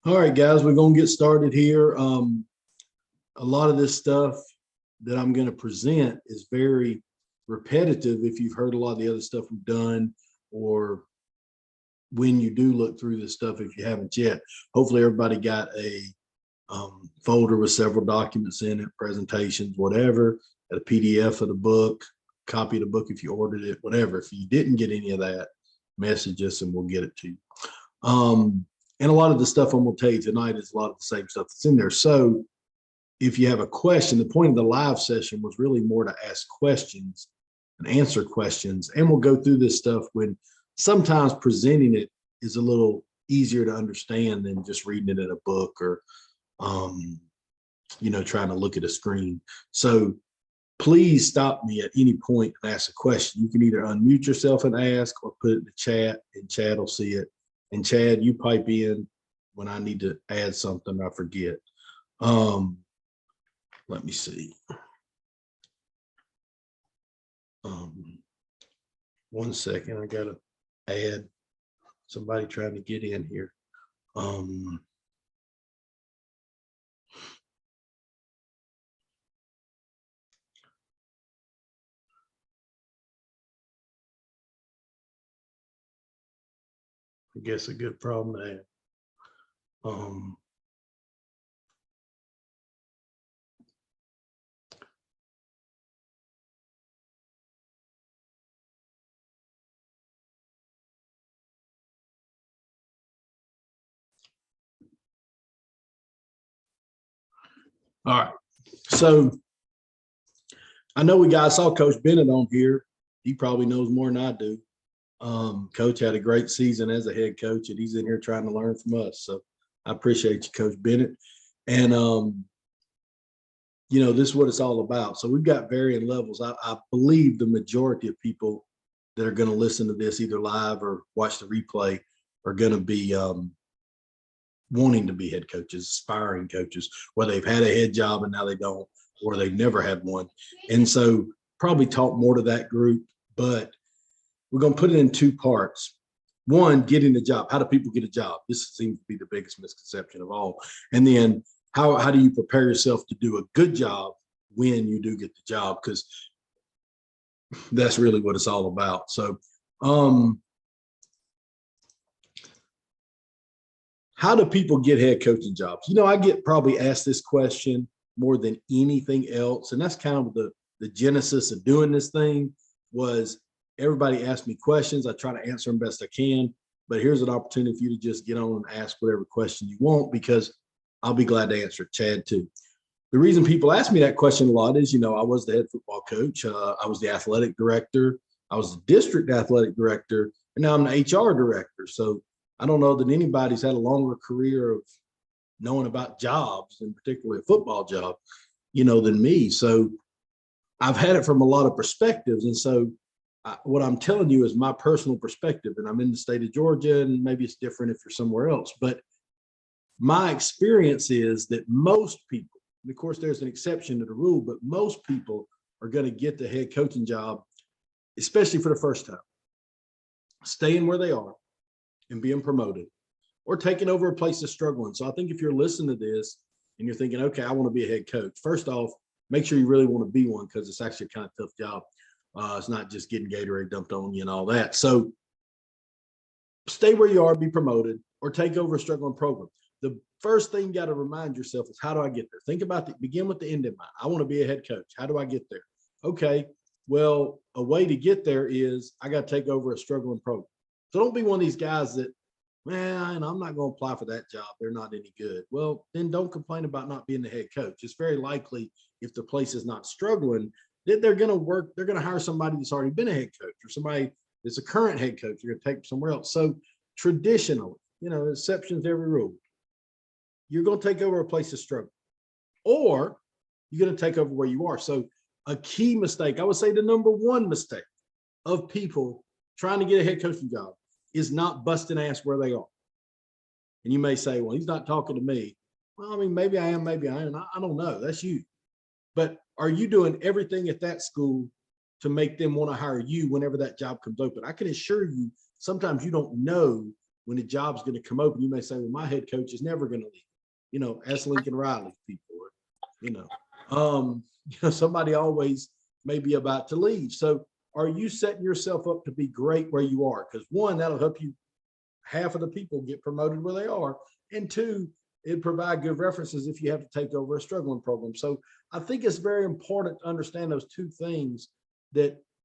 All right, guys, we're going to get started here. A lot of this stuff that I'm going to present is very repetitive if you've heard a lot of the other stuff we've done, or when you do look through this stuff, if you haven't yet. Hopefully everybody got a folder with several documents in it, presentations, whatever, a PDF of the book, copy of the book if you ordered it, whatever. If you didn't get any of that, message us and we'll get it to you. And a lot of the stuff I'm going to tell you tonight is a lot of the same stuff that's in there. So if you have a question, the point of the live session was really more to ask questions and answer questions. And we'll go through this stuff when sometimes presenting it is a little easier to understand than just reading it in a book or, trying to look at a screen. So please stop me at any point and ask a question. You can either unmute yourself and ask or put it in the chat and Chad will see it. And Chad, you pipe in when I need to add something I forget. Let me see. 1 second, I gotta add somebody trying to get in here. I guess a good problem to have. All right, so I know I saw Coach Bennett on here. He probably knows more than I do. Coach had a great season as a head coach, and he's in here trying to learn from us. So I appreciate you, Coach Bennett. And this is what it's all about. So we've got varying levels. I believe the majority of people that are going to listen to this either live or watch the replay are going to be wanting to be head coaches, aspiring coaches, where they've had a head job and now they don't, or they've never had one. And so probably talk more to that group, but we're going to put it in two parts. One, getting the job. How do people get a job? This seems to be the biggest misconception of all. And then how do you prepare yourself to do a good job when you do get the job? Because that's really what it's all about. So how do people get head coaching jobs? I get probably asked this question more than anything else. And that's kind of the genesis of doing this thing was everybody asked me questions. I try to answer them best I can, but here's an opportunity for you to just get on and ask whatever question you want, because I'll be glad to answer it. Chad too. The reason people ask me that question a lot is, I was the head football coach. I was the athletic director. I was the district athletic director, and now I'm the HR director. So I don't know that anybody's had a longer career of knowing about jobs, and particularly a football job, than me. So I've had it from a lot of perspectives. And so what I'm telling you is my personal perspective, and I'm in the state of Georgia, and maybe it's different if you're somewhere else, but my experience is that most people, and of course there's an exception to the rule, but most people are going to get the head coaching job, especially for the first time, staying where they are and being promoted or taking over a place that's struggling. So I think if you're listening to this and you're thinking, okay, I want to be a head coach, first off, make sure you really want to be one, because it's actually a kind of tough job. It's not just getting Gatorade dumped on you and all that. So stay where you are, be promoted, or take over a struggling program. The first thing you got to remind yourself is, how do I get there? Think about it. Begin with the end in mind. I want to be a head coach. How do I get there? Okay, well, a way to get there is I got to take over a struggling program. So don't be one of these guys that, man, I'm not going to apply for that job. They're not any good. Well, then don't complain about not being the head coach. It's very likely, if the place is not struggling, that they're going to hire somebody that's already been a head coach, or somebody that's a current head coach. They're going to take them somewhere else. So traditionally, exceptions to every rule, you're going to take over a place of struggle, or you're going to take over where you are. So a key mistake, I would say the number one mistake of people trying to get a head coaching job, is not busting ass where they are. And you may say, well, he's not talking to me. Well, I mean, maybe I am, maybe I am. I don't know. That's you. But are you doing everything at that school to make them want to hire you whenever that job comes open? I can assure you, sometimes you don't know when the job's going to come open, you may say, well, my head coach is never going to leave. You know, ask Lincoln Riley people, or, somebody always may be about to leave. So are you setting yourself up to be great where you are? Because one, that'll help you, half of the people get promoted where they are. And two, it provide good references if you have to take over a struggling program. So I think it's very important to understand those two things,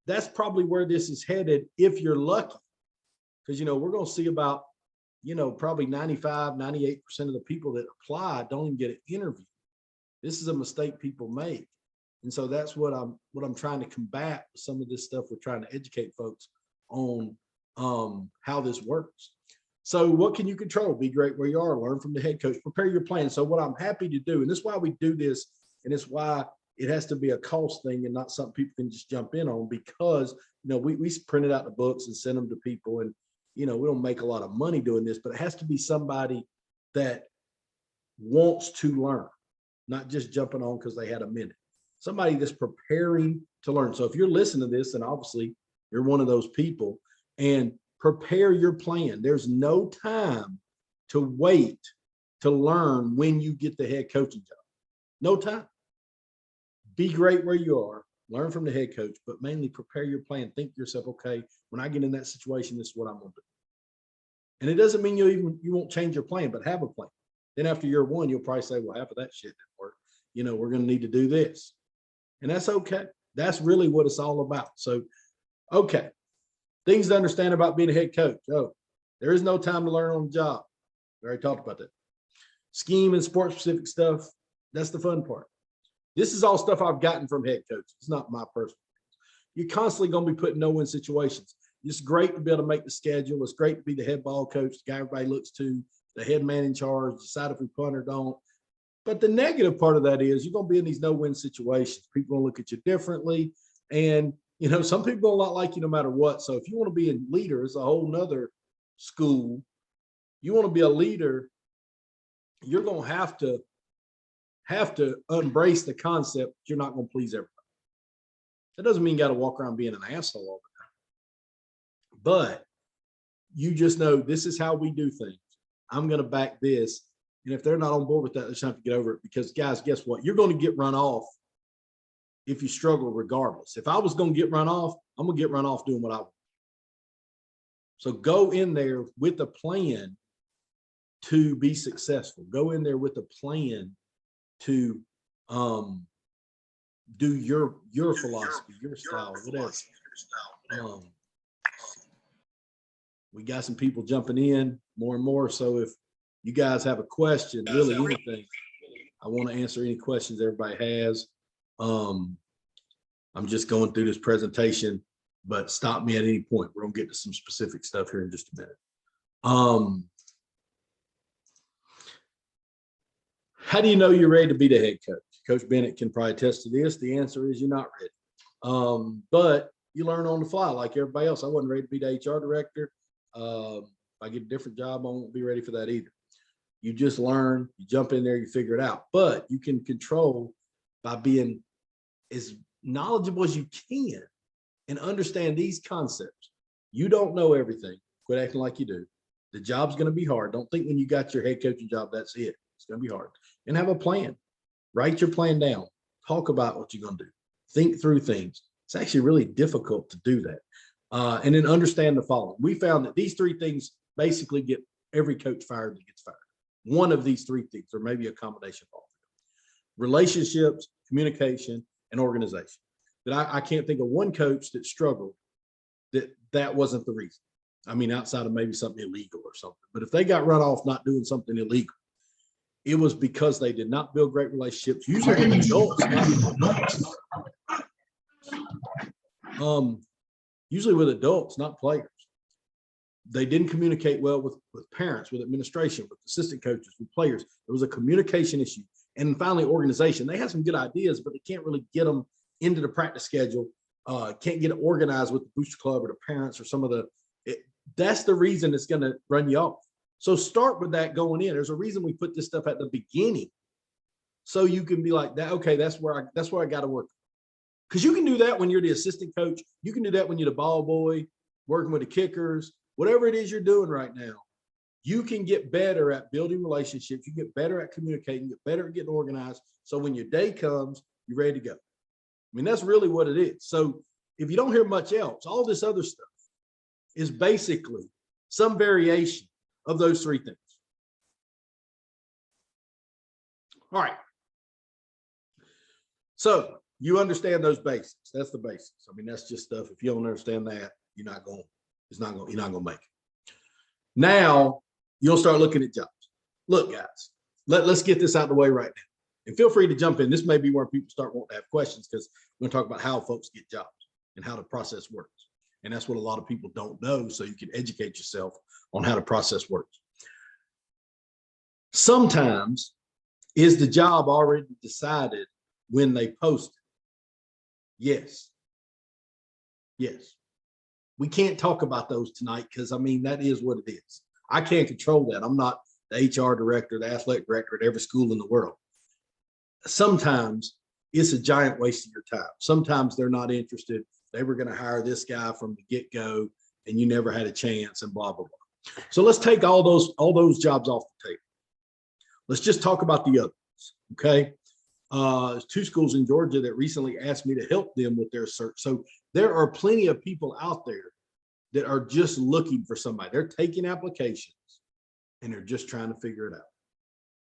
that's probably where this is headed if you're lucky. Because, we're going to see about, probably 95, 98% of the people that apply don't even get an interview. This is a mistake people make. And so that's what I'm trying to combat with some of this stuff. We're trying to educate folks on how this works. So what can you control? Be great where you are, learn from the head coach, prepare your plan. So what I'm happy to do, and this is why we do this, and it's why it has to be a cost thing and not something people can just jump in on, because, we printed out the books and send them to people, and, we don't make a lot of money doing this, but it has to be somebody that wants to learn, not just jumping on because they had a minute. Somebody that's preparing to learn. So if you're listening to this, and obviously you're one of those people, and prepare your plan. There's no time to wait to learn when you get the head coaching job. No time. Be great where you are, learn from the head coach, but mainly prepare your plan. Think to yourself, okay, when I get in that situation, this is what I'm going to do. And it doesn't mean you won't change your plan, but have a plan. Then after year one, you'll probably say, well, half of that shit didn't work. We're going to need to do this. And that's okay. That's really what it's all about. So, okay. Things to understand about being a head coach. Oh, there is no time to learn on the job. We already talked about that. Scheme and sports specific stuff. That's the fun part. This is all stuff I've gotten from head coaches. It's not my personal. You're constantly going to be put in no-win situations. It's great to be able to make the schedule. It's great to be the head ball coach, the guy everybody looks to, the head man in charge, decide if we punt or don't. But the negative part of that is you're going to be in these no-win situations. People will look at you differently. And, some people don't like you no matter what. So if you want to be a leader, it's a whole nother school. You want to be a leader, you're going to have to embrace the concept that you're not going to please everybody. That doesn't mean you got to walk around being an asshole all the time. But you just know this is how we do things. I'm going to back this. And if they're not on board with that, they just have to get over it, because guys, guess what? You're going to get run off if you struggle regardless. If I was going to get run off, I'm going to get run off doing what I want. So go in there with a plan to be successful. Go in there with a plan to do your philosophy, your style, whatever. We got some people jumping in more and more. So if you guys have a question, really anything, I want to answer any questions everybody has. I'm just going through this presentation, but stop me at any point. We're gonna get to some specific stuff here in just a minute. How do you know you're ready to be the head coach? Coach Bennett can probably attest to this. The answer is you're not ready. But you learn on the fly like everybody else. I wasn't ready to be the HR director. If I get a different job, I won't be ready for that either. You just learn, you jump in there, you figure it out. But you can control by being as knowledgeable as you can and understand these concepts. You don't know everything. Quit acting like you do. The job's going to be hard. Don't think when you got your head coaching job, that's it. It's going to be hard. And have a plan. Write your plan down. Talk about what you're going to do. Think through things. It's actually really difficult to do that. And then understand the following. We found that these three things basically get every coach fired that gets fired. One of these three things, or maybe a combination of all of them. Relationships, communication, and organization. That I can't think of one coach that struggled that wasn't the reason. I mean, outside of maybe something illegal or something. But if they got run off not doing something illegal, it was because they did not build great relationships, usually with adults, usually with adults, not players. They didn't communicate well with parents, with administration, with assistant coaches, with players. There was a communication issue. And finally, organization. They had some good ideas, but they can't really get them into the practice schedule. Can't get it organized with the booster club or the parents or some of the, that's the reason it's going to run you off. So start with that going in. There's a reason we put this stuff at the beginning. So you can be like that. Okay, that's where I got to work. Because you can do that when you're the assistant coach. You can do that when you're the ball boy, working with the kickers, whatever it is you're doing right now. You can get better at building relationships. You get better at communicating, get better at getting organized. So when your day comes, you're ready to go. I mean, that's really what it is. So if you don't hear much else, all this other stuff is basically some variation of those three things. All right. So you understand those basics. That's the basics. I mean, that's just stuff. If you don't understand that, you're not going to make it. Now you'll start looking at jobs. Look, guys, let's get this out of the way right now. And feel free to jump in. This may be where people start wanting to have questions, because we're going to talk about how folks get jobs and how the process works. And that's what a lot of people don't know. So you can educate yourself on how the process works. Sometimes is the job already decided when they post it? Yes. Yes. We can't talk about those tonight, because I mean, that is what it is. I can't control that. I'm not the HR director, the athletic director at every school in the world. Sometimes it's a giant waste of your time. Sometimes they're not interested. They were going to hire this guy from the get-go and you never had a chance, and blah, blah, blah. So let's take all those jobs off the table. Let's just talk about the others. Okay. There's 2 schools in Georgia that recently asked me to help them with their search. So there are plenty of people out there that are just looking for somebody. They're taking applications and they're just trying to figure it out.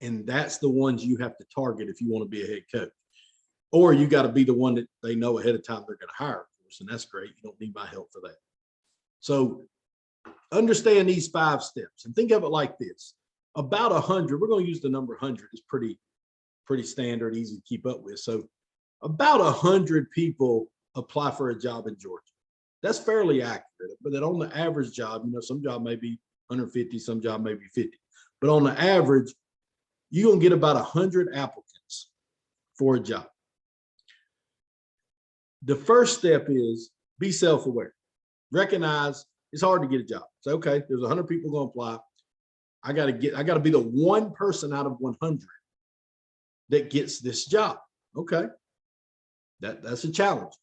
And that's the ones you have to target if you want to be a head coach. Or you got to be the one that they know ahead of time they're going to hire, of course, and that's great. You don't need my help for that. So understand these 5 steps and think of it like this. About 100, we're going to use the number 100. It's pretty standard, easy to keep up with. So about 100 people apply for a job in Georgia. That's fairly accurate, but that on the average job, you know, some job may be 150, some job may be 50, but on the average, you're going to get about 100 applicants for a job. The first step is be self-aware. Recognize it's hard to get a job. Say, okay, there's 100 people going to apply. I got to be the one person out of 100 that gets this job. Okay. That's a challenge.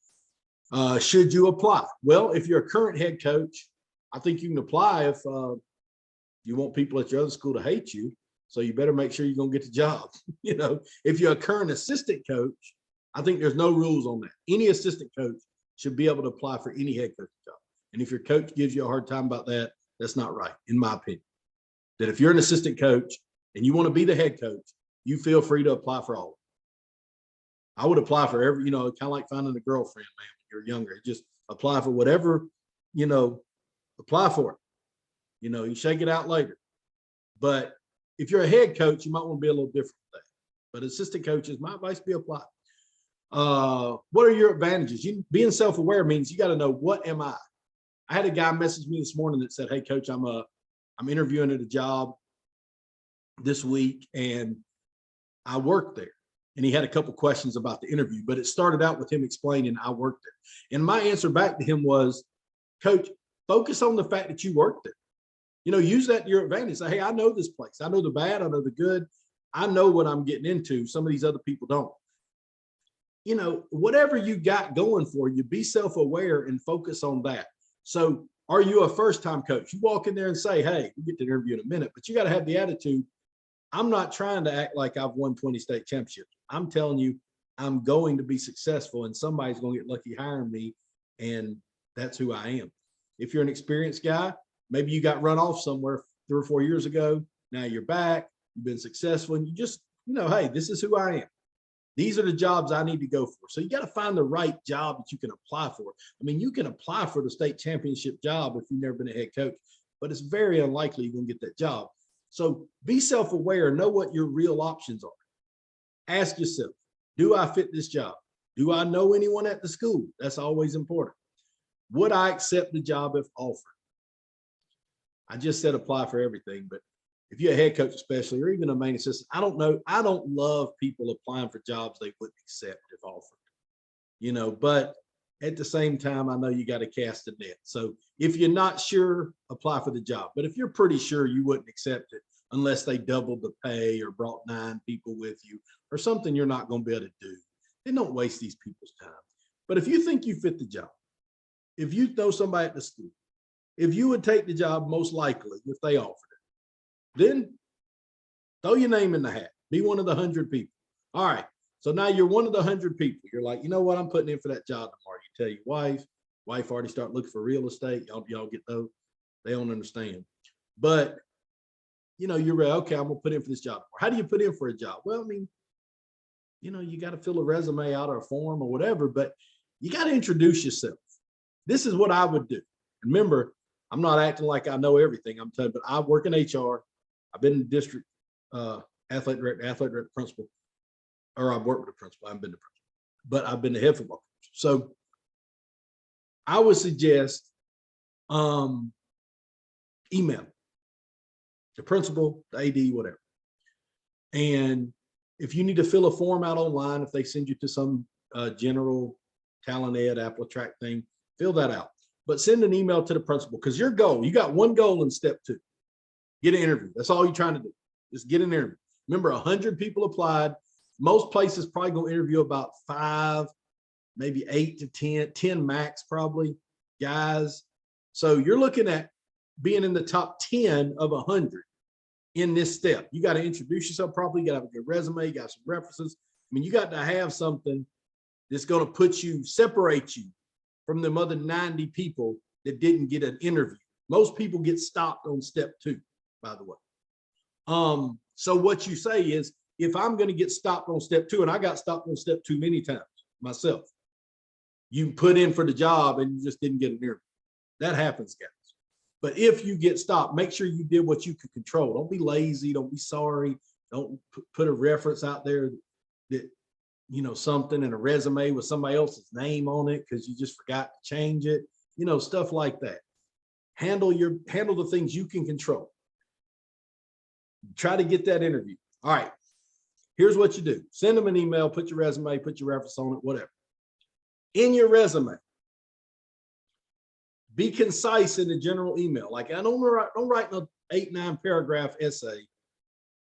Should you apply? Well, if you're a current head coach, I think you can apply if you want people at your other school to hate you. So you better make sure you're going to get the job. You know, if you're a current assistant coach, I think there's no rules on that. Any assistant coach should be able to apply for any head coach job. And if your coach gives you a hard time about that, that's not right, in my opinion. That if you're an assistant coach and you want to be the head coach, you feel free to apply for all of them. I would apply for every, you know, kind of like finding a girlfriend, man, when you're younger. Just apply for whatever, you know, apply for it. You know, you shake it out later. But if you're a head coach, you might want to be a little different with that. But assistant coaches, my advice be apply. What are your advantages? Being self-aware means you got to know, what am I? I had a guy message me this morning that said, hey coach, I'm interviewing at a job this week and I work there. And he had a couple questions about the interview, but it started out with him explaining I worked there. And my answer back to him was, coach, focus on the fact that you worked there. You know, use that to your advantage. Say, hey, I know this place. I know the bad. I know the good. I know what I'm getting into. Some of these other people don't. You know, whatever you got going for you, be self-aware and focus on that. So are you a first-time coach? You walk in there and say, hey, we'll get to the interview in a minute, but you got to have the attitude. I'm not trying to act like I've won 20 state championships. I'm telling you, I'm going to be successful and somebody's going to get lucky hiring me. And that's who I am. If you're an experienced guy, maybe you got run off somewhere 3 or 4 years ago. Now you're back, you've been successful, and you just, you know, hey, this is who I am. These are the jobs I need to go for. So you got to find the right job that you can apply for. I mean, you can apply for the state championship job if you've never been a head coach, but it's very unlikely you're going to get that job. So be self-aware, know what your real options are. Ask yourself, do I fit this job? Do I know anyone at the school? That's always important. Would I accept the job if offered? I just said apply for everything, but if you're a head coach especially, or even a main assistant, I don't know. I don't love people applying for jobs they wouldn't accept if offered, you know, but at the same time, I know you got to cast a net. So if you're not sure, apply for the job. But if you're pretty sure you wouldn't accept it unless they doubled the pay or brought 9 people with you or something you're not going to be able to do, then don't waste these people's time. But if you think you fit the job, if you know somebody at the school, if you would take the job, most likely, if they offered it, Then throw your name in the hat. Be one of the 100 people. All right. So now you're one of the 100 people. You're like, you know what? I'm putting in for that job tomorrow. You tell your wife already start looking for real estate. Y'all get those. They don't understand. But you're ready. Okay, I'm gonna put in for this job. How do you put in for a job? Well, I mean, you got to fill a resume out or a form or whatever, but you got to introduce yourself. This is what I would do. Remember, I'm not acting like I know everything. I'm telling you, but I work in HR. I've been in district athletic director, principal, or I've worked with a principal. I haven't been the principal, but I've been the head football coach. So I would suggest email the principal, the AD, whatever. And if you need to fill a form out online, if they send you to some general talent ed, Apple track thing, fill that out. But send an email to the principal, because your goal, you got one goal in step 2. Get an interview. That's all you're trying to do. Just get an interview. Remember, 100 people applied. Most places probably going to interview about 5, maybe 8 to 10 max probably, guys. So you're looking at being in the top 10 of 100 in this step. You got to introduce yourself properly. You got to have a good resume. You got some references. I mean, you got to have something that's going to separate you from them other 90 people that didn't get an interview. Most people get stopped on step 2, by the way. So what you say is, if I'm going to get stopped on step 2, and I got stopped on step 2 many times myself, you put in for the job and you just didn't get an interview. That happens, guys. But if you get stopped, make sure you did what you could control. Don't be lazy. Don't be sorry. Don't put a reference out there that, something in a resume with somebody else's name on it because you just forgot to change it, stuff like that. Handle the things you can control. Try to get that interview. All right. Here's what you do. Send them an email, put your resume, put your reference on it, whatever. In your resume, be concise in the general email. Like, I don't write an 8-9 paragraph essay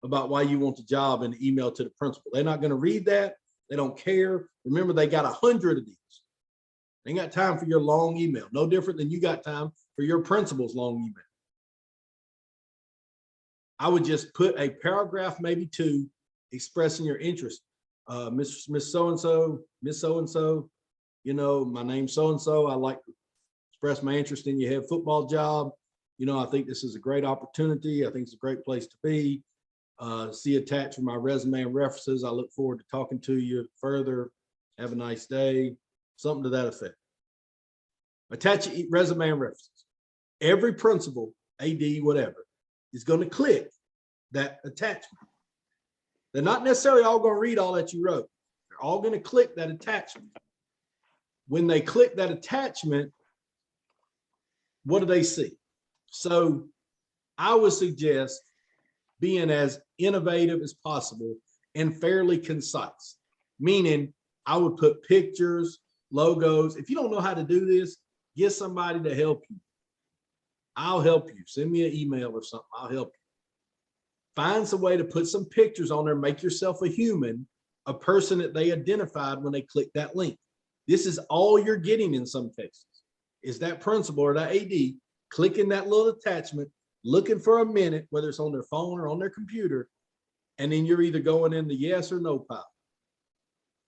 about why you want the job in the email to the principal. They're not going to read that. They don't care. Remember, they got 100 of these. They ain't got time for your long email. No different than you got time for your principal's long email. I would just put a paragraph, maybe 2, expressing your interest. Miss So-and-so, Miss So-and-so, my name's So-and-so. I like to express my interest in your head football job. I think this is a great opportunity. I think it's a great place to be. See attached from my resume and references. I look forward to talking to you further. Have a nice day. Something to that effect. Attach your resume and references. Every principal, AD, whatever, is going to click that attachment. They're not necessarily all going to read all that you wrote. They're all going to click that attachment. When they click that attachment, what do they see? So I would suggest being as innovative as possible and fairly concise, meaning I would put pictures, logos. If you don't know how to do this, get somebody to help you. I'll help you. Send me an email or something. I'll help you. Find some way to put some pictures on there. Make yourself a human, a person that they identified when they click that link. This is all you're getting in some cases, is that principal or that AD clicking that little attachment, looking for a minute, whether it's on their phone or on their computer, and then you're either going in the yes or no pile.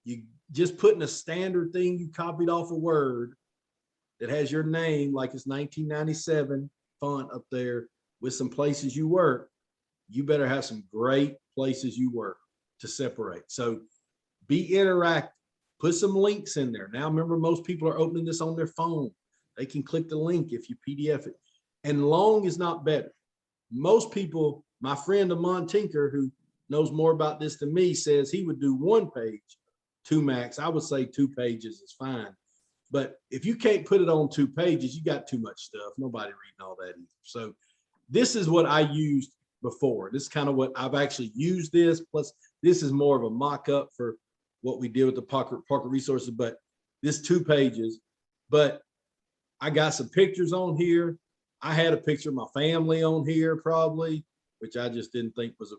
You just putting a standard thing you copied off a Word that has your name, like it's 1997 font up there with some places you work. You better have some great places you work to separate. So be interactive. Put some links in there. Now, remember, most people are opening this on their phone. They can click the link if you PDF it. And long is not better. Most people, my friend Amon Tinker, who knows more about this than me, says he would do 1 page, 2 max. I would say 2 pages is fine. But if you can't put it on 2 pages, you got too much stuff. Nobody reading all that either. So this is what I used before. This is kind of what I've actually used this. Plus, this is more of a mock-up for what we did with the Parker Resources, but this 2 pages. But I got some pictures on here. I had a picture of my family on here probably, which I just didn't think was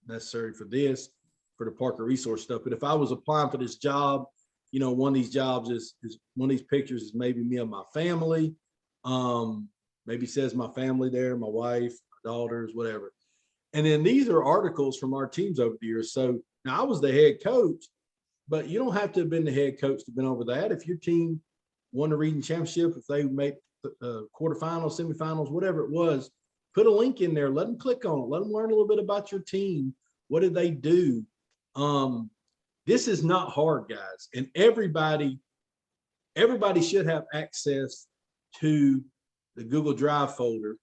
necessary for this, for the Parker Resource stuff. But if I was applying for this job, one of these jobs is one of these pictures is maybe me and my family. Maybe says my family there, my wife, my daughters, whatever. And then these are articles from our teams over the years. So now I was the head coach, but you don't have to have been the head coach to have been over that. If your team won the region championship, if they made the quarterfinals, semifinals, whatever it was, put a link in there. Let them click on it. Let them learn a little bit about your team. What did they do? This is not hard, guys. And everybody should have access to the Google Drive folder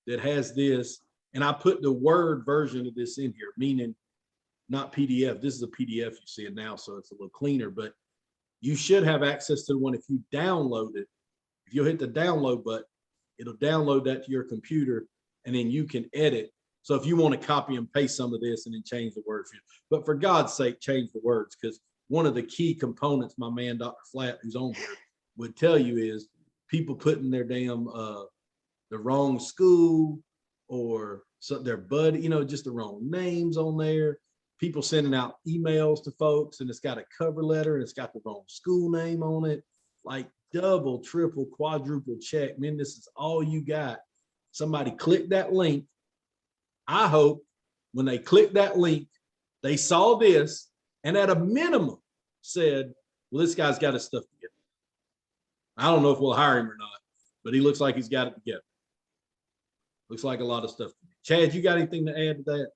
that has this. And I put the Word version of this in here, meaning not PDF. This is a PDF, you see it now, so it's a little cleaner, but you should have access to the one. If you download it, if you'll hit the download button, it'll download that to your computer, and then you can edit. So if you want to copy and paste some of this and then change the words, but for God's sake, change the words, because one of the key components my man, Dr. Flatt, who's on here, would tell you is people putting their damn the wrong school or their buddy, you know, just the wrong names on there. People sending out emails to folks and it's got a cover letter and it's got the wrong school name on it. Like double, triple, quadruple check. Man, this is all you got. Somebody clicked that link. I hope when they clicked that link, they saw this and at a minimum said, well, this guy's got his stuff together. I don't know if we'll hire him or not, but he looks like he's got it together. Looks like a lot of stuff. Chad, you got anything to add to that?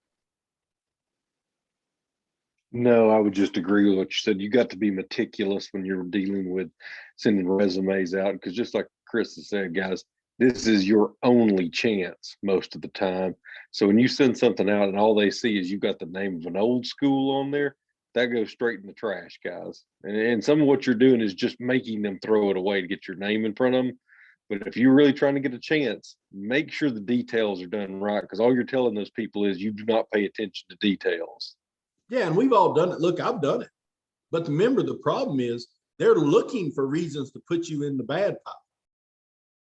No, I would just agree with what you said. You got to be meticulous when you're dealing with sending resumes out, because just like Chris has said, guys, this is your only chance most of the time. So when you send something out and all they see is you got the name of an old school on there, that goes straight in the trash, guys. And some of what you're doing is just making them throw it away to get your name in front of them. But if you're really trying to get a chance, make sure the details are done right, because all you're telling those people is you do not pay attention to details. Yeah, and we've all done it. Look, I've done it. But remember, the problem is they're looking for reasons to put you in the bad pile.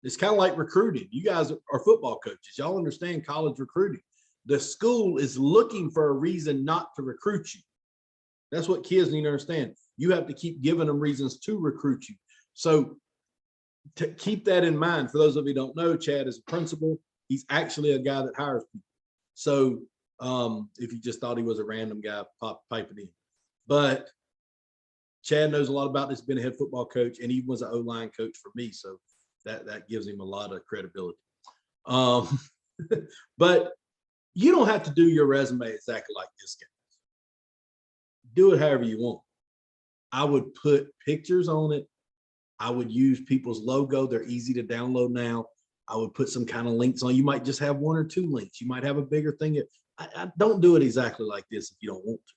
It's kind of like recruiting. You guys are football coaches. Y'all understand college recruiting. The school is looking for a reason not to recruit you. That's what kids need to understand. You have to keep giving them reasons to recruit you. So to keep that in mind, for those of you who don't know, Chad is a principal. He's actually a guy that hires people. So if you just thought he was a random guy piping in, but Chad knows a lot about this, been a head football coach, and he was an O-line coach for me. So that gives him a lot of credibility. But you don't have to do your resume exactly like this guy. Do it however you want. I would put pictures on it. I would use people's logo. They're easy to download now. I would put some kind of links on. You might just have one or two links. You might have a bigger thing. I don't do it exactly like this if you don't want to.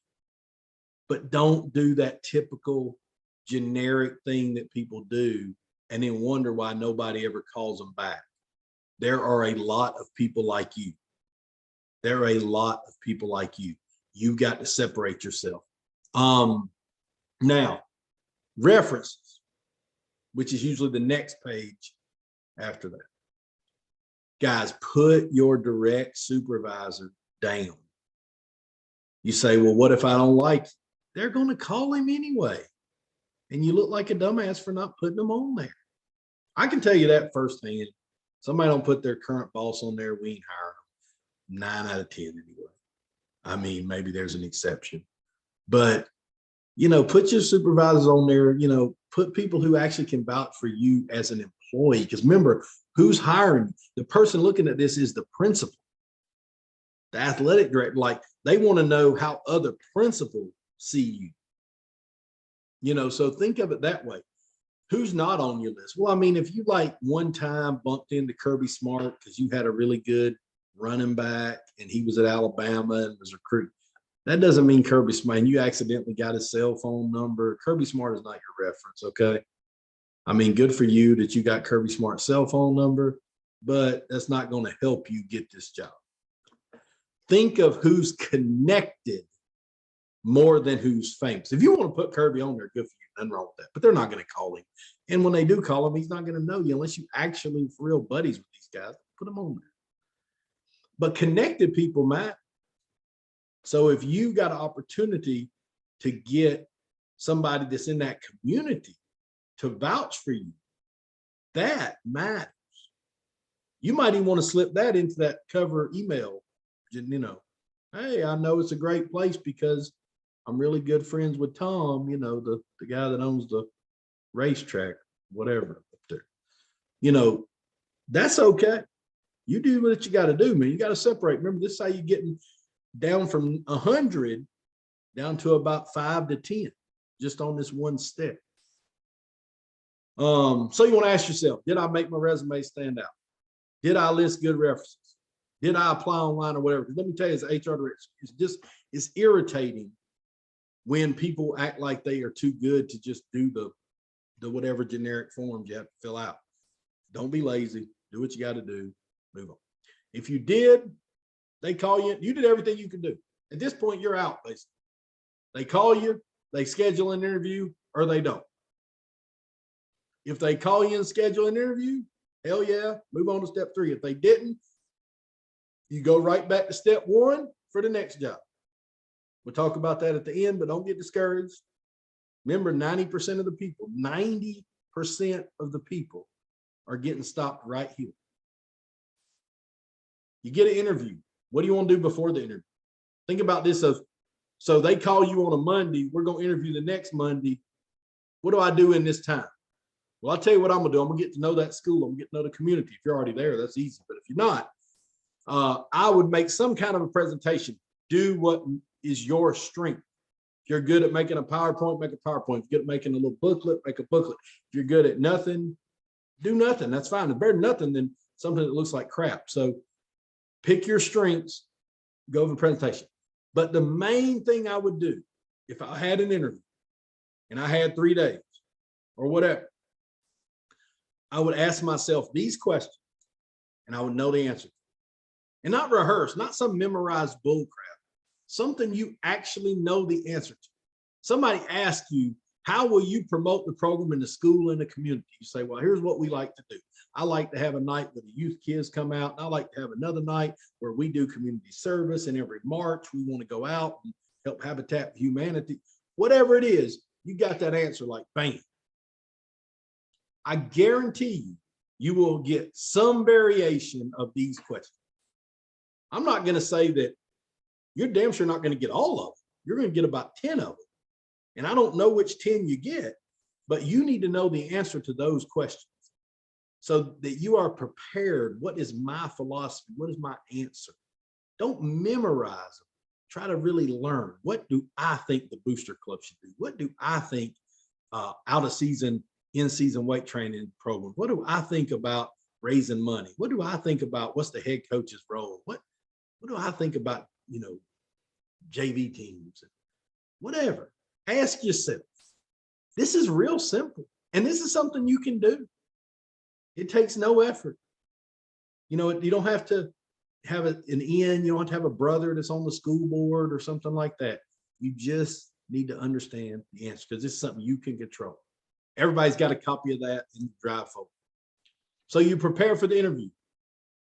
But don't do that typical generic thing that people do and then wonder why nobody ever calls them back. There are a lot of people like you. There are a lot of people like you. You've got to separate yourself. Now, references, which is usually the next page after that. Guys, put your direct supervisor down. You say, well, what if I don't like it? They're going to call him anyway. And you look like a dumbass for not putting them on there. I can tell you that firsthand. Somebody don't put their current boss on there, we ain't hiring them. 9 out of 10 anyway. I mean, maybe there's an exception. But, you know, put your supervisors on there, you know, put people who actually can vouch for you as an employee. Because remember, who's hiring? The person looking at this is the principal, the athletic director. Like, they want to know how other principals see you. You know, so think of it that way. Who's not on your list? Well, I mean, if you like one time bumped into Kirby Smart because you had a really good running back and he was at Alabama and was recruited, that doesn't mean Kirby Smart, and you accidentally got his cell phone number. Kirby Smart is not your reference, okay? I mean, good for you that you got Kirby Smart's cell phone number, but that's not going to help you get this job. Think of who's connected more than who's famous. If you want to put Kirby on there, good for you. Nothing wrong with that. But they're not going to call him. And when they do call him, he's not going to know you unless you actually for real buddies with these guys. Put them on there. But connected people matter. So if you got an opportunity to get somebody that's in that community to vouch for you, that matters. You might even want to slip that into that cover email you know, hey, I know it's a great place because I'm really good friends with Tom, you know, the guy that owns the racetrack, whatever up there. You know, that's okay. You do what you got to do, man. You got to separate. Remember, this is how you're getting down from 100 down to about 5 to 10, just on this one step. So you want to ask yourself, did I make my resume stand out? Did I list good references? Did I apply online or whatever? Let me tell you, as an HR director, it's irritating when people act like they are too good to just do the whatever generic forms you have to fill out. Don't be lazy. Do what you got to do. Move on. If you did, they call you. You did everything you could do. At this point, you're out, basically. They call you, they schedule an interview, or they don't. If they call you and schedule an interview, hell yeah, move on to step 3. If they didn't, you go right back to step 1 for the next job. We'll talk about that at the end, but don't get discouraged. Remember, 90% of the people, 90% of the people are getting stopped right here. You get an interview. What do you want to do before the interview? Think about this of, so they call you on a Monday, we're going to interview the next Monday. What do I do in this time? Well, I'll tell you what I'm going to do. I'm going to get to know that school. I'm going to get to know the community. If you're already there, that's easy. But if you're not, I would make some kind of a presentation. Do what is your strength. If you're good at making a PowerPoint, make a PowerPoint. If you're good at making a little booklet, make a booklet. If you're good at nothing, do nothing. That's fine. It's better than nothing than something that looks like crap. So pick your strengths, go over the presentation. But the main thing I would do if I had an interview and I had 3 days or whatever, I would ask myself these questions and I would know the answer. And not rehearse, not some memorized bull crap, something you actually know the answer to. Somebody asks you, how will you promote the program in the school and the community? You say, well, here's what we like to do. I like to have a night where the youth kids come out. And I like to have another night where we do community service. And every March, we want to go out and help Habitat for Humanity. Whatever it is, you got that answer like bam. I guarantee you, you will get some variation of these questions. I'm not going to say that you're damn sure not going to get all of them. You're going to get about 10 of them. And I don't know which 10 you get, but you need to know the answer to those questions so that you are prepared. What is my philosophy? What is my answer? Don't memorize them. Try to really learn. What do I think the booster club should do? What do I think out of season, in-season weight training program? What do I think about raising money? What do I think about what's the head coach's role? What do I think about, you know, JV teams? Whatever. Ask yourself. This is real simple. And this is something you can do. It takes no effort. You know, you don't have to have an in. You don't have to have a brother that's on the school board or something like that. You just need to understand the answer because this is something you can control. Everybody's got a copy of that in the drive folder. So you prepare for the interview.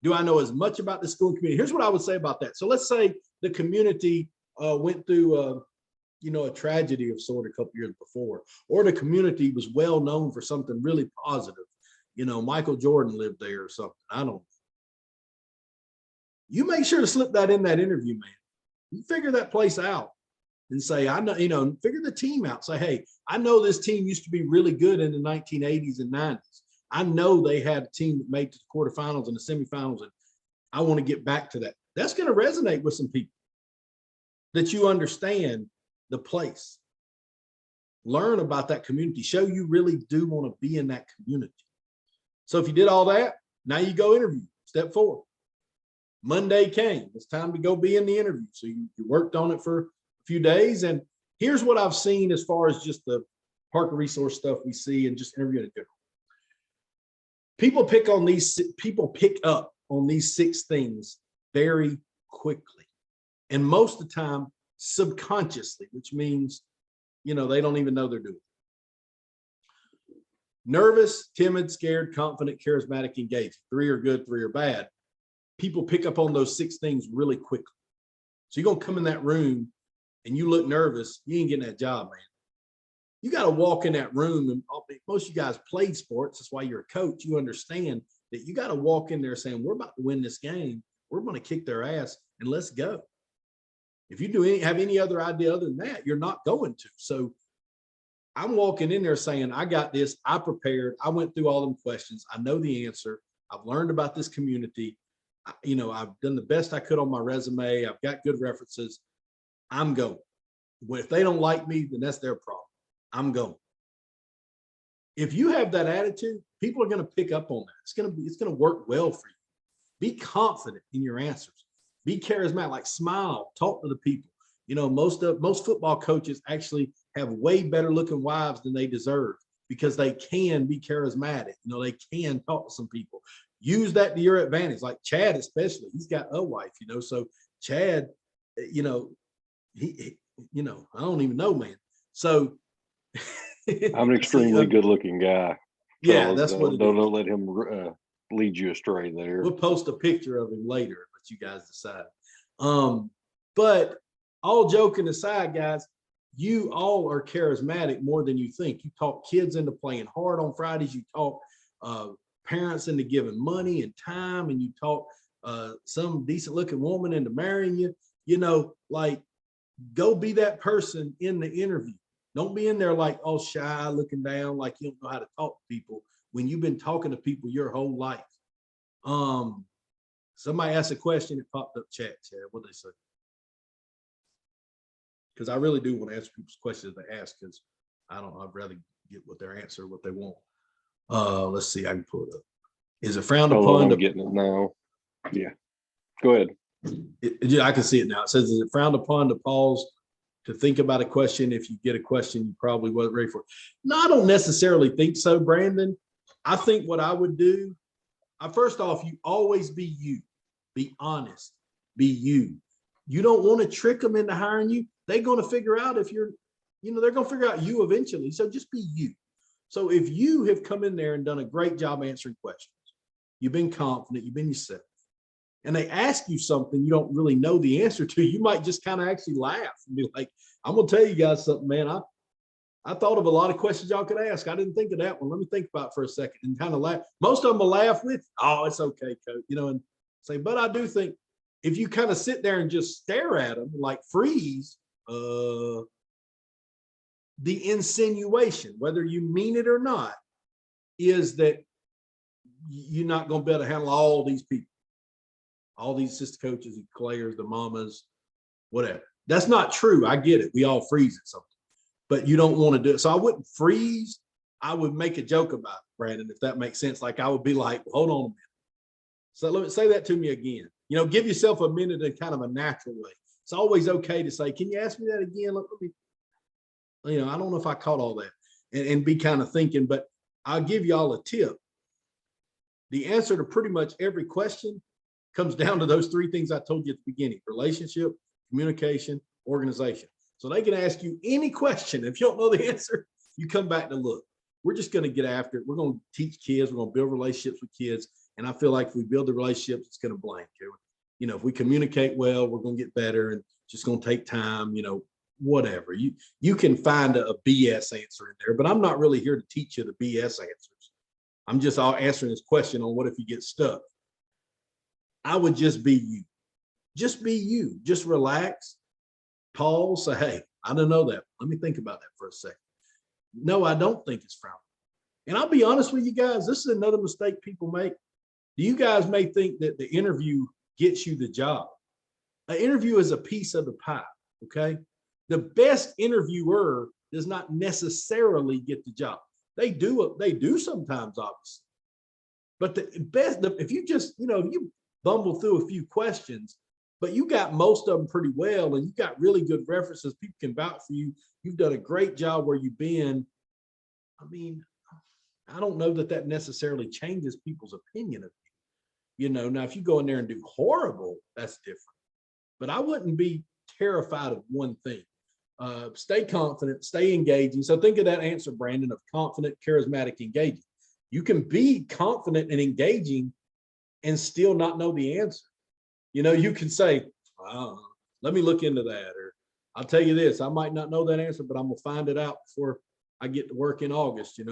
Do I know as much about the school community? Here's what I would say about that. So let's say the community went through you know, a tragedy of sort a couple years before, or the community was well known for something really positive. You know, Michael Jordan lived there or something. I don't know. You make sure to slip that in that interview, man. You figure that place out and say, I know, you know, figure the team out. Say, hey, I know this team used to be really good in the 1980s and 90s. I know they had a team that made the quarterfinals and the semifinals, and I want to get back to that. That's going to resonate with some people that you understand the place. Learn about that community. Show you really do want to be in that community. So if you did all that, now you go interview. Step 4. Monday came. It's time to go be in the interview. So you worked on it for a few days. And here's what I've seen as far as just the Parker Resource stuff we see and just interviewing in general. People pick up on these 6 things very quickly. And most of the time, subconsciously, which means, you know, they don't even know they're doing it. Nervous, timid, scared, confident, charismatic, engaged. 3 are good, 3 are bad. People pick up on those 6 things really quickly. So you're going to come in that room and you look nervous, you ain't getting that job, man. You got to walk in that room, and most of you guys played sports. That's why you're a coach. You understand that you got to walk in there saying, we're about to win this game. we're going to kick their ass and let's go. If you have any other idea other than that, you're not going to. So I'm walking in there saying, I got this. I prepared. I went through all them questions. I know the answer. I've learned about this community. I've done the best I could on my resume. I've got good references. I'm going. Well, if they don't like me, then that's their problem. I'm going. If you have that attitude, people are going to pick up on that. It's going to work well for you. Be confident in your answers. Be charismatic, like smile, talk to the people. Most football coaches actually have way better looking wives than they deserve because they can be charismatic. They can talk to some people. Use that to your advantage. Like Chad, especially, he's got a wife, so Chad, he I don't even know, man. So I'm an extremely good looking guy. Yeah, fellas. that's what Don't let him lead you astray there. We'll post a picture of him later, but you guys decide. But all joking aside, guys, you all are charismatic more than you think. You talk kids into playing hard on Fridays. You talk parents into giving money and time, and you talk some decent looking woman into marrying you. Like, go be that person in the interview. Don't be in there like all shy, looking down, like you don't know how to talk to people when you've been talking to people your whole life. Somebody asked a question, it popped up chat. What did they say? Because I really do want to answer people's questions they ask, because I'd rather get what their answer, what they want. Let's see, I can pull it up. Is it frowned upon? I'm getting it now. Yeah, go ahead. I can see it now. It says, is it frowned upon to pause to think about a question? If you get a question you probably wasn't ready for. No, I don't necessarily think so, Brandon. I think what I would do, first off, you always be you. Be honest. Be you. You don't want to trick them into hiring you. They're going to figure out if you're, they're going to figure out you eventually. So just be you. So if you have come in there and done a great job answering questions, you've been confident, you've been yourself, and they ask you something you don't really know the answer to, you might just kind of actually laugh and be like, I'm going to tell you guys something, man. I thought of a lot of questions y'all could ask. I didn't think of that one. Let me think about it for a second, and kind of laugh. Most of them will laugh with, oh, it's okay, coach, and say, but I do think if you kind of sit there and just stare at them like freeze, the insinuation, whether you mean it or not, is that you're not going to be able to handle all these people, all these assistant coaches, the players, the mamas, whatever. That's not true. I get it. We all freeze at something, but you don't want to do it. So I wouldn't freeze. I would make a joke about it, Brandon, if that makes sense. Like I would be like, hold on a minute. So let me say that to me again. Give yourself a minute in kind of a natural way. It's always okay to say, can you ask me that again? Let me, I don't know if I caught all that, and be kind of thinking, but I'll give y'all a tip. The answer to pretty much every question comes down to those three things I told you at the beginning: relationship, communication, organization. So they can ask you any question. If you don't know the answer, you come back to look. We're just going to get after it. We're going to teach kids. We're going to build relationships with kids. And I feel like if we build the relationships, it's going to blank. If we communicate well, we're going to get better, and it's just going to take time, whatever. You can find a BS answer in there, but I'm not really here to teach you the BS answers. I'm just answering this question on what if you get stuck. I would just be you. Just be you. Just relax, pause, say, hey, I don't know that. Let me think about that for a second. No, I don't think it's frowned. And I'll be honest with you guys, this is another mistake people make. You guys may think that the interview gets you the job. An interview is a piece of the pie, okay? The best interviewer does not necessarily get the job. They do sometimes, obviously. But the best, if you just, if you bumble through a few questions, but you got most of them pretty well, and you got really good references, people can vouch for you. You've done a great job where you've been. I mean, I don't know that necessarily changes people's opinion of you. Now if you go in there and do horrible, that's different. But I wouldn't be terrified of one thing. Stay confident, stay engaging. So think of that answer, Brandon, of confident, charismatic, engaging. You can be confident and engaging and still not know the answer. You can say, let me look into that. Or I'll tell you this, I might not know that answer, but I'm going to find it out before I get to work in August. Act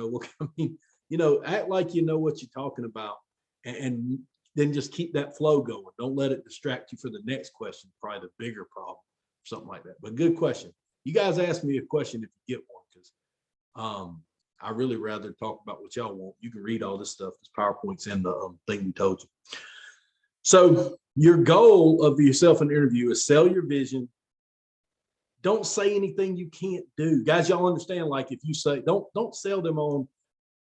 like you know what you're talking about, and then just keep that flow going. Don't let it distract you for the next question, probably the bigger problem, something like that. But good question. You guys ask me a question if you get one, because I really rather talk about what y'all want. You can read all this stuff. This PowerPoint's in the thing we told you. So your goal of yourself in an interview is sell your vision. Don't say anything you can't do. Guys, y'all understand, like if you say, don't sell them on,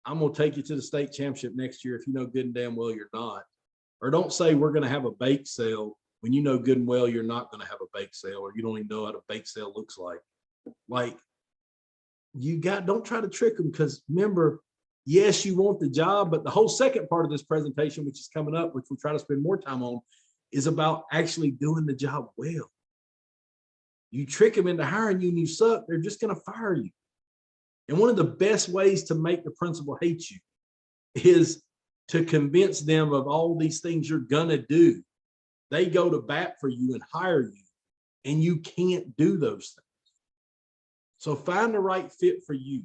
I'm going to take you to the state championship next year if you know good and damn well you're not. Or don't say we're going to have a bake sale when you know good and well you're not going to have a bake sale, or you don't even know what a bake sale looks like. Like, don't try to trick them, because remember, yes, you want the job, but the whole second part of this presentation, which is coming up, which we'll try to spend more time on, is about actually doing the job well. You trick them into hiring you and you suck, they're just going to fire you. And one of the best ways to make the principal hate you is to convince them of all these things you're going to do. They go to bat for you and hire you, and you can't do those things. So find the right fit for you.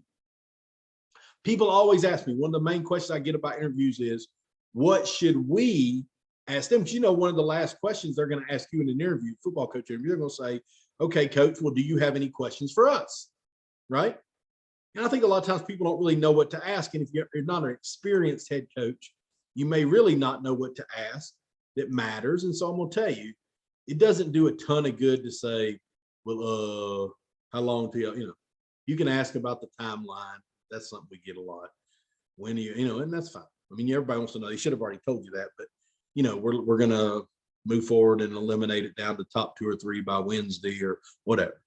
People always ask me, one of the main questions I get about interviews is, what should we ask them? Because you know, one of the last questions they're going to ask you in an interview, football coach interview, they're going to say, okay, coach, well, do you have any questions for us? Right? And I think a lot of times people don't really know what to ask. And if you're not an experienced head coach, you may really not know what to ask that matters. And so I'm going to tell you, it doesn't do a ton of good to say, well, how long till, you can ask about the timeline. That's something we get a lot. When and that's fine. I mean, everybody wants to know. They should have already told you that, but we're going to move forward and eliminate it down to top 2 or 3 by Wednesday or whatever.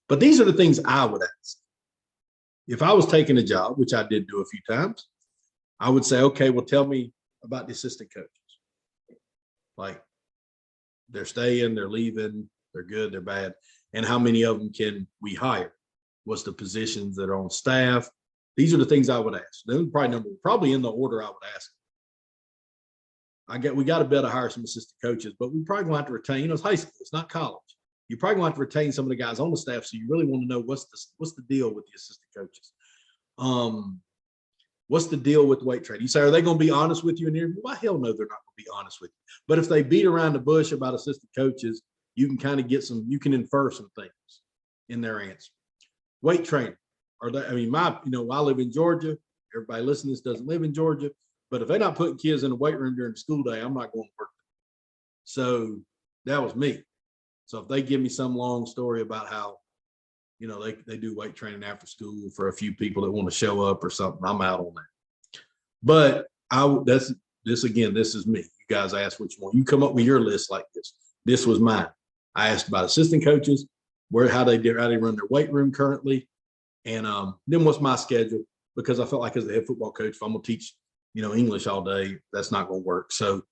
But these are the things I would ask. If I was taking a job, which I did do a few times, I would say, okay, well, tell me about the assistant coaches. Like, they're staying, they're leaving, they're good, they're bad. And how many of them can we hire? What's the positions that are on staff? These are the things I would ask. Then probably in the order I would ask. We got to be able to hire some assistant coaches, but we probably going to have to retain, it's high school, it's not college. You probably going to have to retain some of the guys on the staff. So you really want to know what's the deal with the assistant coaches. What's the deal with the weight training? You say, are they going to be honest with you in the interview? Well, hell no, they're not going to be honest with you. But if they beat around the bush about assistant coaches, you can kind of you can infer some things in their answer. Weight training. I live in Georgia. Everybody listening to this doesn't live in Georgia. But if they're not putting kids in the weight room during the school day, I'm not going to work. So that was me. So if they give me some long story about how, they do weight training after school for a few people that want to show up or something, I'm out on that. But this is me. You guys ask which one. You come up with your list like this. This was mine. I asked about assistant coaches, how they run their weight room currently. And then what's my schedule? Because I felt like as a head football coach, if I'm going to teach, English all day, that's not going to work. So,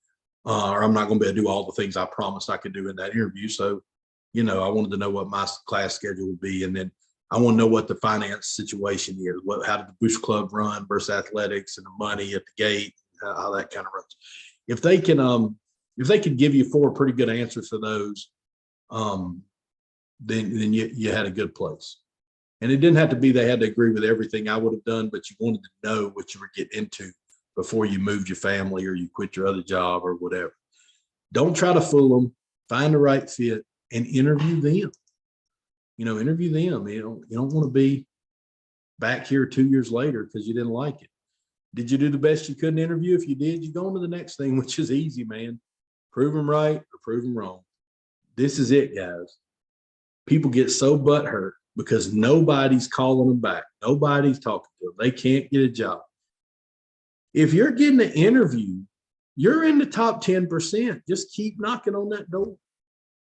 or I'm not going to be able to do all the things I promised I could do in that interview. So, I wanted to know what my class schedule would be. And then I want to know what the finance situation is. How did the Bush Club run versus athletics, and the money at the gate, how that kind of runs. If they can give you 4 pretty good answers for those, then you had a good place. And it didn't have to be they had to agree with everything I would have done, but you wanted to know what you were getting into before you moved your family or you quit your other job or whatever. Don't try to fool them. Find the right fit and interview them. Interview them. You don't want to be back here 2 years later because you didn't like it. Did you do the best you could in interview? If you did, you go on to the next thing, which is easy, man. Prove them right or prove them wrong. This is it, guys. People get so butthurt because nobody's calling them back. Nobody's talking to them. They can't get a job. If you're getting an interview, you're in the top 10%. Just keep knocking on that door.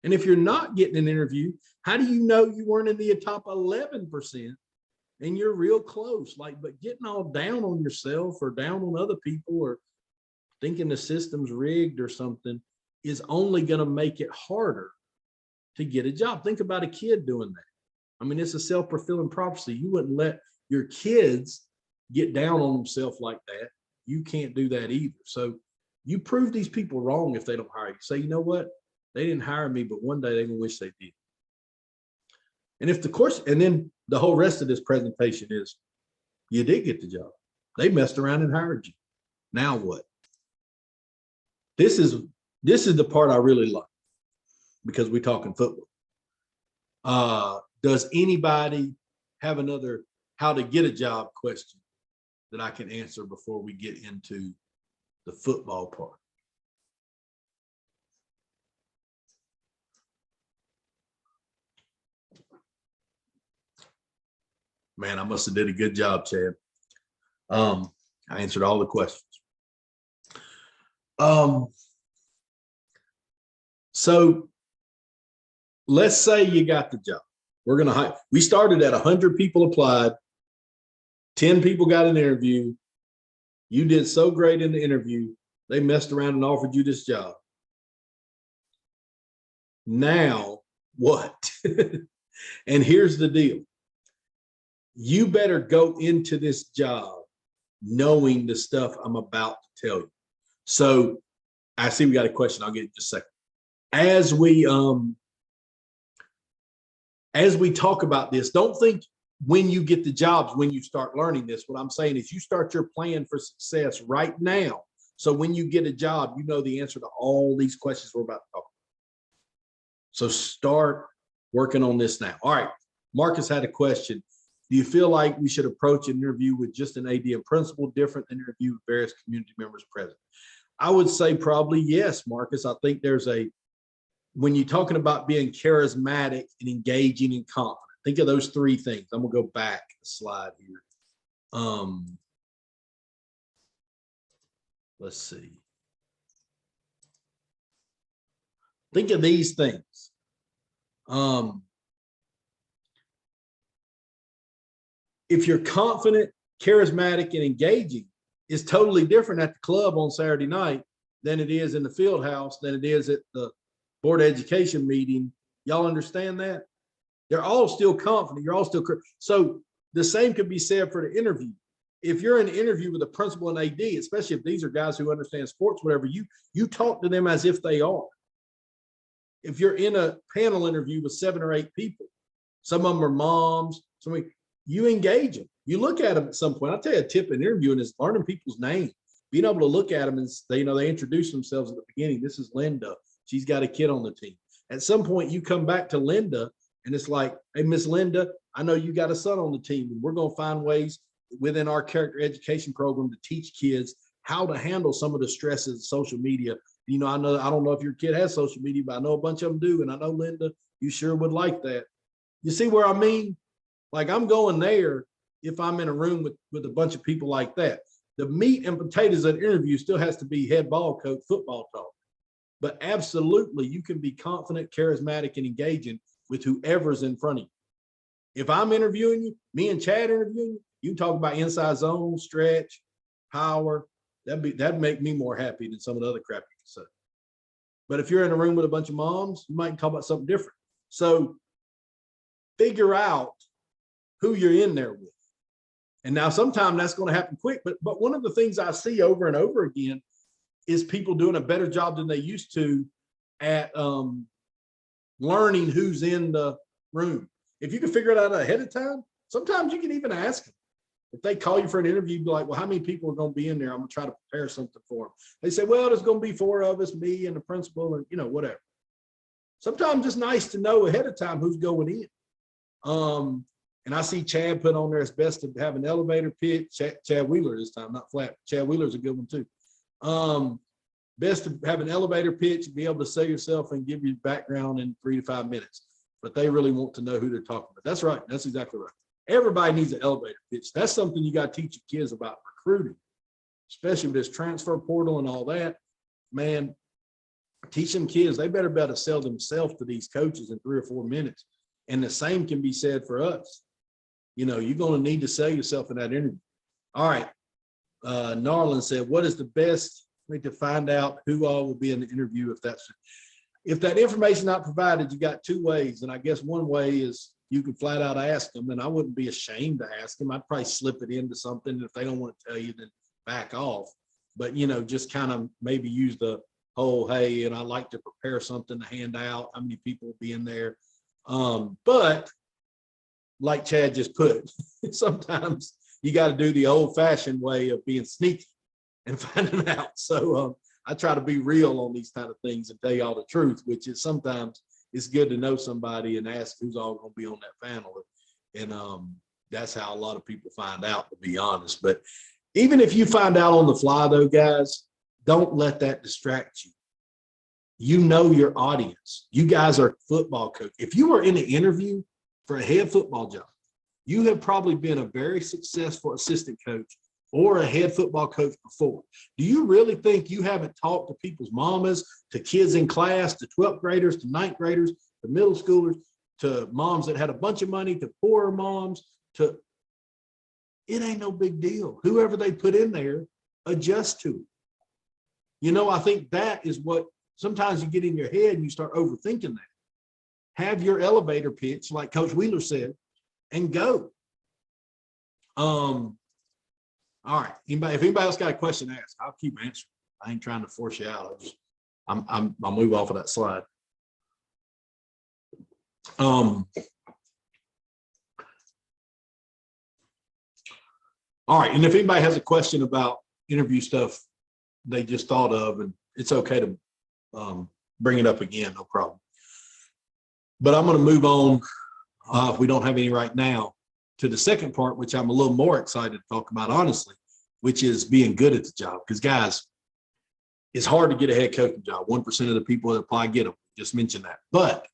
And if you're not getting an interview, how do you know you weren't in the top 11% and you're real close? But getting all down on yourself or down on other people or thinking the system's rigged or something is only going to make it harder to get a job. Think about a kid doing that. I mean, it's a self-fulfilling prophecy. You wouldn't let your kids get down on themselves like that. You can't do that either. So you prove these people wrong if they don't hire you. Say, you know what? They didn't hire me, but one day they're going to wish they did. And then the whole rest of this presentation is you did get the job. They messed around and hired you. Now what? This is the part I really like because we're talking football. Does anybody have another how to get a job question that I can answer before we get into the football part? Man, I must have did a good job, Chad. I answered all the questions. So let's say you got the job. We're going to hire. We started at 100 people applied. 10 people got an interview. You did so great in the interview. They messed around and offered you this job. Now what? And here's the deal. You better go into this job knowing the stuff I'm about to tell you. So I see we got a question. I'll get it in just a second. As we talk about this, don't think when you get the jobs, when you start learning this. What I'm saying is you start your plan for success right now. So when you get a job, you know the answer to all these questions we're about to talk about. So start working on this now. All right. Marcus had a question. Do you feel like we should approach an interview with just an AD and principal different than interview with various community members present? I would say probably yes, Marcus. I think there's when you're talking about being charismatic and engaging and confident, think of those three things. I'm gonna go back a slide here. Let's see. Think of these things. If you're confident, charismatic, and engaging, it's totally different at the club on Saturday night than it is in the field house, than it is at the board of education meeting. Y'all understand that? They're all still confident. You're all still, so the same could be said for the interview. If you're in an interview with a principal and AD, especially if these are guys who understand sports, whatever, you talk to them as if they are. If you're in a panel interview with 7 or 8 people, some of them are moms, you engage them. You look at them at some point. I'll tell you a tip in interviewing is learning people's names, being able to look at them and they introduce themselves at the beginning. This is Linda. She's got a kid on the team. At some point, you come back to Linda and it's like, hey, Miss Linda, I know you got a son on the team, and we're going to find ways within our character education program to teach kids how to handle some of the stresses of social media. You know, I don't know if your kid has social media, but I know a bunch of them do. And I know, Linda, you sure would like that. You see where I mean? Like, I'm going there if I'm in a room with a bunch of people like that. The meat and potatoes of the interview still has to be head ball coach, football talk. But absolutely, you can be confident, charismatic, and engaging with whoever's in front of you. If I'm interviewing you, me and Chad interviewing you, you can talk about inside zone, stretch, power. That'd make me more happy than some of the other crap you can say. But if you're in a room with a bunch of moms, you might talk about something different. So figure out who you're in there with. And now sometimes that's going to happen quick. But one of the things I see over and over again is people doing a better job than they used to at learning who's in the room. If you can figure it out ahead of time, sometimes you can even ask them. If they call you for an interview, be like, well, how many people are going to be in there? I'm going to try to prepare something for them. They say, well, there's going to be 4 of us, me and the principal, and whatever. Sometimes it's nice to know ahead of time who's going in. And I see Chad put on there, it's best to have an elevator pitch. Chad Wheeler this time, not Flat. Chad Wheeler's a good one too. Best to have an elevator pitch, be able to sell yourself and give you background in 3 to 5 minutes. But they really want to know who they're talking about. That's right. That's exactly right. Everybody needs an elevator pitch. That's something you got to teach your kids about recruiting, especially with this transfer portal and all that. Man, teach them kids, they better be able to sell themselves to these coaches in 3 or 4 minutes. And the same can be said for us. You're going to need to sell yourself in that interview. All right. Narlin said, what is the best way to find out who all will be in the interview? If that information not provided, you got 2 ways. And I guess one way is you can flat out ask them, and I wouldn't be ashamed to ask them. I'd probably slip it into something. If they don't want to tell you, then back off. But, just kind of maybe use the whole, hey, and I like to prepare something to hand out. How many people will be in there? But like Chad just put, sometimes you got to do the old fashioned way of being sneaky and finding out. So I try to be real on these kind of things and tell you all the truth, which is sometimes it's good to know somebody and ask who's all going to be on that panel. And that's how a lot of people find out, to be honest. But even if you find out on the fly, though, guys, don't let that distract you. You know your audience. You guys are football coach. If you were in an interview for a head football job, you have probably been a very successful assistant coach or a head football coach before. Do you really think you haven't talked to people's mamas, to kids in class, to 12th graders, to 9th graders, to middle schoolers, to moms that had a bunch of money, to poorer moms, to it ain't no big deal. Whoever they put in there, adjust to it. You know, I think that is what sometimes you get in your head and you start overthinking that. Have your elevator pitch, like Coach Wheeler said, and go. All right. If anybody else got a question to ask, I'll keep answering. I ain't trying to force you out. I'll move off of that slide. All right. And if anybody has a question about interview stuff they just thought of, and it's okay to bring it up again, no problem. But I'm going to move on, if we don't have any right now, to the second part, which I'm a little more excited to talk about, honestly, which is being good at the job. Because, guys, it's hard to get a head coaching job. 1% of the people that apply get them. Just mentioned that. But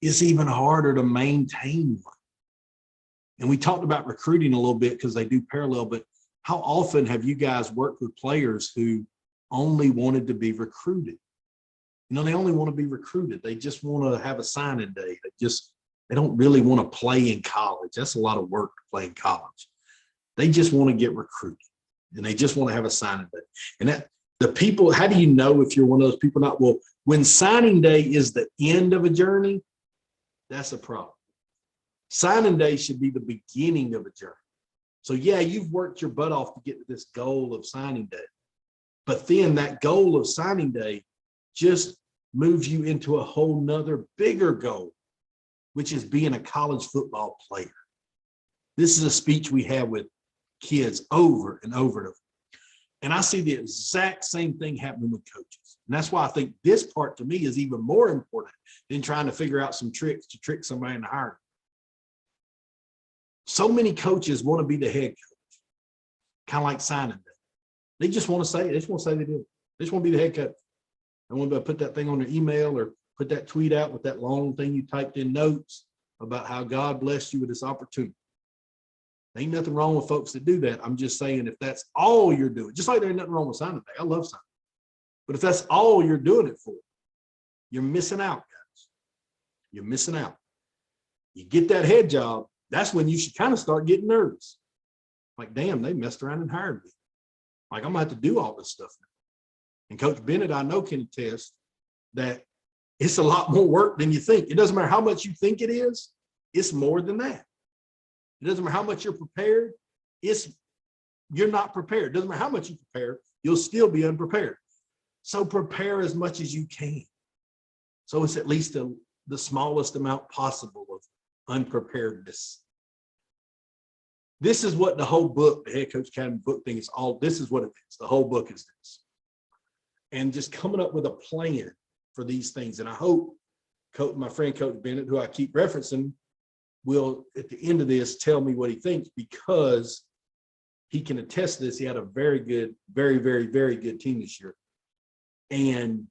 it's even harder to maintain one. And we talked about recruiting a little bit because they do parallel, but how often have you guys worked with players who only wanted to be recruited? You know, they only want to be recruited. They just want to have a signing day. They don't really want to play in college. That's a lot of work to play in college. They just want to get recruited and they just want to have a signing day. And that the people, how do you know if you're one of those people? Not well, when signing day is the end of a journey, that's a problem. Signing day should be the beginning of a journey. So yeah, you've worked your butt off to get to this goal of signing day, but then that goal of signing day just moves you into a whole nother bigger goal, which is being a college football player. This is a speech we have with kids over and over and over. And I see the exact same thing happening with coaches. And that's why I think this part to me is even more important than trying to figure out some tricks to trick somebody into hiring. So many coaches want to be the head coach, kind of like signing day. They just want to say it. They just want to say they do. They just want to be the head coach. They want to put that thing on their email or put that tweet out with that long thing you typed in notes about how God blessed you with this opportunity. Ain't nothing wrong with folks that do that. I'm just saying if that's all you're doing, just like there ain't nothing wrong with signing day. I love signing. But if that's all you're doing it for, you're missing out, guys. You're missing out. You get that head job, that's when you should kind of start getting nervous. Like, damn, they messed around and hired me. Like, I'm gonna have to do all this stuff now. And Coach Bennett, I know, can attest that it's a lot more work than you think. It doesn't matter how much you think it is, it's more than that. It doesn't matter how much you're prepared, you're not prepared. It doesn't matter how much you prepare, you'll still be unprepared. So prepare as much as you can. So it's at least the smallest amount possible of unpreparedness. This is what the whole book, the Head Coach Academy book thing is all. This is what it is. The whole book is this. And just coming up with a plan for these things. And I hope my friend Coach Bennett, who I keep referencing, will at the end of this tell me what he thinks, because he can attest to this. He had a very good, very, very, very good team this year. And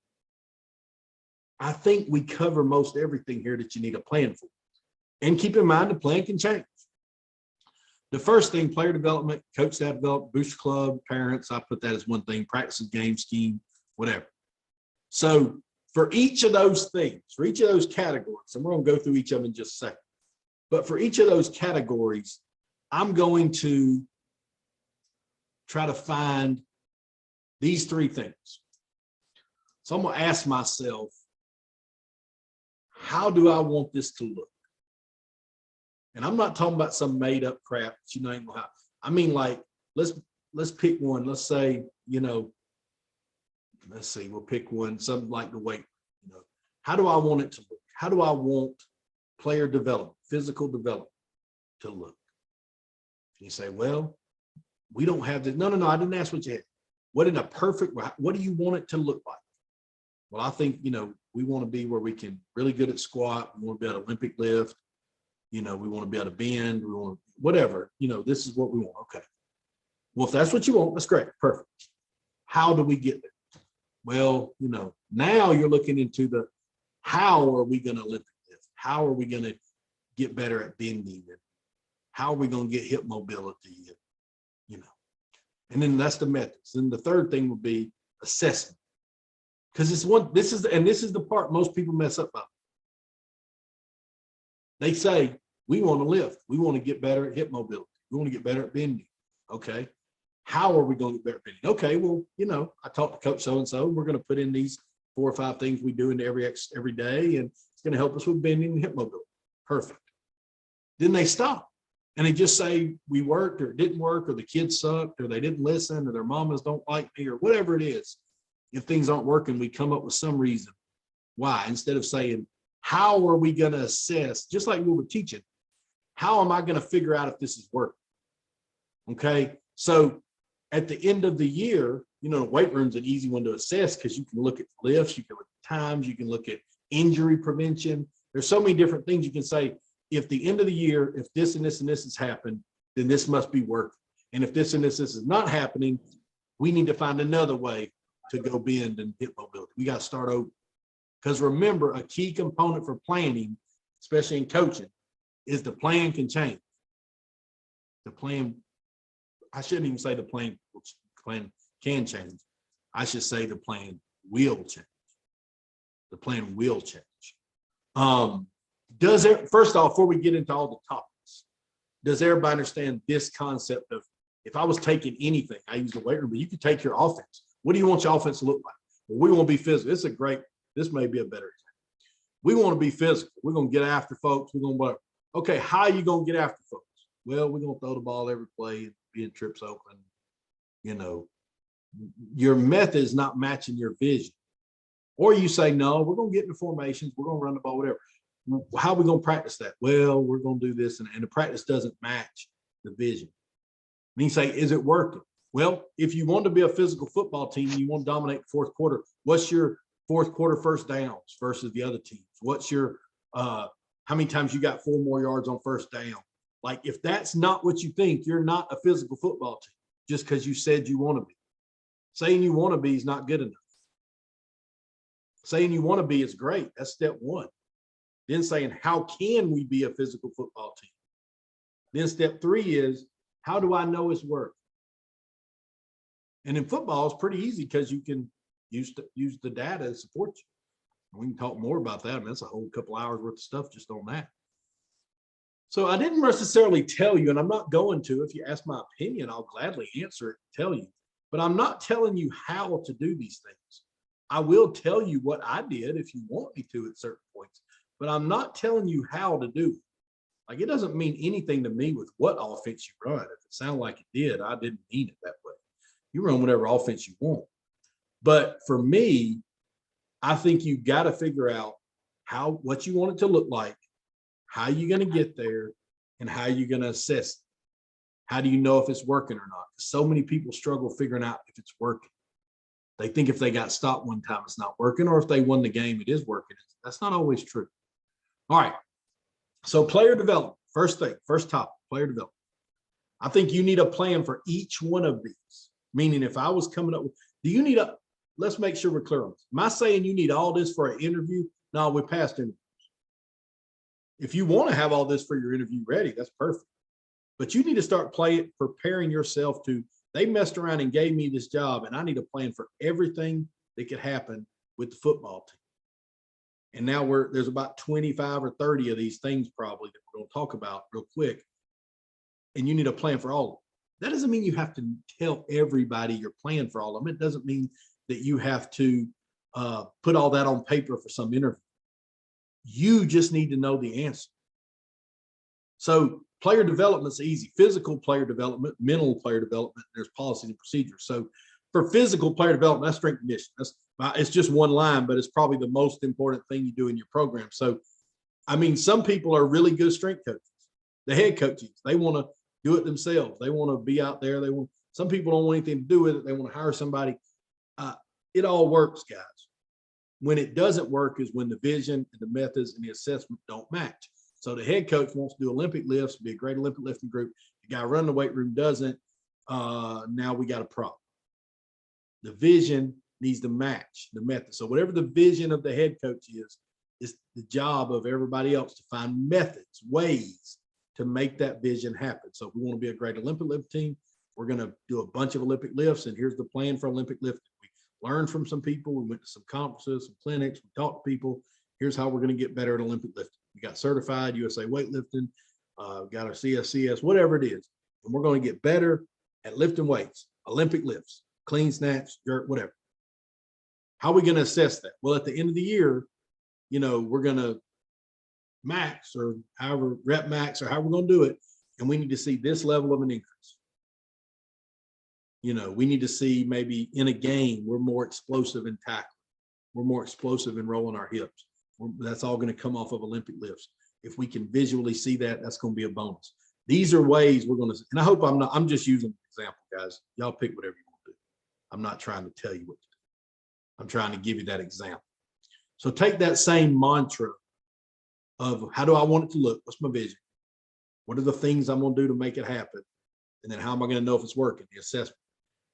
I think we cover most everything here that you need a plan for. And keep in mind, the plan can change. The first thing, player development, coach staff development, booster club, parents, I put that as one thing, practices, game scheme, whatever. So for each of those things, for each of those categories, and we're going to go through each of them in just a second, but for each of those categories, I'm going to try to find these three things. So I'm going to ask myself, how do I want this to look? And I'm not talking about some made up crap that you know ain't gonna happen. I mean, like, let's pick one. Let's say, let's see, we'll pick one, something like the weight. How do I want it to look? How do I want player development, physical development to look? And you say, well, we don't have this. No, I didn't ask what you had. what in a perfect, what do you want it to look like? Well, I think, we want to be where we can really good at squat. We want to be at Olympic lift. We want to be able to bend. We want whatever, this is what we want. Okay. Well, if that's what you want, that's great. Perfect. How do we get there? Well, now you're looking into the, how are we going to Olympic lift? How are we going to get better at bending? And how are we going to get hip mobility? And then that's the methods. Then the third thing would be assessment. Because this is the part most people mess up on. They say, we want to lift. We want to get better at hip mobility. We want to get better at bending. Okay. How are we going to get better at bending? Okay. Well, I talked to coach so-and-so. We're going to put in these 4 or 5 things we do into every day, and it's going to help us with bending and hip mobility. Perfect. Then they stop and they just say, we worked or it didn't work, or the kids sucked, or they didn't listen, or their mamas don't like me, or whatever it is. If things aren't working, we come up with some reason why, instead of saying, how are we going to assess, just like we were teaching, how am I going to figure out if this is working? Okay. So at the end of the year, the weight room's an easy one to assess because you can look at lifts, you can look at times, you can look at injury prevention. There's so many different things you can say. If the end of the year, if this and this and this has happened, then this must be working. And if this and this is not happening, we need to find another way to go bend and hip mobility. We got to start over. Because remember, a key component for planning, especially in coaching, is the plan can change. The plan, I shouldn't even say the plan can change. I should say the plan will change. The plan will change. First off, before we get into all the topics, does everybody understand this concept of, if I was taking anything, I use the weight room, but you could take your offense. What do you want your offense to look like? Well, we want to be physical. This may be a better example. We want to be physical. We're going to get after folks. We're going to whatever. Okay, how are you going to get after folks? Well, we're going to throw the ball every play and being trips open. Your method is not matching your vision. Or you say, no, we're going to get into formations. We're going to run the ball, whatever. How are we going to practice that? Well, we're going to do this. And the practice doesn't match the vision. And you say, is it working? Well, if you want to be a physical football team and you want to dominate the fourth quarter, what's your fourth quarter first downs versus the other teams? What's your, how many times you got 4 more yards on first down? Like, if that's not what you think, you're not a physical football team just because you said you want to be. Saying you want to be is not good enough. Saying you want to be is great. That's step 1. Then saying, how can we be a physical football team? Then step 3 is, how do I know it's working? And in football, it's pretty easy because you can use the data to support you. We can talk more about that. I mean, that's a whole couple hours worth of stuff just on that. So I didn't necessarily tell you, and I'm not going to. If you ask my opinion, I'll gladly answer it and tell you. But I'm not telling you how to do these things. I will tell you what I did if you want me to at certain points, but I'm not telling you how to do it. Like, it doesn't mean anything to me with what offense you run. If it sounded like it did, I didn't mean it that way. You run whatever offense you want. But for me, I think you got to figure out what you want it to look like, how you're going to get there, and how you're going to assess it. How do you know if it's working or not? So many people struggle figuring out if it's working. They think if they got stopped one time, it's not working, or if they won the game, it is working. That's not always true. All right. So player development, first topic, player development. I think you need a plan for each one of these. Meaning, if I was coming up with, let's make sure we're clear on this. Am I saying you need all this for an interview? No, we passed interviews. If you want to have all this for your interview ready, that's perfect. But you need to start preparing yourself to, they messed around and gave me this job, and I need a plan for everything that could happen with the football team. And now there's about 25 or 30 of these things probably that we're going to talk about real quick. And you need a plan for all of them. That doesn't mean you have to tell everybody your plan for all of them. It doesn't mean that you have to put all that on paper for some interview. You just need to know the answer. So player development's easy. Physical player development, mental player development, there's policies and procedures. So for physical player development, that's strength and conditioning. It's just one line, but it's probably the most important thing you do in your program. So, I mean, some people are really good strength coaches. The head coaches, they want to do it themselves. They want to be out there. Some people don't want anything to do with it. They want to hire somebody. It all works, guys. When it doesn't work is when the vision and the methods and the assessment don't match. So the head coach wants to do Olympic lifts, be a great Olympic lifting group. The guy running the weight room doesn't. Now we got a problem. The vision needs to match the method. So whatever the vision of the head coach is the job of everybody else to find methods, ways to make that vision happen. So if we want to be a great Olympic lift team, we're going to do a bunch of Olympic lifts. And here's the plan for Olympic lifting. We learned from some people. We went to some conferences, some clinics. We talked to people. Here's how we're going to get better at Olympic lifting. We got certified USA weightlifting, got our CSCS, whatever it is. And we're going to get better at lifting weights, Olympic lifts, clean snatch, jerk, whatever. How are we going to assess that? Well, at the end of the year, we're going to max or however rep max or how we're going to do it. And we need to see this level of an increase. We need to see maybe in a game, we're more explosive in tackling. We're more explosive in rolling our hips. That's all going to come off of Olympic lifts. If we can visually see that, that's going to be a bonus. These are ways we're going to, and I hope I'm just using an example, guys. Y'all pick whatever you want to do. I'm not trying to tell you what to do. I'm trying to give you that example. So take that same mantra of how do I want it to look? What's my vision? What are the things I'm going to do to make it happen? And then how am I going to know if it's working? The assessment.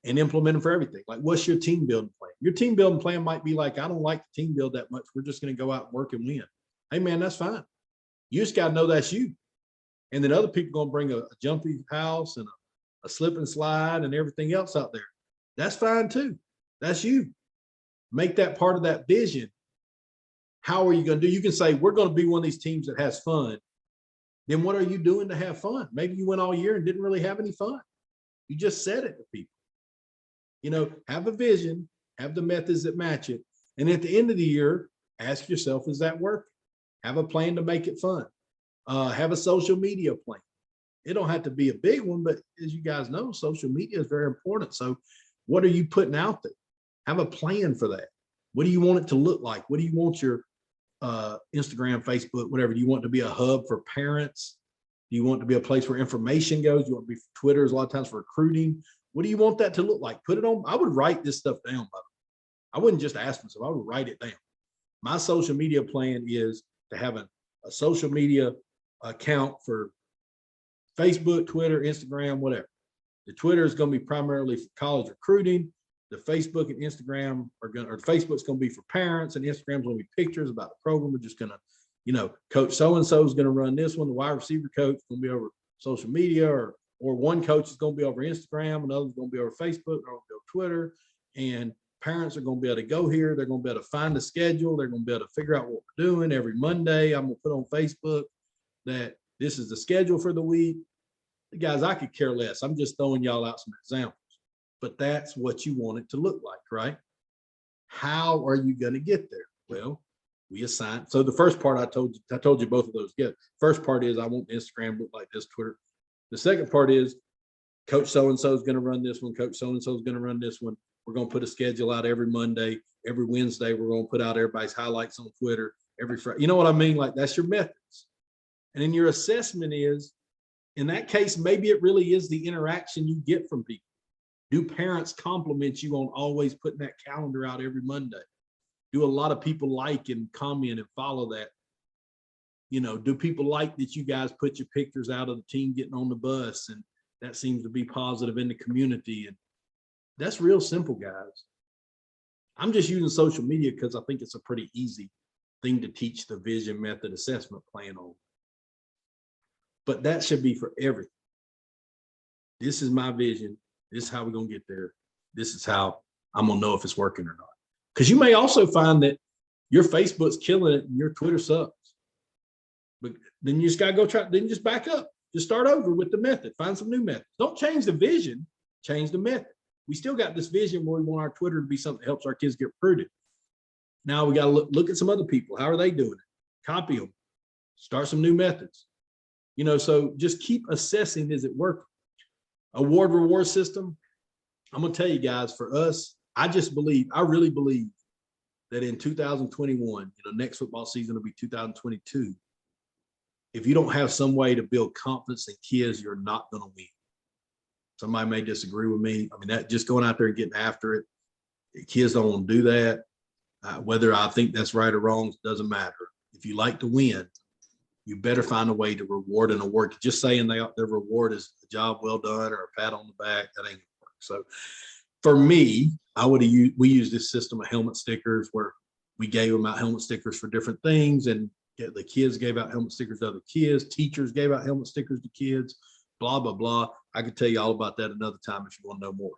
And implement them for everything. Like, what's your team building plan? Your team building plan might be like, I don't like the team build that much. We're just going to go out and work and win. Hey, man, that's fine. You just got to know that's you. And then other people are going to bring a jumpy house and a slip and slide and everything else out there. That's fine too. That's you. Make that part of that vision. How are you going to do? You can say, we're going to be one of these teams that has fun. Then what are you doing to have fun? Maybe you went all year and didn't really have any fun. You just said it to people. Have a vision, have the methods that match it. And at the end of the year, ask yourself, is that working? Have a plan to make it fun. Have a social media plan. It don't have to be a big one, but as you guys know, social media is very important. So what are you putting out there? Have a plan for that. What do you want it to look like? What do you want your Instagram, Facebook, whatever? Do you want it to be a hub for parents? Do you want it to be a place where information goes? Do you want it to be Twitter? A lot of times for recruiting. What do you want that to look like? Put it on. I would write this stuff down. I wouldn't just ask myself. I would write it down. My social media plan is to have a social media account for Facebook, Twitter, Instagram, whatever. The Twitter is going to be primarily for college recruiting. The Facebook and Instagram Facebook's going to be for parents, and Instagram's going to be pictures about the program. We're just going to, coach so-and-so is going to run this one. The wide receiver coach is going to be over social media, or one coach is going to be over Instagram, another is going to be over Facebook, or over Twitter, and parents are going to be able to go here. They're going to be able to find the schedule. They're going to be able to figure out what we're doing every Monday. I'm going to put on Facebook that this is the schedule for the week. Guys, I could care less. I'm just throwing y'all out some examples, but that's what you want it to look like, right? How are you going to get there? Well, we assign. So the first part I told you both of those. Yeah. First part is I want Instagram to look like this, Twitter. The second part is coach so-and-so is going to run this one. Coach so-and-so is going to run this one. We're going to put a schedule out every Monday, every Wednesday. We're going to put out everybody's highlights on Twitter every Friday. You know what I mean? Like, that's your methods. And then your assessment is, in that case, maybe it really is the interaction you get from people. Do parents compliment you on always putting that calendar out every Monday? Do a lot of people like and comment and follow that? Do people like that you guys put your pictures out of the team getting on the bus, and that seems to be positive in the community? And that's real simple, guys. I'm just using social media because I think it's a pretty easy thing to teach the vision method assessment plan on. But that should be for everything. This is my vision. This is how we're going to get there. This is how I'm going to know if it's working or not. Because you may also find that your Facebook's killing it and your Twitter sucks. But then you just got to go try, then just back up. Just start over with the method. Find some new methods. Don't change the vision, change the method. We still got this vision where we want our Twitter to be something that helps our kids get recruited. Now we got to look at some other people. How are they doing it? Copy them. Start some new methods. So just keep assessing, is it working? Award reward system. I'm going to tell you guys, for us, I really believe that in 2021, next football season will be 2022. If you don't have some way to build confidence in kids, you're not going to win. Somebody may disagree with me. I mean, that just going out there and getting after it, kids don't want to do that. Whether I think that's right or wrong, doesn't matter. If you like to win, you better find a way to reward and award. Just saying their reward is a job well done or a pat on the back, that ain't gonna work. So for me, we use this system of helmet stickers where we gave them out helmet stickers for different things, and the kids gave out helmet stickers to other kids. Teachers gave out helmet stickers to kids. Blah blah blah. I could tell you all about that another time if you want to know more.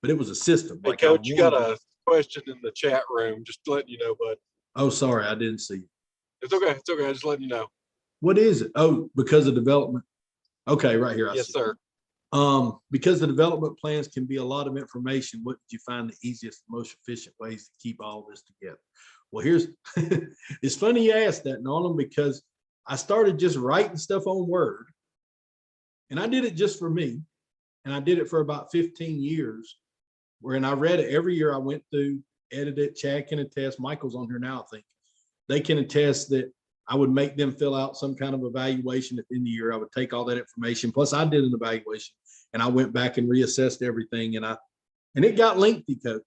But it was a system. Hey, like Coach, you got a question in the chat room. Just letting you know, bud. Oh, sorry, I didn't see it. It's okay. It's okay. Just letting you know. What is it? Oh, because of development. Okay, right here. Yes, sir. Because the development plans can be a lot of information, what did you find the easiest, most efficient ways to keep all this together? Well, here's, it's funny you asked that, Nolan, because I started just writing stuff on Word, and I did it just for me. And I did it for about 15 years, wherein I read it every year. I went through, edited it. Chad can attest, Michael's on here now, I think. They can attest that I would make them fill out some kind of evaluation at the end of the year. I would take all that information. Plus I did an evaluation, and I went back and reassessed everything. And it got lengthy, Coach.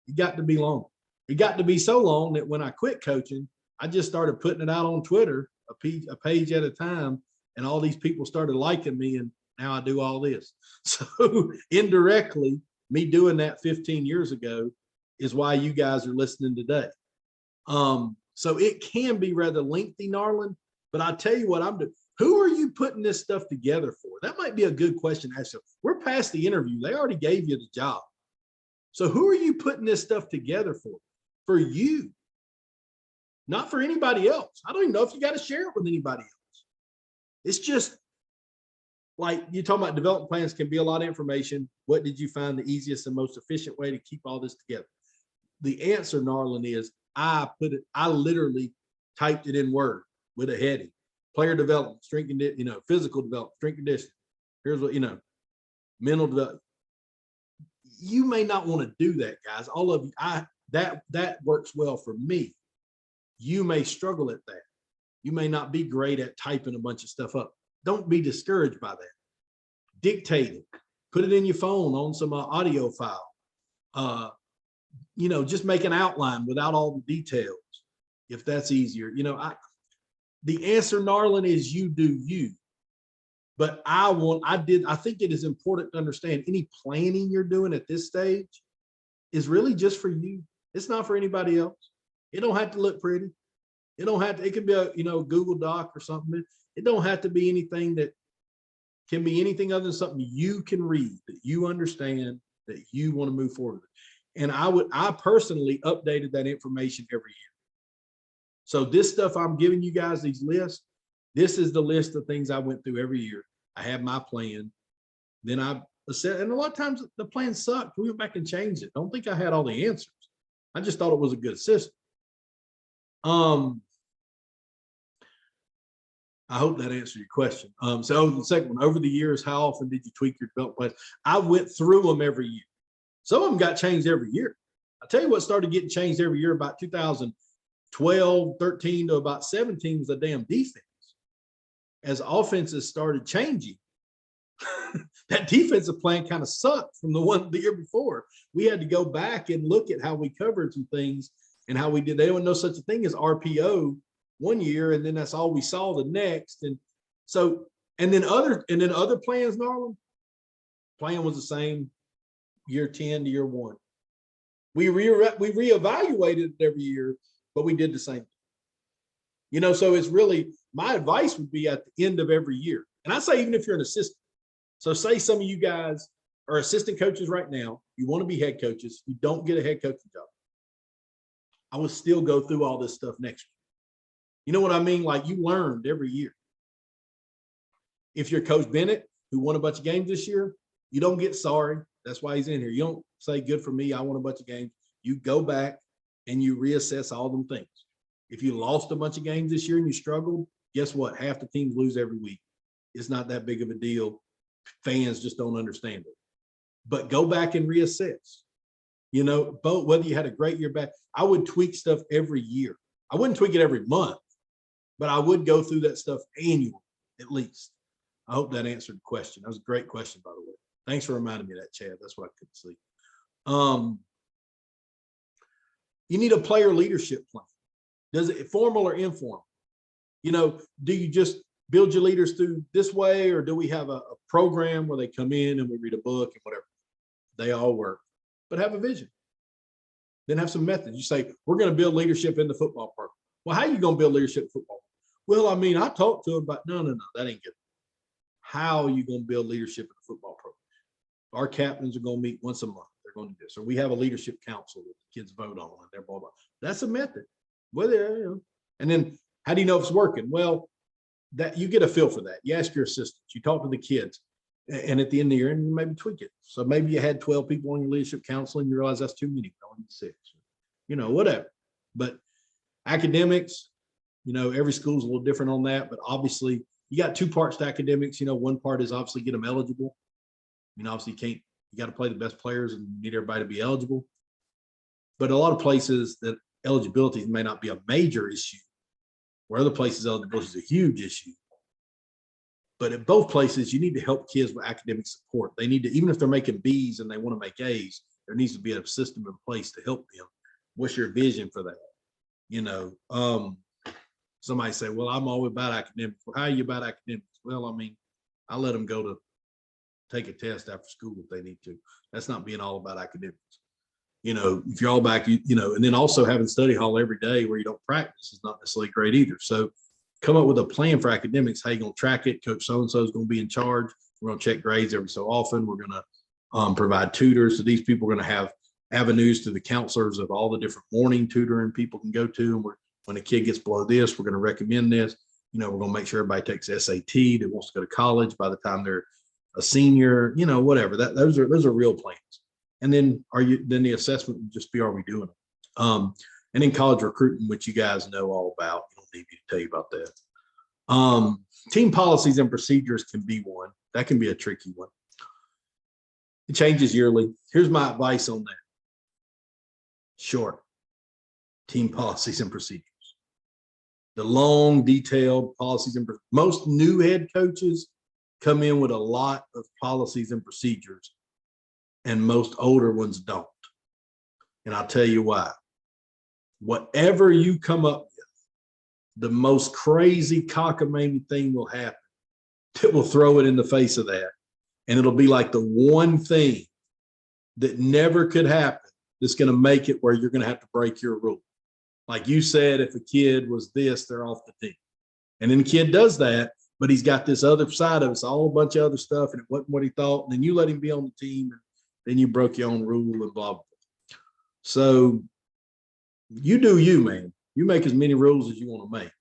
It got to be long. It got to be so long that when I quit coaching, I just started putting it out on Twitter, a page at a time. And all these people started liking me. And now I do all this. So indirectly, me doing that 15 years ago is why you guys are listening today. So it can be rather lengthy, Narland, but I tell you what I'm doing. Who are you putting this stuff together for? That might be a good question to ask you. We're past the interview. They already gave you the job. So who are you putting this stuff together for? For you, not for anybody else. I don't even know if you got to share it with anybody else. It's just like you're talking about development plans can be a lot of information. What did you find the easiest and most efficient way to keep all this together? The answer, Narland, is I literally typed it in Word with a heading: player development, strength conditioning, physical development, strength conditioning. Here's what, mental development. You may not want to do that, guys. All of you, that works well for me. You may struggle at that. You may not be great at typing a bunch of stuff up. Don't be discouraged by that. Dictate it. Put it in your phone on some audio file. Just make an outline without all the details, if that's easier. The answer, Narland, is you do you. But I think it is important to understand any planning you're doing at this stage is really just for you. It's not for anybody else. It don't have to look pretty. It don't have to, it could be a, Google Doc or something. It don't have to be anything that can be anything other than something you can read, that you understand, that you want to move forward with. And I personally updated that information every year. So this stuff I'm giving you guys, these lists, this is the list of things I went through every year. I had my plan. Then I said, and a lot of times the plan sucked. We went back and changed it. Don't think I had all the answers. I just thought it was a good system. I hope that answered your question. So the second one, over the years, how often did you tweak your development plans? I went through them every year. Some of them got changed every year. I tell you what started getting changed every year about 2012, 13 to about 17 was the damn defense. As offenses started changing, that defensive plan kind of sucked from the year before. We had to go back and look at how we covered some things and how we did. They don't know such a thing as RPO one year, and then that's all we saw the next. And so, and then other plans, Narland, plan was the same year 10 to year 1. We reevaluated it every year, but we did the same thing. So it's really, my advice would be at the end of every year. And I say, even if you're an assistant, so say some of you guys are assistant coaches right now, you want to be head coaches, you don't get a head coaching job. I would still go through all this stuff next year. You know what I mean? Like, you learned every year. If you're Coach Bennett, who won a bunch of games this year, you don't get sorry. That's why he's in here. You don't say, good for me, I won a bunch of games. You go back and you reassess all them things. If you lost a bunch of games this year and you struggled, guess what? Half the teams lose every week. It's not that big of a deal. Fans just don't understand it. But go back and reassess. Both, whether you had a great year back, I would tweak stuff every year. I wouldn't tweak it every month, but I would go through that stuff annually, at least. I hope that answered the question. That was a great question, by the way. Thanks for reminding me of that, Chad. That's what I couldn't see. You need a player leadership plan. Does it formal or informal? You know, do you just build your leaders through this way, or do we have a program where they come in and we read a book and whatever? They all work, but have a vision. Then have some methods. You say, we're going to build leadership in the football program. Well, how are you going to build leadership in football? Well, I mean, I talked to them, but no, that ain't good. How are you going to build leadership in the football program? Our captains are going to meet once a month. They're going to do this. Or we have a leadership council that the kids vote on and they're blah, blah. That's a method. Whether, you know, and then how do you know if it's working? Well, that you get a feel for that. You ask your assistants, you talk to the kids, and at the end of the year, and you maybe tweak it. So maybe you had 12 people on your leadership council and you realize that's too many. I need 6, you know, whatever. But academics, you know, every school's a little different on that, but obviously you got 2 parts to academics. You know, one part is obviously get them eligible. You know, obviously you got to play the best players and you need everybody to be eligible. But a lot of places that eligibility may not be a major issue, where other places eligibility is a huge issue. But at both places, you need to help kids with academic support. They need to, even if they're making B's and they want to make A's, there needs to be a system in place to help them. What's your vision for that? You know, somebody say, well, I'm always about academics. Well, how are you about academics? Well, I mean, I let them go to take a test after school if they need to. That's not being all about academics. You know, if you're all back, you know, and then also having study hall every day where you don't practice is not necessarily great either. So come up with a plan for academics. How you going to track it? Coach so-and-so is going to be in charge. We're going to check grades every so often. We're going to provide tutors. So these people are going to have avenues to the counselors of all the different morning tutoring people can go to. And when a kid gets below this, we're going to recommend this. You know, we're going to make sure everybody takes SAT that wants to go to college by the time they're a senior, you know, whatever. Those are real plans. And then then the assessment would just be, are we doing it? And then college recruiting, which you guys know all about. You don't need me to tell you about that. Team policies and procedures can be one. That can be a tricky one. It changes yearly. Here's my advice on that. Short. Team policies and procedures. The long, detailed policies and most new head coaches come in with a lot of policies and procedures, and most older ones don't. And I'll tell you why. Whatever you come up with, the most crazy cockamamie thing will happen that will throw it in the face of that. And it'll be like the one thing that never could happen that's going to make it where you're going to have to break your rule. Like you said, if a kid was this, they're off the team. And then the kid does that, but he's got this other side of it, all a bunch of other stuff, and it wasn't what he thought. And then you let him be on the team, and then you broke your own rule and blah, blah, blah. So you do you, man. You make as many rules as you want to make,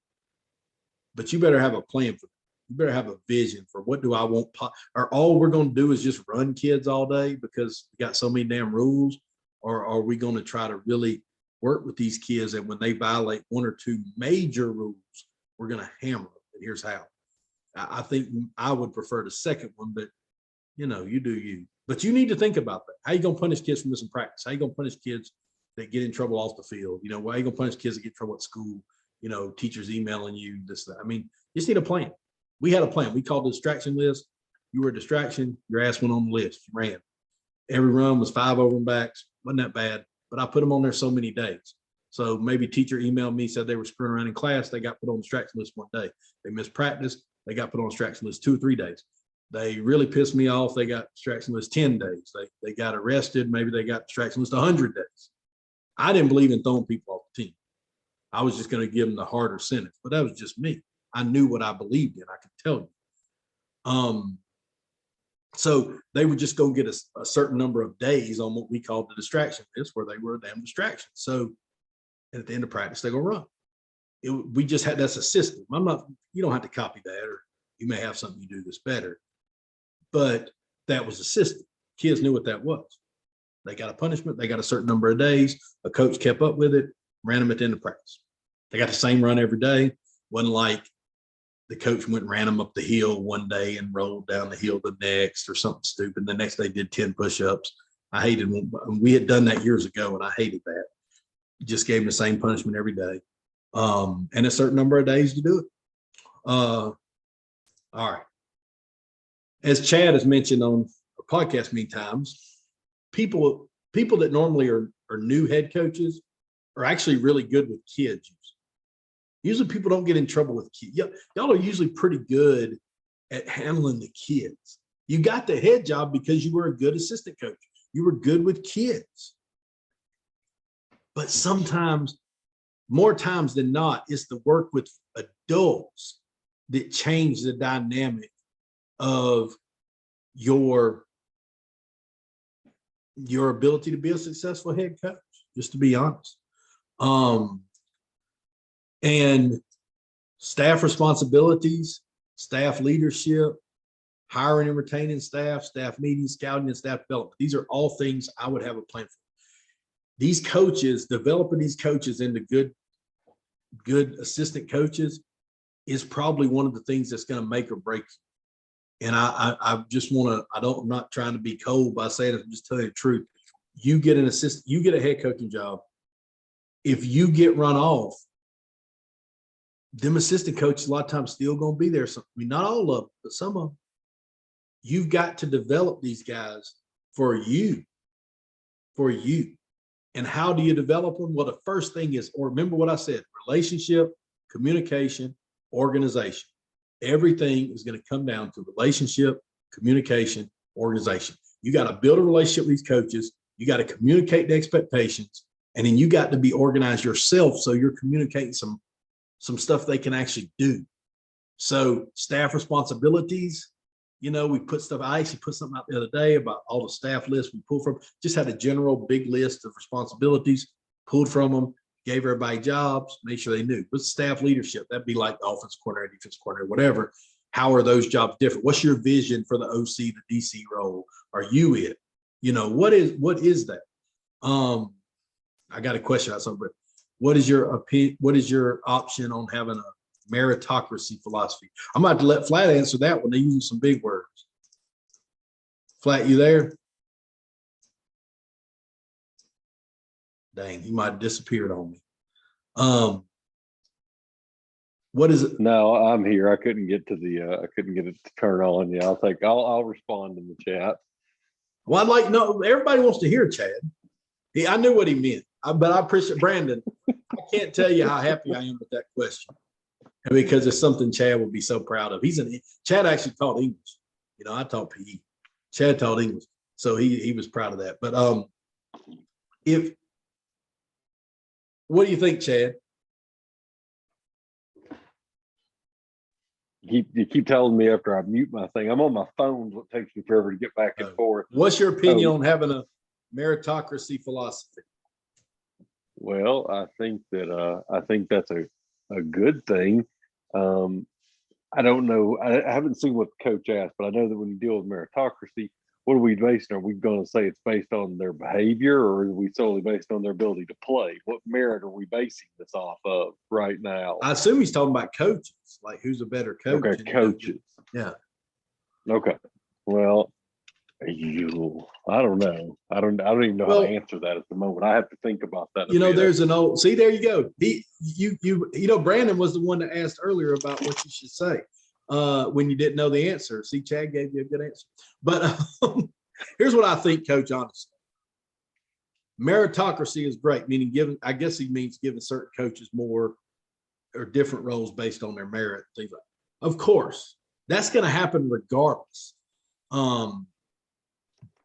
but you better have a plan for them. You better have a vision for what do I want, or all we're going to do is just run kids all day because we got so many damn rules, or are we going to try to really work with these kids, and when they violate 1 or 2 major rules, we're going to hammer them, and here's how. I think I would prefer the second one, but you know, you do you. But you need to think about that. How you going to punish kids for missing practice? How you going to punish kids that get in trouble off the field? You know, why are you going to punish kids that get in trouble at school? You know, teachers emailing you, this, that. I mean, you just need a plan. We had a plan. We called the distraction list. You were a distraction. Your ass went on the list. You ran. Every run was 5 over and backs. Wasn't that bad. But I put them on there so many days. So maybe teacher emailed me, said they were screwing around in class. They got put on the distraction list one day. They missed practice. They got put on the distraction list 2 or 3 days. They really pissed me off. They got distraction list 10 days. They got arrested. Maybe they got distraction list 100 days. I didn't believe in throwing people off the team. I was just going to give them the harder sentence, but that was just me. I knew what I believed in. I could tell you. So they would just go get a certain number of days on what we called the distraction list, where they were a damn distraction. So at the end of practice, they're going to run. We just had, that's a system. You don't have to copy that, or you may have something you do that's better, but that was a system. Kids knew what that was. They got a punishment. They got a certain number of days. A coach kept up with it, ran them at the end of practice. They got the same run every day. Wasn't like the coach went and ran them up the hill one day and rolled down the hill the next, or something stupid. The next day did 10 push-ups. I hated them. We had done that years ago, and I hated that. Just gave them the same punishment every day. And a certain number of days to do it. All right. As Chad has mentioned on a podcast many times, people that normally are new head coaches are actually really good with kids. Usually people don't get in trouble with kids. Y'all are usually pretty good at handling the kids. You got the head job because you were a good assistant coach. You were good with kids. But sometimes, more times than not, it's the work with adults that change the dynamic of your ability to be a successful head coach, just to be honest. And staff responsibilities, staff leadership, hiring and retaining staff, staff meetings, scouting, and staff development. These are all things I would have a plan for. These coaches, developing these coaches into good assistant coaches is probably one of the things that's going to make or break you. And I just want to, I'm not trying to be cold by saying it, I'm just telling you the truth. You get an assistant, you get a head coaching job. If you get run off, them assistant coaches a lot of times still going to be there. I mean, not all of them, but some of them. You've got to develop these guys for you. And how do you develop them? Well, the first thing is, or remember what I said, relationship, communication, organization. Everything is going to come down to relationship, communication, organization. You got to build a relationship with these coaches. You got to communicate the expectations, and then you got to be organized yourself so you're communicating some stuff they can actually do. So staff responsibilities, we put stuff, I actually put something out the other day about all the staff lists we pulled from, just had a general big list of responsibilities, pulled from them, gave everybody jobs, made sure they knew. What's staff leadership? That'd be like the offense coordinator, defense coordinator, whatever. How are those jobs different? What's your vision for the OC, the DC role? Are you it? What is that? I got a question on something, but what is your opinion? What is your option on having a meritocracy philosophy? I'm about to let Flat answer that one. They're using some big words. Flat, you there? Dang, he might have disappeared on me. What is it? No, I'm here. I couldn't get to I couldn't get it to turn on. Yeah, I'll respond in the chat. Well, I'd like to know, everybody wants to hear Chad. I knew what he meant, but I appreciate Brandon. I can't tell you how happy I am with that question, because it's something Chad would be so proud of. Chad actually taught English. I taught PE. Chad taught English, so he was proud of that. But what do you think, Chad? You keep telling me after I mute my thing. I'm on my phone, so it takes me forever to get back and forth. What's your opinion on having a meritocracy philosophy? Well, I think that's a good thing. I don't know. I haven't seen what the coach asked, but I know that when you deal with meritocracy, what are we basing? Are we going to say it's based on their behavior, or are we solely based on their ability to play? What merit are we basing this off of right now? I assume he's talking about coaches, like who's a better coach. Okay, coaches. Yeah. Okay. Well, I don't know. I don't even know how to answer that at the moment. I have to think about that. There's an old, see, there you go. Brandon was the one that asked earlier about what you should say when you didn't know the answer. See, Chad gave you a good answer. But here's what I think, Coach, honestly. Meritocracy is great, meaning I guess he means giving certain coaches more or different roles based on their merit. Things like that. Of course, that's going to happen regardless.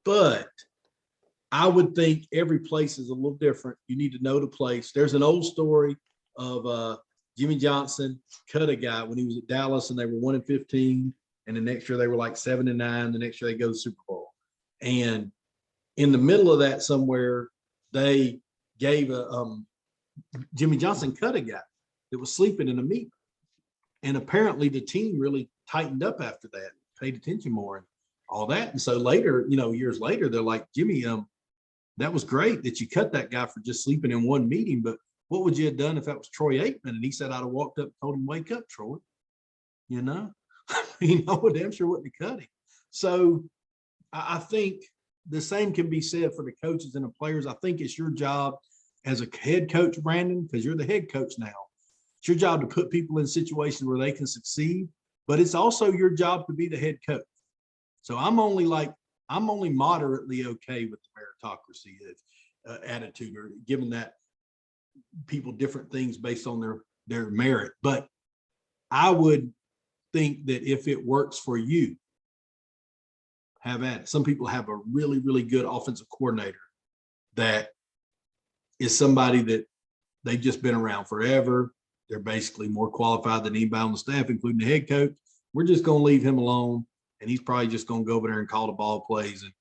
But I would think every place is a little different. You need to know the place. There's an old story of Jimmy Johnson cut a guy when he was at Dallas and they were 1-15. And the next year they were like 7-9. The next year they go to the Super Bowl. And in the middle of that somewhere, they gave Jimmy Johnson cut a guy that was sleeping in a meeting. And apparently the team really tightened up after that, paid attention more and all that. And so later, years later, they're like, Jimmy, that was great that you cut that guy for just sleeping in one meeting, but what would you have done if that was Troy Aikman? And he said, I'd have walked up and told him, wake up, Troy. I damn sure wouldn't have cut him. So I think the same can be said for the coaches and the players. I think it's your job as a head coach, Brandon, because you're the head coach now. It's your job to put people in situations where they can succeed, but it's also your job to be the head coach. So I'm only like I'm only moderately okay with the meritocracy attitude, or given that people different things based on their merit. But I would think that if it works for you, have at it. Some people have a really, really good offensive coordinator that is somebody that they've just been around forever. They're basically more qualified than anybody on the staff, including the head coach. We're just going to leave him alone, and he's probably just going to go over there and call the ball plays, and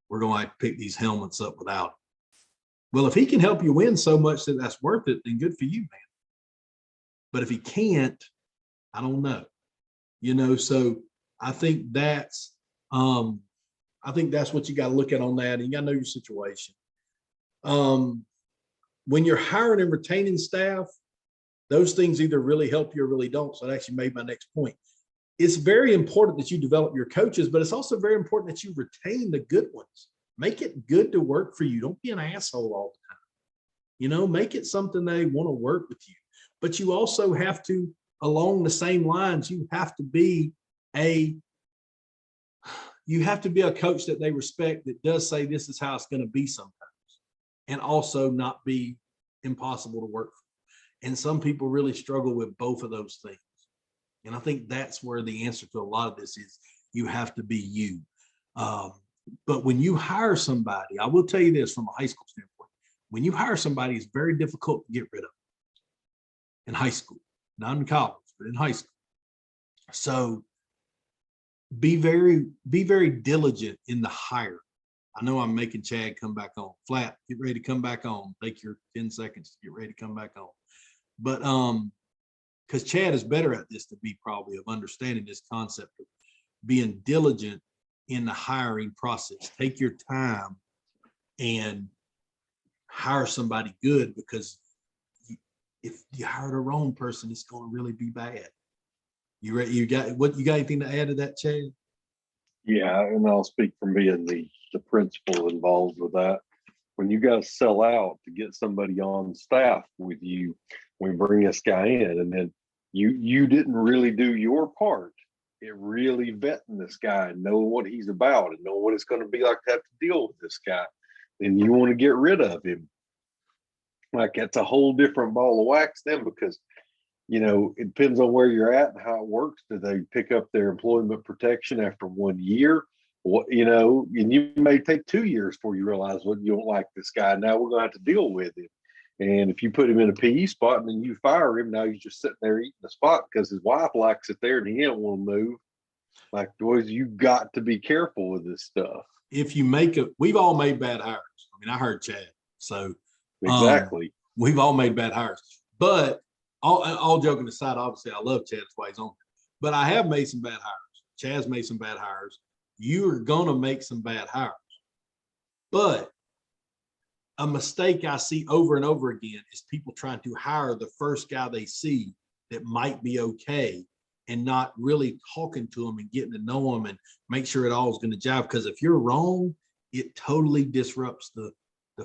we're going to have to pick these helmets up without him. Well, if he can help you win so much that that's worth it, then good for you, man. But if he can't, I don't know. So I think that's what you got to look at on that, and you got to know your situation. When you're hiring and retaining staff, those things either really help you or really don't. So that actually made my next point. It's very important that you develop your coaches, but it's also very important that you retain the good ones. Make it good to work for you. Don't be an asshole all the time. Make it something they want to work with you. But you also have to, along the same lines, you have to be a coach that they respect, that does say this is how it's going to be sometimes, and also not be impossible to work for. And some people really struggle with both of those things. And I think that's where the answer to a lot of this is: you have to be you. But when you hire somebody, I will tell you this from a high school standpoint: when you hire somebody, it's very difficult to get rid of in high school, not in college, but in high school. So be very diligent in the hire. I know I'm making Chad come back on. Flat, get ready to come back on. Take your 10 seconds to get ready to come back on. But because Chad is better at this than me, probably, of understanding this concept of being diligent in the hiring process. Take your time and hire somebody good, because if you hire the wrong person, it's going to really be bad. You got anything to add to that, Chad? Yeah, and I'll speak from being the principal involved with that. When you guys sell out to get somebody on staff with you, we bring this guy in, and then you didn't really do your part. It really vetting this guy and knowing what he's about and knowing what it's going to be like to have to deal with this guy. And you want to get rid of him. Like, that's a whole different ball of wax then, because it depends on where you're at and how it works. Do they pick up their employment protection after 1 year? And you may take 2 years before you realize, well, you don't like this guy. Now we're going to have to deal with him. And if you put him in a PE spot and then you fire him, now he's just sitting there eating the spot because his wife likes it there and he don't want to move. Like, boys, you got to be careful with this stuff. If you we've all made bad hires. I mean, I heard Chad. So exactly. We've all made bad hires. But all joking aside, obviously I love Chad. That's why he's on. But I have made some bad hires. Chad's made some bad hires. You are gonna make some bad hires. But a mistake I see over and over again is people trying to hire the first guy they see that might be okay, and not really talking to them and getting to know them and make sure it all is going to jive. Because if you're wrong, it totally disrupts the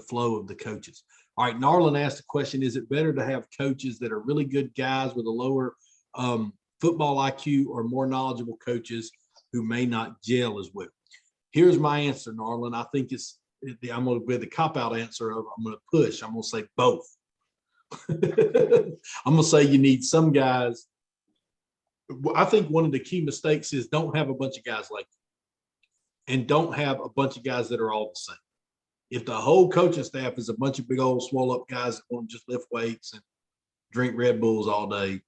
flow of the coaches. All right, Narlin asked the question: is it better to have coaches that are really good guys with a lower football IQ, or more knowledgeable coaches who may not gel as well? Here's my answer, Narlin. I think I'm going to be the cop-out answer of I'm going to push. I'm going to say both. I'm going to say you need some guys. I think one of the key mistakes is don't have a bunch of guys like you, and don't have a bunch of guys that are all the same. If the whole coaching staff is a bunch of big old swole up guys that want to just lift weights and drink Red Bulls all day,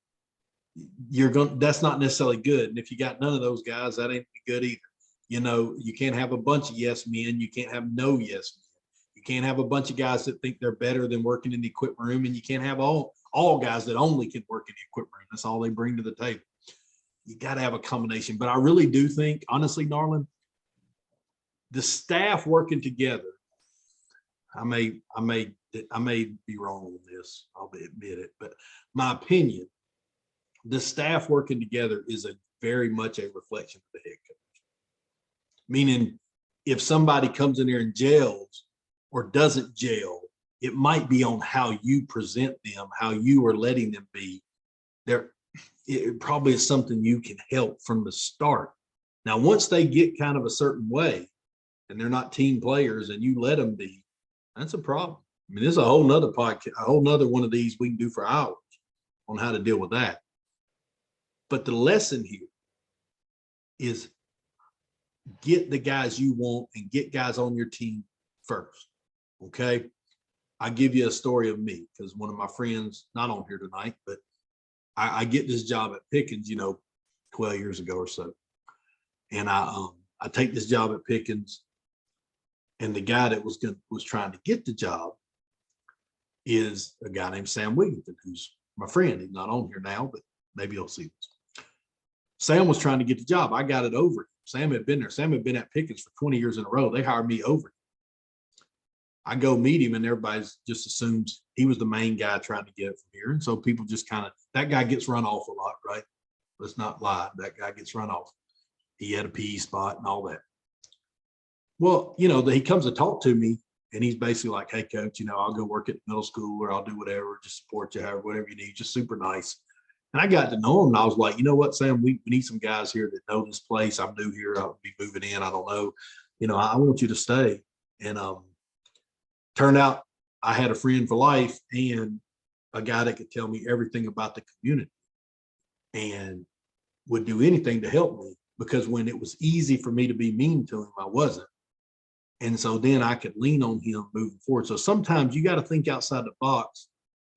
that's not necessarily good. And if you got none of those guys, that ain't good either. You can't have a bunch of yes men. You can't have no yes men. You can't have a bunch of guys that think they're better than working in the equipment room, and you can't have all guys that only can work in the equipment room. That's all they bring to the table. You got to have a combination. But I really do think, honestly, Narlin, the staff working together, I may be wrong on this, I'll admit it, but my opinion, the staff working together is very much a reflection of the head coach. Meaning, if somebody comes in there and gels or doesn't gel, it might be on how you present them, how you are letting them be. It probably is something you can help from the start. Now, once they get kind of a certain way, and they're not team players and you let them be, that's a problem. I mean, there's a whole nother podcast, a whole nother one of these we can do for hours on how to deal with that. But the lesson here is get the guys you want and get guys on your team first. Okay. I give you a story of me because one of my friends, not on here tonight, but I get this job at Pickens, 12 years ago or so. And I take this job at Pickens, and the guy that was trying to get the job is a guy named Sam Wigington, who's my friend. He's not on here now, but maybe he'll see this. Sam was trying to get the job. I got it over him. Sam had been there. Sam had been at Pickens for 20 years in a row. They hired me over him. I go meet him, and everybody just assumes he was the main guy trying to get it from here. And so people just that guy gets run off a lot, right? Let's not lie. That guy gets run off. He had a PE spot and all that. Well, he comes to talk to me, and he's basically like, hey, coach, I'll go work at middle school, or I'll do whatever, just support you, however, whatever you need, just super nice. And I got to know him, and I was like, you know what, Sam, we need some guys here that know this place. I'm new here. I'll be moving in. I don't know. I want you to stay. And turned out I had a friend for life and a guy that could tell me everything about the community and would do anything to help me, because when it was easy for me to be mean to him, I wasn't. And so then I could lean on him moving forward. So sometimes you got to think outside the box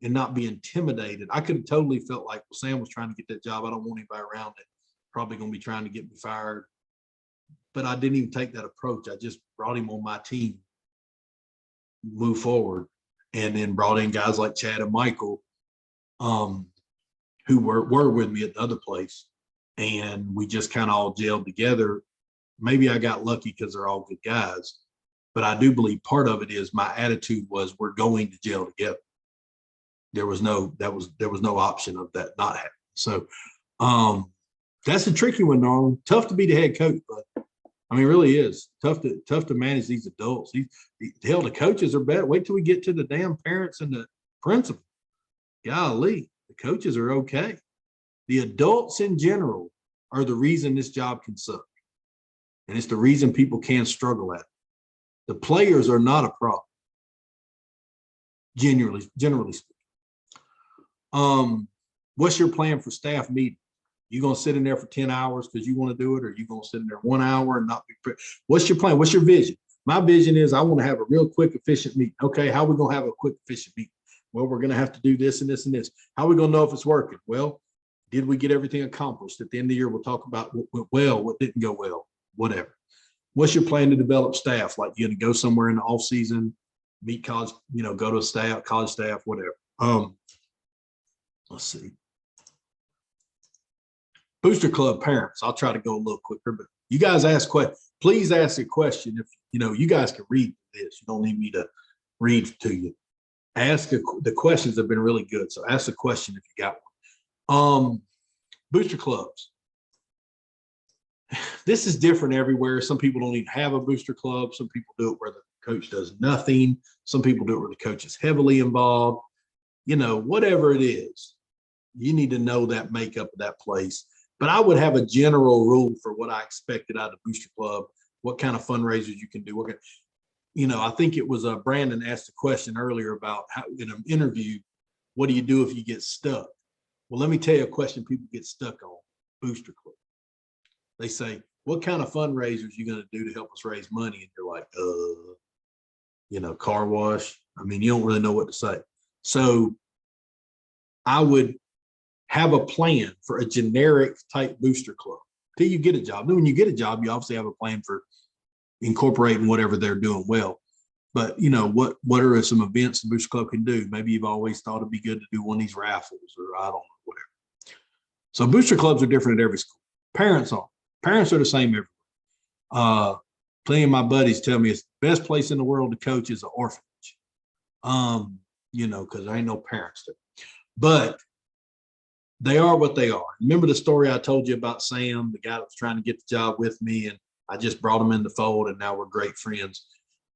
and not be intimidated. I could have totally felt like, well, Sam was trying to get that job. I don't want anybody around it. Probably going to be trying to get me fired. But I didn't even take that approach. I just brought him on my team, move forward, and then brought in guys like Chad and Michael, who were with me at the other place. And we just kind of all gelled together. Maybe I got lucky because they're all good guys, but I do believe part of it is my attitude was we're going to gel together. There was no option of that not happening. So that's a tricky one, Norman. Tough to be the head coach, but I mean, it really is tough to manage these adults. Hell, the coaches are bad. Wait till we get to the damn parents and the principal. Golly, the coaches are okay. The adults in general are the reason this job can suck. And it's the reason people can struggle at it. The players are not a problem, generally speaking. What's your plan for staff meeting? You gonna sit in there for 10 hours because you want to do it, or you gonna sit in there 1 hour and not be? What's your plan? What's your vision? My vision is I want to have a real quick, efficient meeting. Okay, how are we gonna have a quick, efficient meeting? Well, we're gonna have to do this and this and this. How are we gonna know if it's working? Well, did we get everything accomplished? At the end of the year, we'll talk about what went well, what didn't go well, whatever. What's your plan to develop staff? Like you're gonna go somewhere in the off season, meet college, go to a staff, college staff, whatever. Let's see. Booster Club parents. I'll try to go a little quicker, but you guys ask questions. Please ask a question. If you guys can read this. You don't need me to read to you. The questions have been really good. So ask a question if you got one. Booster clubs. This is different everywhere. Some people don't even have a booster club. Some people do it where the coach does nothing. Some people do it where the coach is heavily involved. Whatever it is, you need to know that makeup of that place. But I would have a general rule for what I expected out of the booster club, what kind of fundraisers you can do. I think it was Brandon asked a question earlier about how in an interview, what do you do if you get stuck? Well, let me tell you a question people get stuck on, booster club. They say, what kind of fundraisers you going to do to help us raise money? And you're like, car wash. I mean, you don't really know what to say. So I would have a plan for a generic type booster club till you get a job. Then when you get a job, you obviously have a plan for incorporating whatever they're doing well. But what are some events the booster club can do? Maybe you've always thought it'd be good to do one of these raffles, or I don't know, whatever. So booster clubs are different at every school. Parents are the same everywhere. Plenty of my buddies tell me it's the best place in the world to coach is an orphanage. Because there ain't no parents there. But they are what they are. Remember the story I told you about Sam, the guy that was trying to get the job with me, and I just brought him in the fold, and now we're great friends.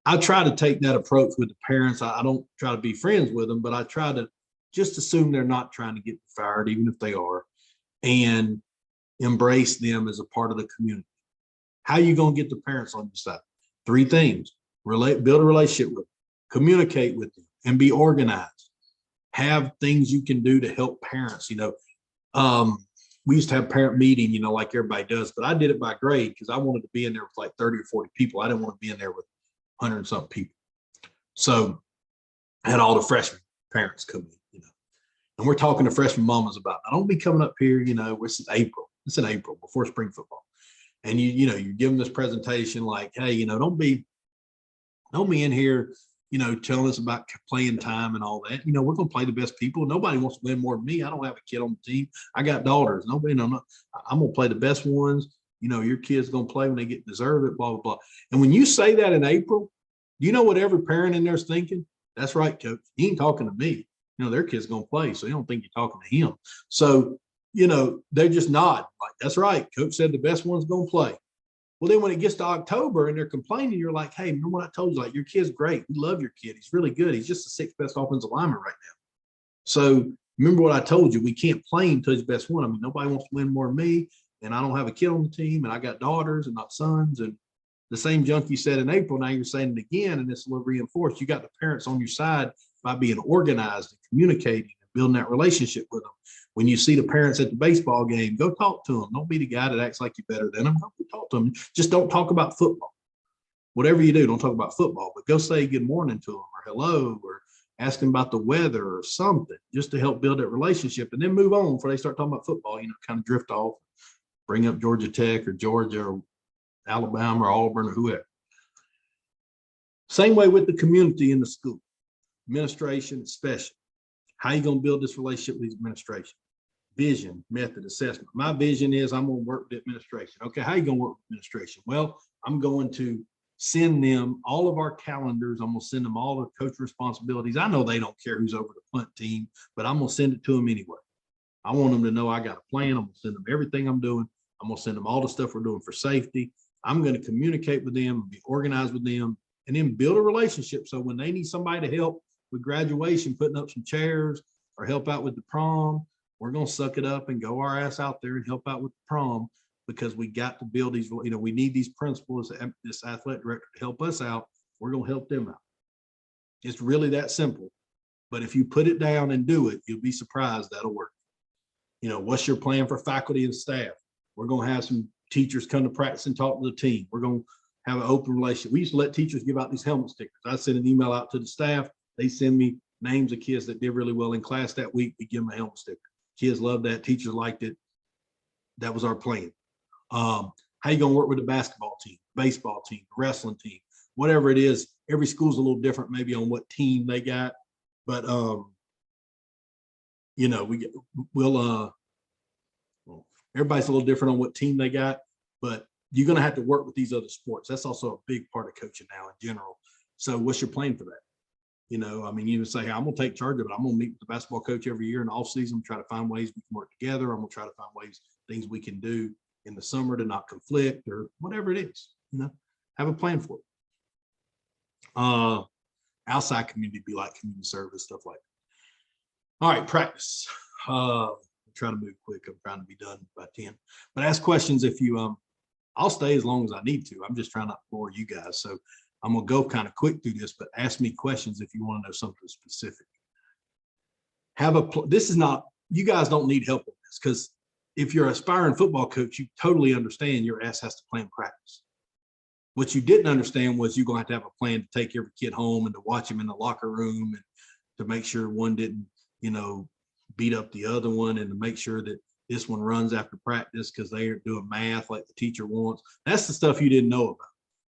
I try to take that approach with the parents. I don't try to be friends with them, but I try to just assume they're not trying to get fired, even if they are, and embrace them as a part of the community. How are you going to get the parents on your side? 3 things: build a relationship with them, communicate with them, and be organized. Have things you can do to help parents. We used to have parent meeting, like everybody does, but I did it by grade because I wanted to be in there with like 30 or 40 people. I didn't want to be in there with 100 and something people. So I had all the freshman parents come in, and we're talking to freshman mamas about, I don't be coming up here, it's in April. It's in April before spring football. And you give them this presentation like, hey, don't be in here, telling us about playing time and all that. We're going to play the best people. Nobody wants to win more than me. I don't have a kid on the team. I got daughters. Nobody, I'm going to play the best ones. Your kid's going to play when they get deserve it, blah, blah, blah. And when you say that in April, you know what every parent in there is thinking? That's right, coach. He ain't talking to me. Their kid's going to play, so you don't think you're talking to him. So, they're just nod. Like, that's right. Coach said the best one's going to play. Well, then when it gets to October and they're complaining, you're like, hey, remember what I told you? Like, your kid's great. We love your kid. He's really good. He's just the 6th best offensive lineman right now. So remember what I told you? We can't play him to his best one. I mean, nobody wants to win more than me, and I don't have a kid on the team, and I got daughters and not sons. And the same junk you said in April, now you're saying it again, and it's a little reinforced. You got the parents on your side by being organized and communicating and building that relationship with them. When you see the parents at the baseball game, go talk to them. Don't be the guy that acts like you're better than them. Go talk to them. Just don't talk about football. Whatever you do, don't talk about football, but go say good morning to them or hello, or ask them about the weather or something, just to help build that relationship, and then move on before they start talking about football, kind of drift off, bring up Georgia Tech or Georgia or Alabama or Auburn or whoever. Same way with the community in the school, administration especially. How you going to build this relationship with the administration? Vision, method, assessment. My vision is I'm going to work with administration. Okay, how you going to work with administration? Well, I'm going to send them all of our calendars. I'm going to send them all the coach responsibilities. I know they don't care who's over the punt team, but I'm going to send it to them anyway. I want them to know I got a plan. I'm going to send them everything I'm doing. I'm going to send them all the stuff we're doing for safety. I'm going to communicate with them, be organized with them, and then build a relationship. So when they need somebody to help with graduation, putting up some chairs or help out with the prom, we're going to suck it up and go our ass out there and help out with the prom, because we got to build these, we need these principals, this athletic director to help us out. We're going to help them out. It's really that simple. But if you put it down and do it, you'll be surprised that'll work. What's your plan for faculty and staff? We're going to have some teachers come to practice and talk to the team. We're going to have an open relationship. We used to let teachers give out these helmet stickers. I send an email out to the staff. They send me names of kids that did really well in class that week. We give them a helmet sticker. Kids loved that. Teachers liked it. That was our plan. How you going to work with the basketball team, baseball team, wrestling team, whatever it is. Every school's a little different maybe on what team they got. But, everybody's a little different on what team they got. But you're going to have to work with these other sports. That's also a big part of coaching now in general. So what's your plan for that? You would say, hey, I'm going to take charge of it. I'm going to meet with the basketball coach every year in the off season, try to find ways we can work together. I'm going to try to find things we can do in the summer to not conflict or whatever it is, have a plan for it. Outside community be like community service, stuff like that. All right, practice. I'm trying to move quick. I'm trying to be done by 10, but ask questions if you, I'll stay as long as I need to. I'm just trying not to bore you guys. So I'm going to go kind of quick through this, but ask me questions if you want to know something specific. This is not, you guys don't need help with this, because if you're an aspiring football coach, you totally understand your ass has to plan practice. What you didn't understand was you're going to have a plan to take every kid home and to watch them in the locker room and to make sure one didn't, beat up the other one, and to make sure that this one runs after practice because they are doing math like the teacher wants. That's the stuff you didn't know about.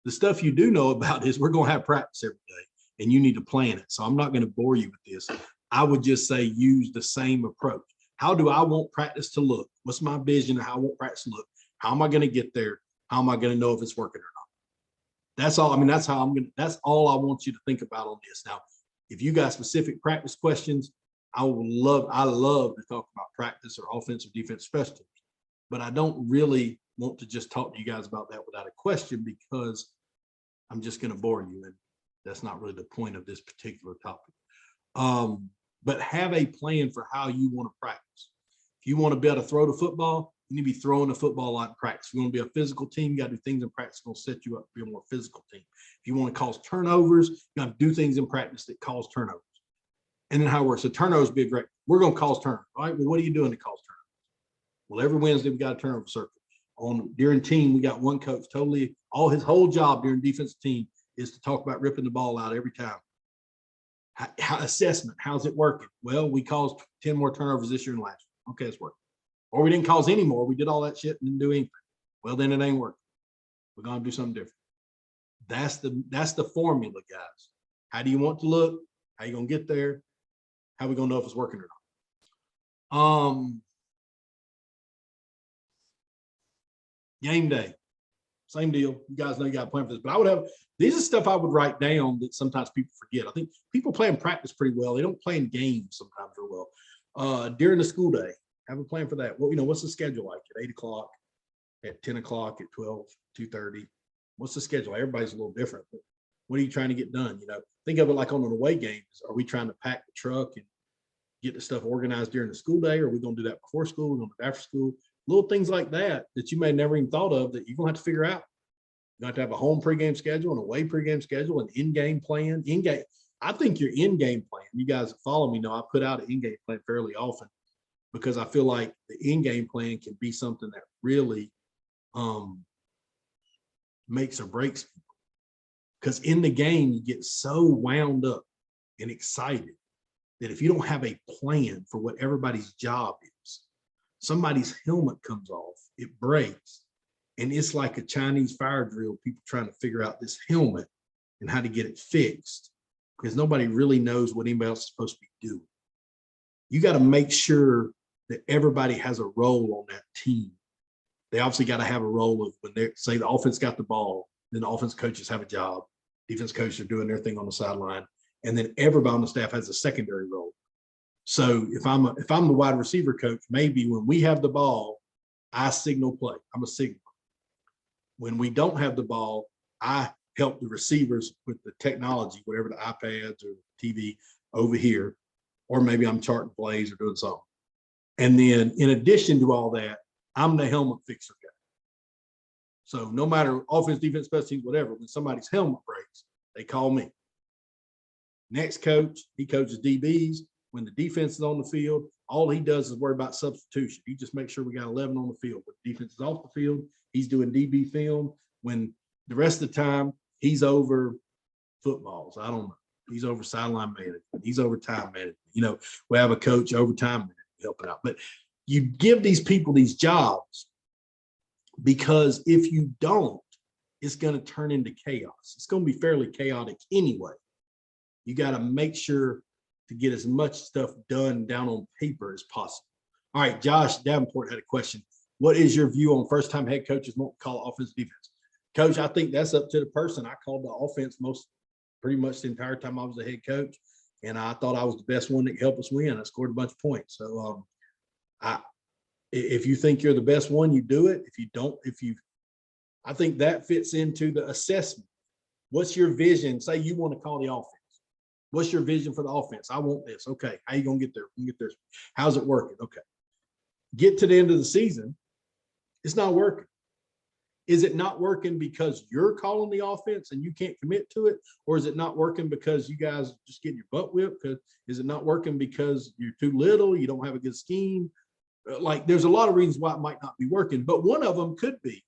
The stuff you do know about is we're going to have practice every day, and you need to plan it. So I'm not going to bore you with this. I would just say use the same approach. How do I want practice to look? What's my vision of how I want practice to look? How am I going to get there? How am I going to know if it's working or not? That's all. That's all I want you to think about on this. Now, if you got specific practice questions, I love to talk about practice or offense or defense special teams, but I don't really want to just talk to you guys about that without a question, because I'm just going to bore you, and that's not really the point of this particular topic. But have a plan for how you want to practice. If you want to be able to throw the football, You need to be throwing the football a lot in practice. If you want to be a physical team, you got to do things in practice going to set you up to be a more physical team. If you want to cause turnovers, you got to do things in practice that cause turnovers. And then how it works. So turnovers be a great. We're going to cause turnovers. All right. Well, what are you doing to cause turnovers? Well, every Wednesday we got a turnover circle. During team, we got one coach totally, his whole job during defensive team is to talk about ripping the ball out every time. Assessment, how's it working? Well, we caused 10 more turnovers this year than last year. Okay, it's working. Or we didn't cause any more. We did all that shit and didn't do anything. Well, then it ain't working. We're gonna do something different. That's the formula, guys. How do you want to look? How you gonna get there? How we gonna know if it's working or not? Game day. Same deal. You guys know you got to plan for this, but I would have, these are stuff I would write down that sometimes people forget. I think people play in practice pretty well. They don't play in games sometimes real well. During the school day, have a plan for that. Well, what's the schedule like at 8 o'clock, at 10 o'clock, at 12, 2:30? What's the schedule? Everybody's a little different, but what are you trying to get done? Think of it like on an away game. Are we trying to pack the truck and get the stuff organized during the school day? Or are we going to do that before school? We're going to do it after school? Little things like that you may never even thought of that you're gonna have to figure out. You have to have a home pregame schedule, an away pregame schedule, an in-game plan. In-game, I think your in-game plan, you guys that follow me know I put out an in-game plan fairly often because I feel like the in-game plan can be something that really makes or breaks people. Because in the game, you get so wound up and excited that if you don't have a plan for what everybody's job is, somebody's helmet comes off, it breaks, and it's like a Chinese fire drill, people trying to figure out this helmet and how to get it fixed because nobody really knows what anybody else is supposed to be doing. You got to make sure that everybody has a role on that team. They obviously got to have a role of when they say the offense got the ball, then the offense coaches have a job, defense coaches are doing their thing on the sideline, and then everybody on the staff has a secondary role. So if I'm the wide receiver coach, maybe when we have the ball, I signal play. I'm a signal. When we don't have the ball, I help the receivers with the technology, whatever the iPads or the TV over here, or maybe I'm charting plays or doing something. And then in addition to all that, I'm the helmet fixer guy. So no matter offense, defense, special teams, whatever, when somebody's helmet breaks, they call me. Next coach, he coaches DBs. When the defense is on the field, all he does is worry about substitution. He just makes sure we got 11 on the field. When the defense is off the field, he's doing DB film. When the rest of the time, he's over footballs. I don't know. He's over sideline management. He's over time management. We have a coach over time management helping out. But you give these people these jobs because if you don't, it's going to turn into chaos. It's going to be fairly chaotic anyway. You got to make sure to get as much stuff done down on paper as possible. All right, Josh Davenport had a question. What is your view on first-time head coaches won't call offense defense? Coach, I think that's up to the person. I called the offense pretty much the entire time I was the head coach, and I thought I was the best one that could help us win. I scored a bunch of points. So if you think you're the best one, you do it. If you don't, I think that fits into the assessment. What's your vision? Say you want to call the offense. What's your vision for the offense? I want this. Okay. How you going to get there? We get there. How's it working? Okay. Get to the end of the season. It's not working. Is it not working because you're calling the offense and you can't commit to it? Or is it not working because you guys just getting your butt whipped? Is it not working because you're too little? You don't have a good scheme? Like there's a lot of reasons why it might not be working, but one of them could be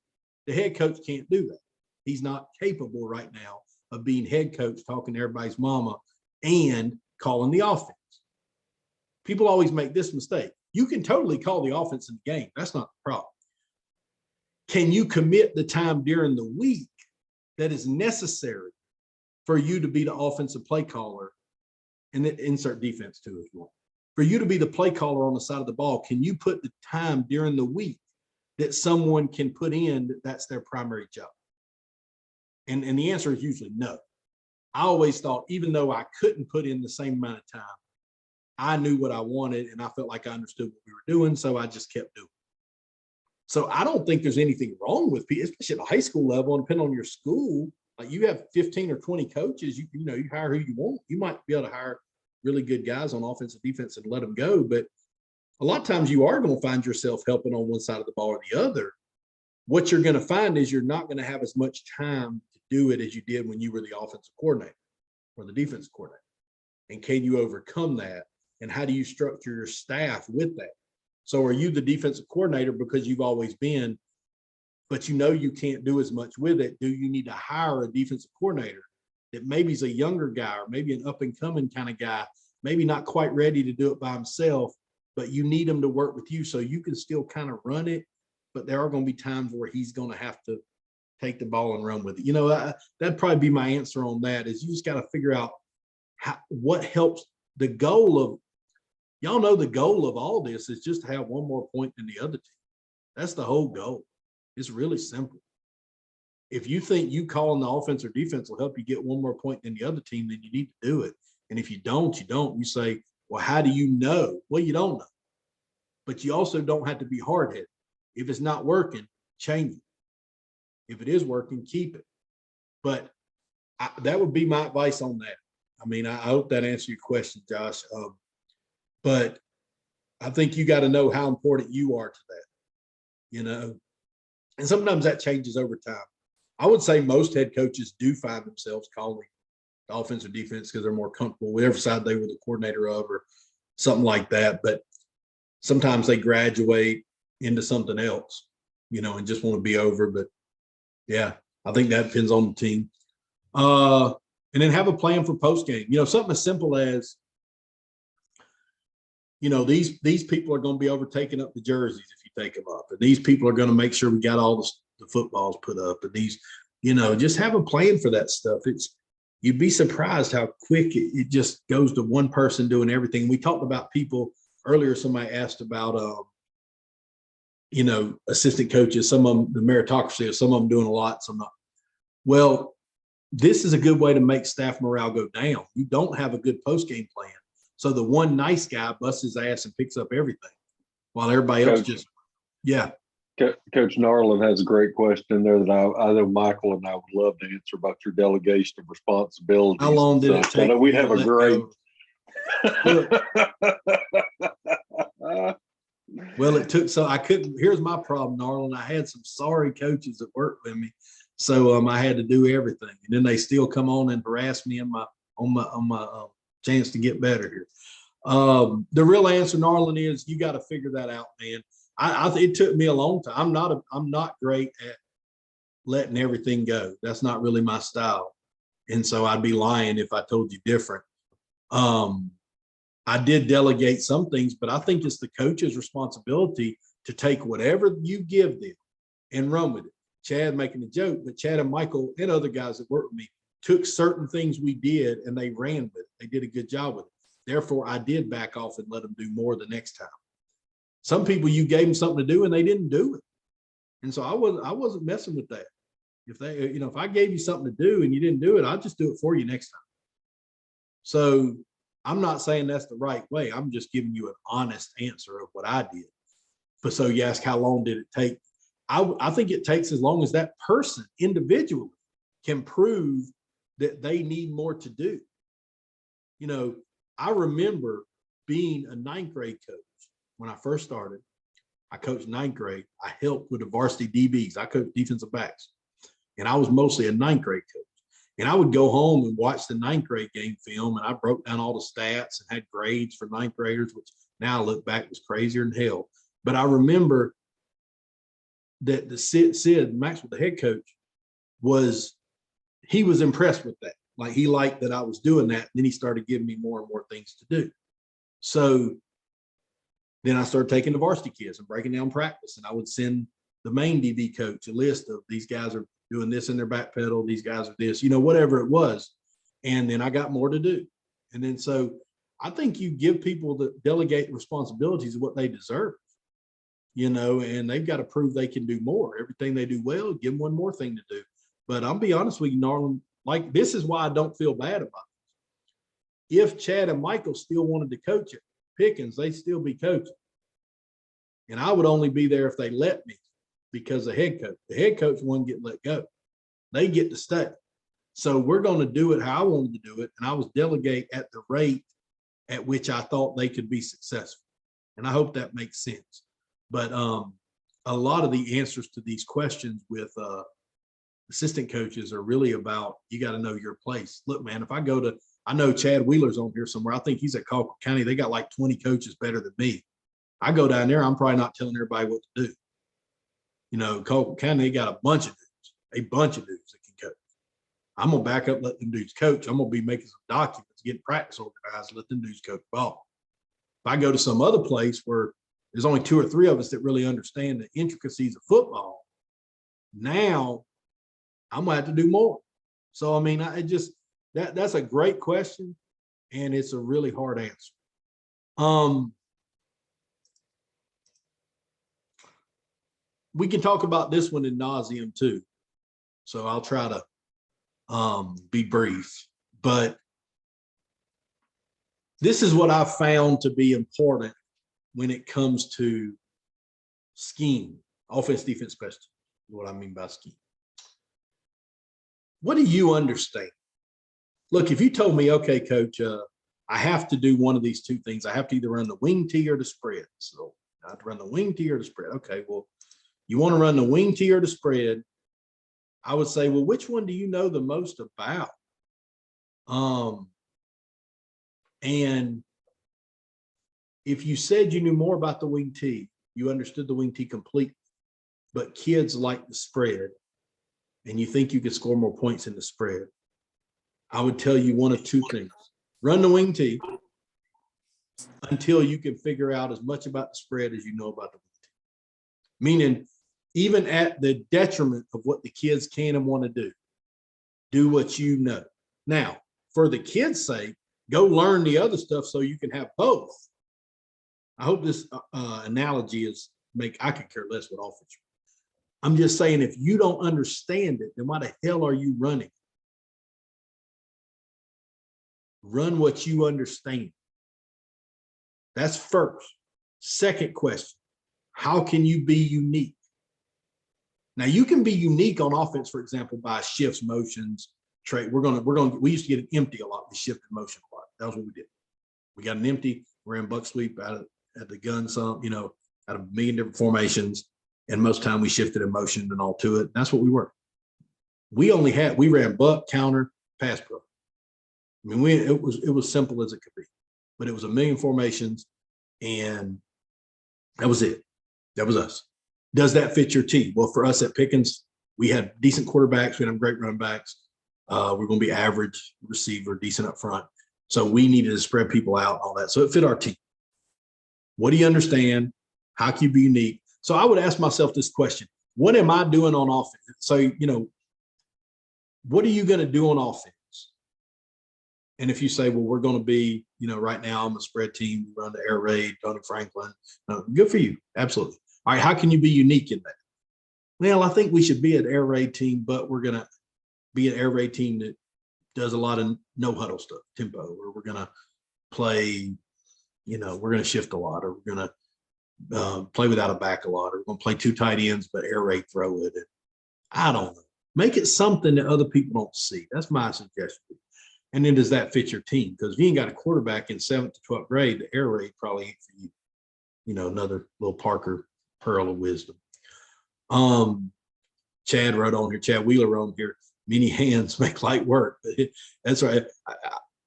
the head coach can't do that. He's not capable right now of being head coach, talking to everybody's mama and calling the offense. People always make this mistake. You can totally call the offense in the game. That's not the problem. Can you commit the time during the week that is necessary for you to be the offensive play caller and then insert defense too if you want? For you to be the play caller on the side of the ball, can you put the time during the week that someone can put in that's their primary job? And the answer is usually no. I always thought, even though I couldn't put in the same amount of time, I knew what I wanted and I felt like I understood what we were doing, so I just kept doing it. So I don't think there's anything wrong with people, especially at the high school level, and depending on your school. Like you have 15 or 20 coaches, you hire who you want. You might be able to hire really good guys on offense and defense and let them go. But a lot of times you are going to find yourself helping on one side of the ball or the other. What you're going to find is you're not going to have as much time to do it as you did when you were the offensive coordinator or the defensive coordinator. And can you overcome that? And how do you structure your staff with that? So are you the defensive coordinator because you've always been, but you know you can't do as much with it? Do you need to hire a defensive coordinator that maybe is a younger guy or maybe an up and coming kind of guy, maybe not quite ready to do it by himself, but you need him to work with you so you can still kind of run it, but there are going to be times where he's going to have to take the ball and run with it. You know, that'd probably be my answer on that, is you just got to figure out what helps. The goal of, y'all know the goal of all this is just to have one more point than the other team. That's the whole goal. It's really simple. If you think you calling the offense or defense will help you get one more point than the other team, then you need to do it. And if you don't, you don't. You say, well, how do you know? Well, you don't know. But you also don't have to be hard-headed. If it's not working, change it. If it is working, keep it. But that would be my advice on that. I mean, I hope that answers your question, Josh. But I think you got to know how important you are to that, you know, and sometimes that changes over time. I would say most head coaches do find themselves calling the offense or defense because they're more comfortable with whatever side they were the coordinator of or something like that. But sometimes they graduate into something else, you know, and just want to be over. But yeah, I think that depends on the team. And then have a plan for post game. You know, something as simple as, you know, these people are going to be overtaking up the jerseys if you take them up, and these people are going to make sure we got all the footballs put up, and these, you know, just have a plan for that stuff. You'd be surprised how quick it just goes to one person doing everything. We talked about people earlier. Somebody asked about, you know, assistant coaches, some of them, the meritocracy of some of them doing a lot, some not. Well, this is a good way to make staff morale go down. You don't have a good post-game plan. So the one nice guy busts his ass and picks up everything while everybody else just, yeah. Coach Narland has a great question there that I know Michael and I would love to answer about your delegation of responsibilities. How long did it take? I know we'd have a great. Well, it took, so I couldn't, here's my problem, Narland. I had some sorry coaches that worked with me. So I had to do everything. And then they still come on and harass me on my chance to get better here. The real answer, Narland, is you got to figure that out, man. It took me a long time. I'm not great at letting everything go. That's not really my style. And so I'd be lying if I told you different. I did delegate some things, but I think it's the coach's responsibility to take whatever you give them and run with it. Chad making a joke, but Chad and Michael and other guys that worked with me took certain things we did and they ran with it. They did a good job with it. Therefore, I did back off and let them do more the next time. Some people, you gave them something to do and they didn't do it. And so I wasn't messing with that. If they, you know, if I gave you something to do and you didn't do it, I'll just do it for you next time. So I'm not saying that's the right way. I'm just giving you an honest answer of what I did. But so you ask, how long did it take? I think it takes as long as that person individually can prove that they need more to do. You know, I remember being a ninth grade coach when I first started. I coached ninth grade. I helped with the varsity DBs. I coached defensive backs. And I was mostly a ninth grade coach. And I would go home and watch the ninth grade game film, and I broke down all the stats and had grades for ninth graders, which now I look back was crazier than hell. But I remember that the Sid Maxwell, the head coach, he was impressed with that. Like, he liked that I was doing that. Then he started giving me more and more things to do. So then I started taking the varsity kids and breaking down practice. And I would send the main DB coach a list of these guys are doing this in their back pedal. These guys are this, you know, whatever it was. And then I got more to do. And then, so I think you give people the delegate responsibilities of what they deserve, you know, and they've got to prove they can do more. Everything they do well, give them one more thing to do. But I'll be honest with you, Narland, like, this is why I don't feel bad about it. If Chad and Michael still wanted to coach at Pickens, they'd still be coaching. And I would only be there if they let me, because the head coach wouldn't get let go. They get to stay. So we're going to do it how I wanted to do it. And I was delegate at the rate at which I thought they could be successful. And I hope that makes sense. But a lot of the answers to these questions with assistant coaches are really about, you got to know your place. Look, man, if I go to, I know Chad Wheeler's on here somewhere. I think he's at Colquitt County. They got like 20 coaches better than me. I go down there, I'm probably not telling everybody what to do. You know, Colquitt County, they got a bunch of dudes that can coach. I'm gonna back up, let them dudes coach. I'm gonna be making some documents, getting practice organized, let them dudes coach ball. If I go to some other place where there's only 2 or 3 of us that really understand the intricacies of football, now I'm gonna have to do more. So I mean, I just that's a great question, and it's a really hard answer. We can talk about this one in nauseum too. So I'll try to be brief, but this is what I found to be important when it comes to scheme, offense, defense, special teams. What I mean by scheme. What do you understand? Look, if you told me, okay, coach, I have to do one of these 2 things. I have to either run the wing tee or the spread. So I have to run the wing tee or the spread. Okay, well, you want to run the wing tee or the spread? I would say, well, which one do you know the most about? And if you said you knew more about the wing tee, you understood the wing tee completely, but kids like the spread, and you think you could score more points in the spread, I would tell you one of 2 things. Run the wing tee until you can figure out as much about the spread as you know about the wing tee. Meaning, even at the detriment of what the kids can and want to do what you know. Now, for the kids' sake, go learn the other stuff so you can have both. I hope this analogy I could care less what offense. I'm just saying, if you don't understand it, then why the hell are you running? Run what you understand. That's first. Second question, how can you be unique? Now you can be unique on offense, for example, by shifts, motions, trade. We used to get an empty a lot. We shifted motion a lot. That was what we did. We got an empty, ran buck sweep out at the gun some, out of a million different formations. And most time we shifted in motion and all to it. That's what we were. We ran buck, counter, pass pro. I mean, it was simple as it could be, but it was a million formations, and that was it. That was us. Does that fit your team? Well, for us at Pickens, we had decent quarterbacks. We had great running backs. We're going to be average receiver, decent up front. So we needed to spread people out, all that. So it fit our team. What do you understand? How can you be unique? So I would ask myself this question: what am I doing on offense? So, what are you going to do on offense? And if you say, well, we're going to be, right now I'm a spread team, we run the air raid, Tony Franklin, good for you. Absolutely. All right, how can you be unique in that? Well, I think we should be an air raid team, but we're going to be an air raid team that does a lot of no huddle stuff, tempo, or we're going to play, we're going to shift a lot, or we're going to play without a back a lot, or we're going to play 2 tight ends, but air raid throw it. And I don't know. Make it something that other people don't see. That's my suggestion. And then does that fit your team? Because if you ain't got a quarterback in 7th to 12th grade, the air raid probably ain't for you. Another little Parker pearl of wisdom. Chad wrote on here, Chad Wheeler wrote on here, many hands make light work. That's right.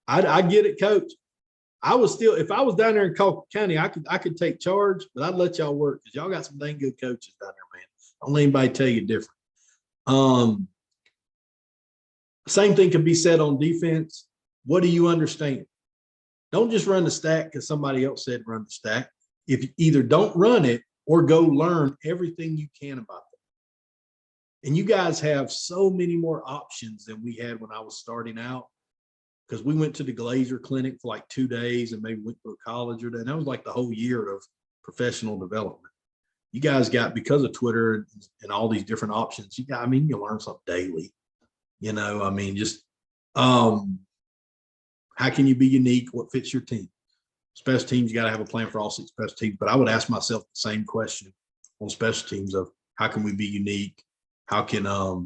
I get it, coach. If I was down there in Colquitt County, I could take charge, but I'd let y'all work because y'all got some dang good coaches down there, man. Don't let anybody tell you different. Same thing can be said on defense. What do you understand? Don't just run the stack because somebody else said run the stack. If you either don't run it or go learn everything you can about it. And you guys have so many more options than we had when I was starting out, because we went to the Glazer Clinic for like 2 days and maybe went to a college or that. And that was like the whole year of professional development. You guys got, because of Twitter and all these different options, you learn something daily. How can you be unique? What fits your team? Special teams, you got to have a plan for all 6 special teams. But I would ask myself the same question on special teams of how can we be unique? How can, how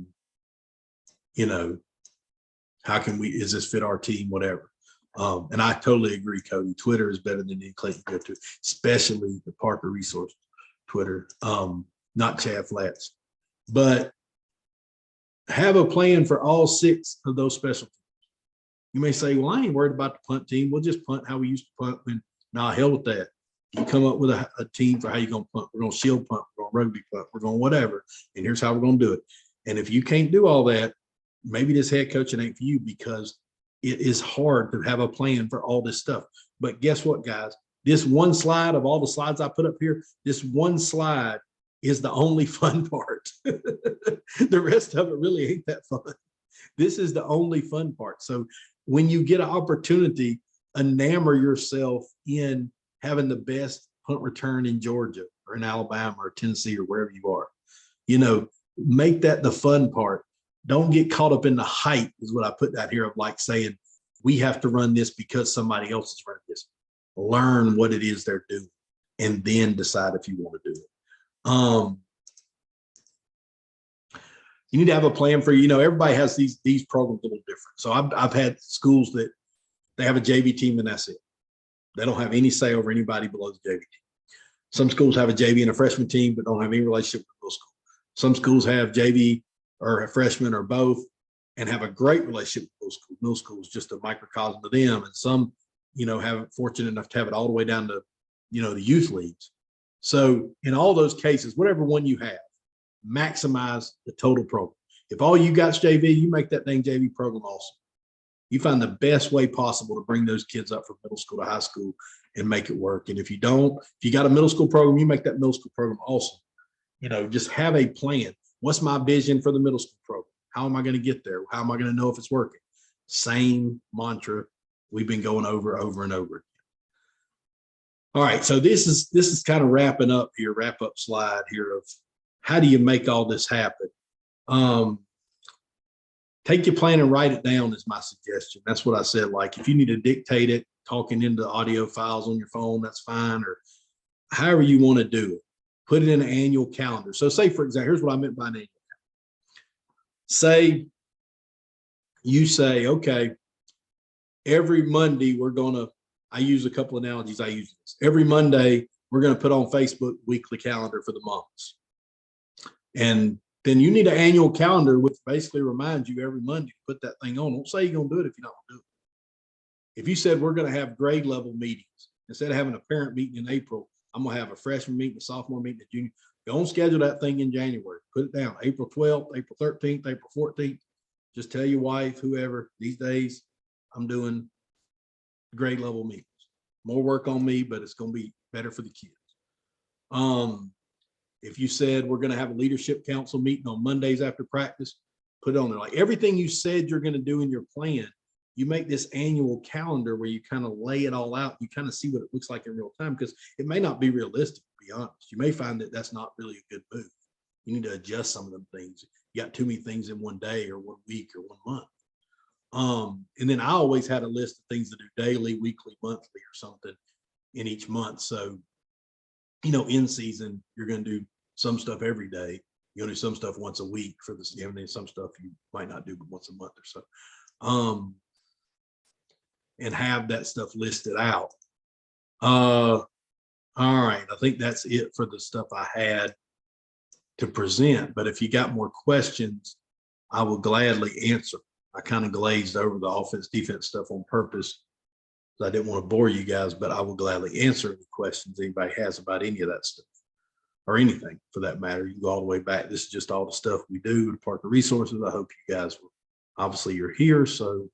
can we, is this fit our team? Whatever. And I totally agree, Cody. Twitter is better than any place you go to, especially the Parker Resource Twitter, not Chad Flats. But have a plan for all 6 of those special teams. You may say, well, I ain't worried about the punt team. We'll just punt how we used to punt. When, nah, hell with that. You come up with a team for how you're going to punt. We're going to shield punt. We're going to rugby punt. We're going whatever. And here's how we're going to do it. And if you can't do all that, maybe this head coaching ain't for you, because it is hard to have a plan for all this stuff. But guess what, guys? This one slide of all the slides I put up here, this one slide is the only fun part. The rest of it really ain't that fun. This is the only fun part. So when you get an opportunity, enamor yourself in having the best punt return in Georgia or in Alabama or Tennessee or wherever you are. You know, make that the fun part. Don't get caught up in the hype, is what I put out here, of like saying, we have to run this because somebody else is running this. Learn what it is they're doing and then decide if you want to do it. You need to have a plan for, everybody has these programs a little different. So I've had schools that they have a JV team and that's it. They don't have any say over anybody below the JV team. Some schools have a JV and a freshman team, but don't have any relationship with middle school. Some schools have JV or a freshman or both and have a great relationship with middle school. Middle school is just a microcosm of them. And some, have fortunate enough to have it all the way down to, the youth leagues. So in all those cases, whatever one you have, maximize the total program. If all you got is JV, you make that dang JV program awesome. You find the best way possible to bring those kids up from middle school to high school and make it work. And if you don't, if you got a middle school program, you make that middle school program awesome. Just have a plan. What's my vision for the middle school program? How am I going to get there? How am I going to know if it's working? Same mantra we've been going over and over again. All right, so this is kind of wrapping up here, wrap up slide here of how do you make all this happen? Take your plan and write it down is my suggestion. That's what I said. Like if you need to dictate it, talking into audio files on your phone, that's fine, or however you want to do it. Put it in an annual calendar. So say, for example, here's what I meant by an annual calendar. Say, you say, okay, every Monday I use a couple analogies. I use this. Every Monday, we're going to put on Facebook weekly calendar for the months. And then you need an annual calendar, which basically reminds you every Monday to put that thing on. Don't say you're going to do it if you're not going to do it. If you said we're going to have grade level meetings, instead of having a parent meeting in April, I'm going to have a freshman meeting, a sophomore meeting, a junior. Go and schedule that thing in January. Put it down. April 12th, April 13th, April 14th. Just tell your wife, whoever, these days I'm doing grade level meetings. More work on me, but it's going to be better for the kids. If you said we're going to have a leadership council meeting on Mondays after practice, put it on there. Like everything you said you're going to do in your plan, you make this annual calendar where you kind of lay it all out. You kind of see what it looks like in real time, because it may not be realistic, to be honest. You may find that that's not really a good move. You need to adjust some of them things. You got too many things in one day or 1 week or 1 month. And then I always had a list of things to do daily, weekly, monthly, or something in each month. So, in season, you're going to do some stuff every day. You're going to do some stuff once a week for this, and then some stuff you might not do but once a month or so. And have that stuff listed out. All right, I think that's it for the stuff I had to present. But if you got more questions, I will gladly answer. I kind of glazed over the offense defense stuff on purpose. I didn't want to bore you guys, but I will gladly answer any questions anybody has about any of that stuff, or anything for that matter. You can go all the way back. This is just all the stuff we do to Parker Resources. I hope you guys will, obviously you're here, so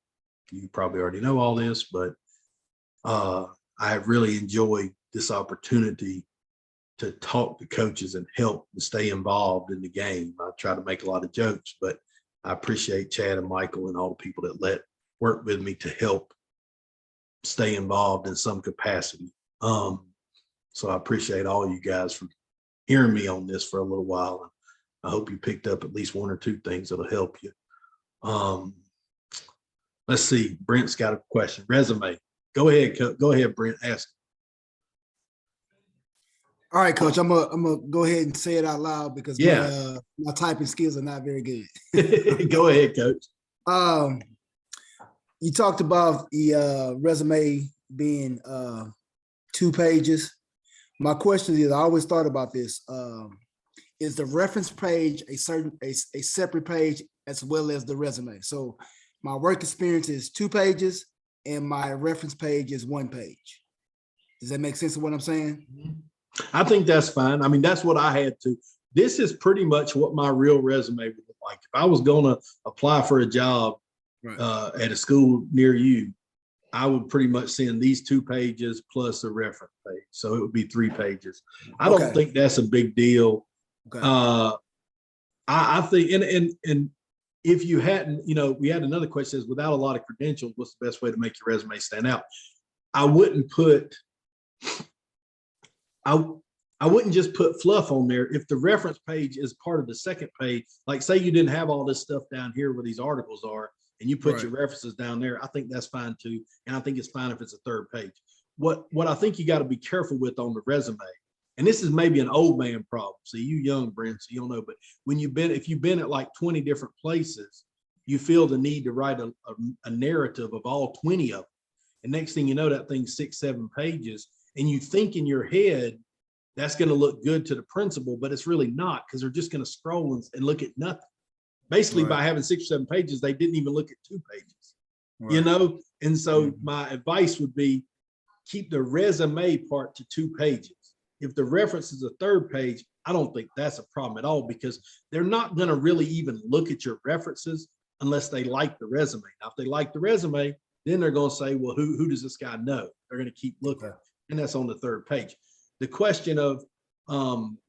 you probably already know all this, but I have really enjoyed this opportunity to talk to coaches and help and stay involved in the game. I try to make a lot of jokes, but I appreciate Chad and Michael and all the people that work with me to help stay involved in some capacity. So I appreciate all you guys for hearing me on this for a little while. And I hope you picked up at least 1 or 2 things that'll help you. Let's see. Brent's got a question. Resume. Go ahead. Go ahead, Brent. Ask. All right, Coach. I'm gonna go ahead and say it out loud because my typing skills are not very good. Go ahead, Coach. You talked about the resume being 2 pages. My question is, I always thought about this. Is the reference page a separate page as well as the resume? So my work experience is 2 pages and my reference page is 1 page. Does that make sense of what I'm saying? I think that's fine. I mean, that's what I had to. This is pretty much what my real resume would look like. If I was going to apply for a job at a school near you, I would pretty much send these 2 pages plus a reference page. So it would be 3 pages. I don't think that's a big deal. Okay. I think, and if you hadn't, we had another question says, without a lot of credentials, what's the best way to make your resume stand out? I wouldn't just put fluff on there. If the reference page is part of the second page, like say you didn't have all this stuff down here where these articles are, and you put your references down there, I think that's fine too. And I think it's fine if it's a 3rd page. What I think you got to be careful with on the resume, and this is maybe an old man problem. See, you young, Brent, so you don't know, but if you've been at like 20 different places, you feel the need to write a narrative of all 20 of them. And next thing you know, that thing's 6-7 pages, and you think in your head, that's going to look good to the principal, but it's really not, because they're just going to scroll and look at nothing. Basically, by having 6 or 7 pages, they didn't even look at 2 pages, And so my advice would be keep the resume part to 2 pages. If the reference is a 3rd page, I don't think that's a problem at all, because they're not going to really even look at your references unless they like the resume. Now, if they like the resume, then they're going to say, well, who does this guy know? They're going to keep looking, and that's on the 3rd page. The question of,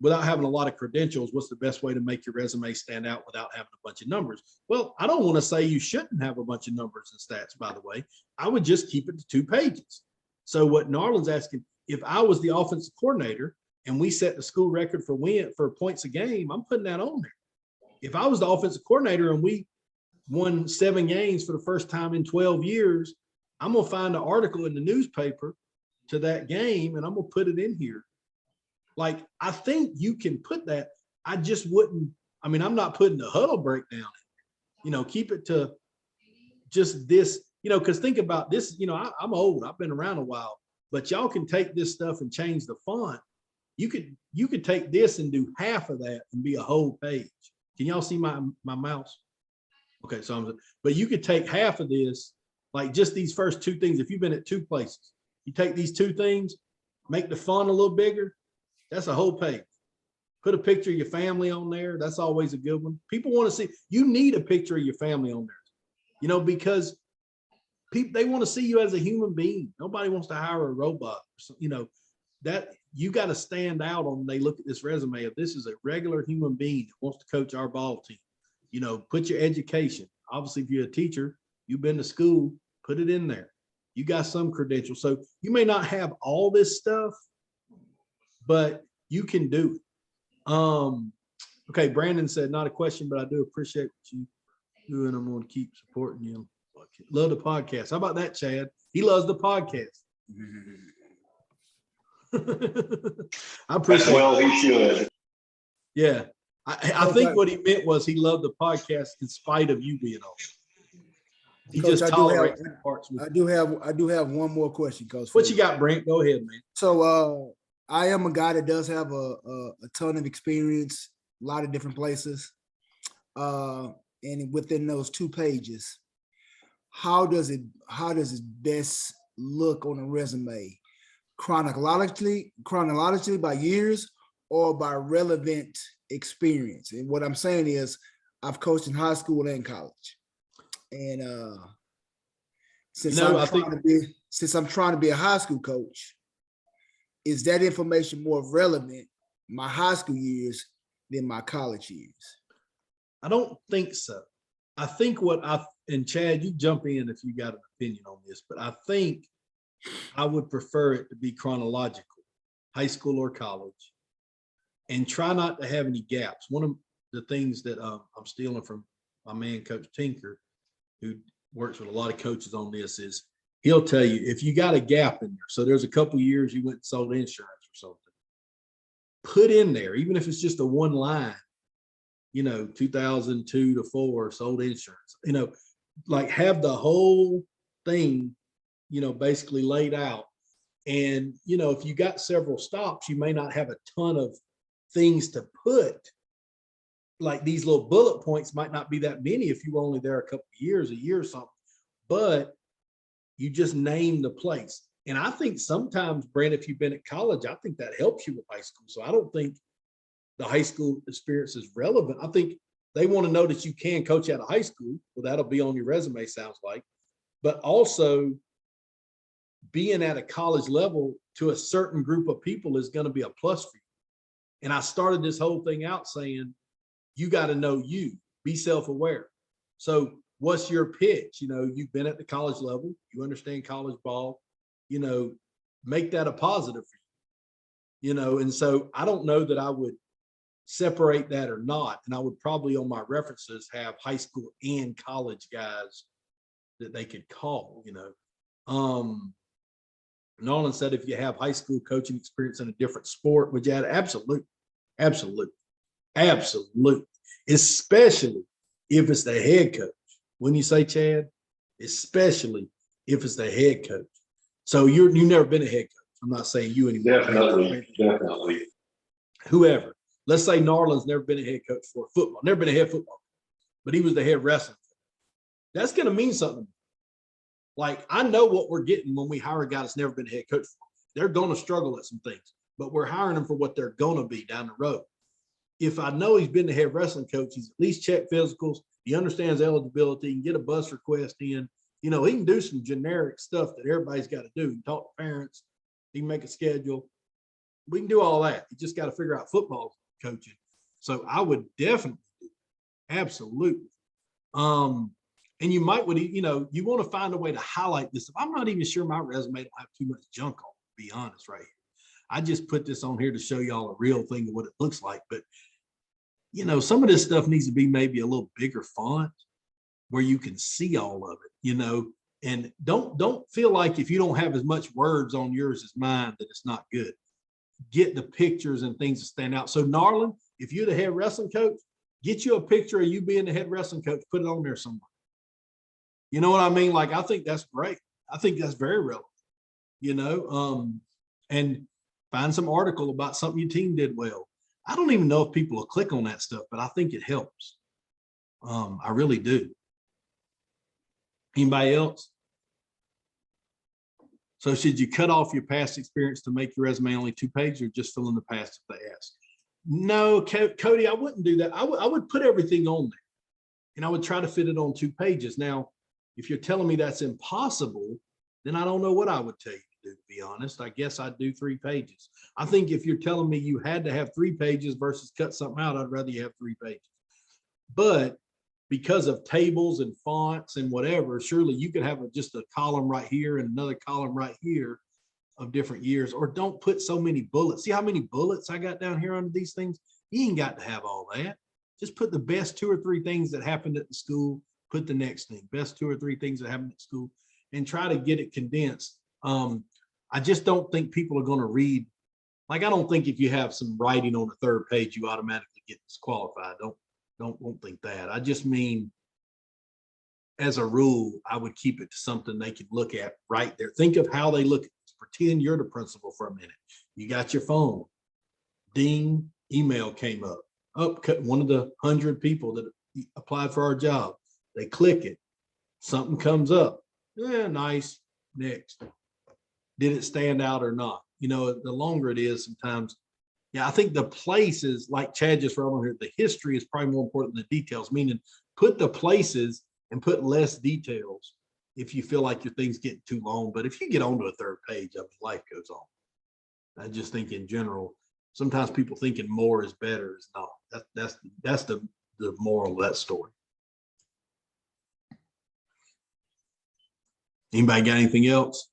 without having a lot of credentials, what's the best way to make your resume stand out without having a bunch of numbers? Well, I don't want to say you shouldn't have a bunch of numbers and stats, by the way. I would just keep it to 2 pages. So what Narland's asking, if I was the offensive coordinator and we set the school record for points a game, I'm putting that on there. If I was the offensive coordinator and we won 7 games for the first time in 12 years, I'm going to find an article in the newspaper to that game and I'm going to put it in here. Like, I think you can put that. I just wouldn't, I'm not putting the huddle breakdown in. Keep it to just this, because think about this, I'm old, I've been around a while, but y'all can take this stuff and change the font. You could take this and do half of that and be a whole page. Can y'all see my mouse? Okay, but you could take half of this, like just these first 2 things. If you've been at 2 places, you take these 2 things, make the font a little bigger. That's a whole page. Put a picture of your family on there. That's always a good one. People want to see, you need a picture of your family on there, because they want to see you as a human being. Nobody wants to hire a robot. That you got to stand out on. They look at this resume of this is a regular human being that wants to coach our ball team. Put your education. Obviously, if you're a teacher, you've been to school, put it in there. You got some credentials. So you may not have all this stuff, but you can do it. Okay, Brandon said, not a question, but I do appreciate what you do, and I'm going to keep supporting you. Love the podcast. How about that, Chad? He loves the podcast. I appreciate it. Well, he should. Yeah. I think what he meant was he loved the podcast in spite of you being on. He Coach, just tolerates the parts. I do have one more question, Coach. What you got, Brent? Go ahead, man. So I am a guy that does have a ton of experience, a lot of different places. And within those 2 pages, how does it best look on a resume? Chronologically by years or by relevant experience? And what I'm saying is I've coached in high school and college. And since I'm trying to be a high school coach, is that information more relevant my high school years than my college years? I don't think so. I think and Chad, you jump in if you got an opinion on this, but I think I would prefer it to be chronological, high school or college, and try not to have any gaps. One of the things that I'm stealing from my man, Coach Tinker, who works with a lot of coaches on this, is he'll tell you if you got a gap in there. So there's a couple of years you went and sold insurance or something. Put in there, even if it's just a 1 line, 2002 to 4 sold insurance. Like have the whole thing, basically laid out. And, if you got several stops, you may not have a ton of things to put. Like these little bullet points might not be that many if you were only there a couple of years, a year or something, but you just name the place. And I think sometimes, Brent, if you've been at college, I think that helps you with high school. So I don't think the high school experience is relevant. I think they want to know that you can coach out of high school. Well, that'll be on your resume, sounds like. But also being at a college level to a certain group of people is going to be a plus for you. And I started this whole thing out saying, you got to know you, be self-aware. So what's your pitch? You've been at the college level, you understand college ball, make that a positive for you, and so I don't know that I would separate that or not. And I would probably on my references have high school and college guys that they could call, Nolan said, if you have high school coaching experience in a different sport, would you add? Absolutely. Absolutely. Absolutely. Especially if it's the head coach. When you say, Chad, especially if it's the head coach. So you've never been a head coach. I'm not saying you anymore. Definitely. Whoever. Let's say Narland's never been a head coach for football, never been a head football, but he was the head wrestling coach. That's going to mean something. Like, I know what we're getting when we hire a guy that's never been a head coach. They're going to struggle at some things, but we're hiring them for what they're going to be down the road. If I know he's been the head wrestling coach, he's at least checked physicals. He understands eligibility. He can get a bus request in. He can do some generic stuff that everybody's got to do. He can talk to parents. He can make a schedule. We can do all that. You just got to figure out football coaching. So I would definitely do that. Absolutely. And you might you want to find a way to highlight this. I'm not even sure my resume don't have too much junk on, to be honest, right here. I just put this on here to show y'all a real thing of what it looks like. But, some of this stuff needs to be maybe a little bigger font where you can see all of it, and don't feel like if you don't have as much words on yours as mine that it's not good. Get the pictures and things that stand out. So Narland, if you're the head wrestling coach, get you a picture of you being the head wrestling coach, put it on there somewhere. You know what I mean? Like, I think that's great. I think that's very relevant, and find some article about something your team did well. I don't even know if people will click on that stuff, but I think it helps. I really do. Anybody else? So should you cut off your past experience to make your resume only 2 pages, or just fill in the past if they ask? No, Cody, I wouldn't do that. I would put everything on there, and I would try to fit it on 2 pages. Now, if you're telling me that's impossible, then I don't know what I would tell you to do, to be honest. I guess I'd do 3 pages. I think if you're telling me you had to have 3 pages versus cut something out, I'd rather you have 3 pages. But because of tables and fonts and whatever, surely you could have just a column right here and another column right here of different years. Or don't put so many bullets. See how many bullets I got down here under these things? You ain't got to have all that. Just put the best 2 or 3 things that happened at the school. Put the next thing, best 2 or 3 things that happened at school, and try to get it condensed. I just don't think people are going to read. Like, I don't think if you have some writing on the 3rd page, you automatically get disqualified. Don't think that. I just mean, as a rule, I would keep it to something they can look at right there. Think of how they look at this. Pretend you're the principal for a minute. You got your phone. Ding, email came up. Oh, one of the 100 people that applied for our job. They click it. Something comes up. Yeah, nice. Next. Did it stand out or not? The longer it is, sometimes. Yeah, I think the places, like Chad just wrote on here, the history is probably more important than the details, meaning put the places and put less details if you feel like your thing's getting too long. But if you get onto a 3rd page, I mean, life goes on. I just think in general, sometimes people thinking more is better is not. That's the moral of that story. Anybody got anything else?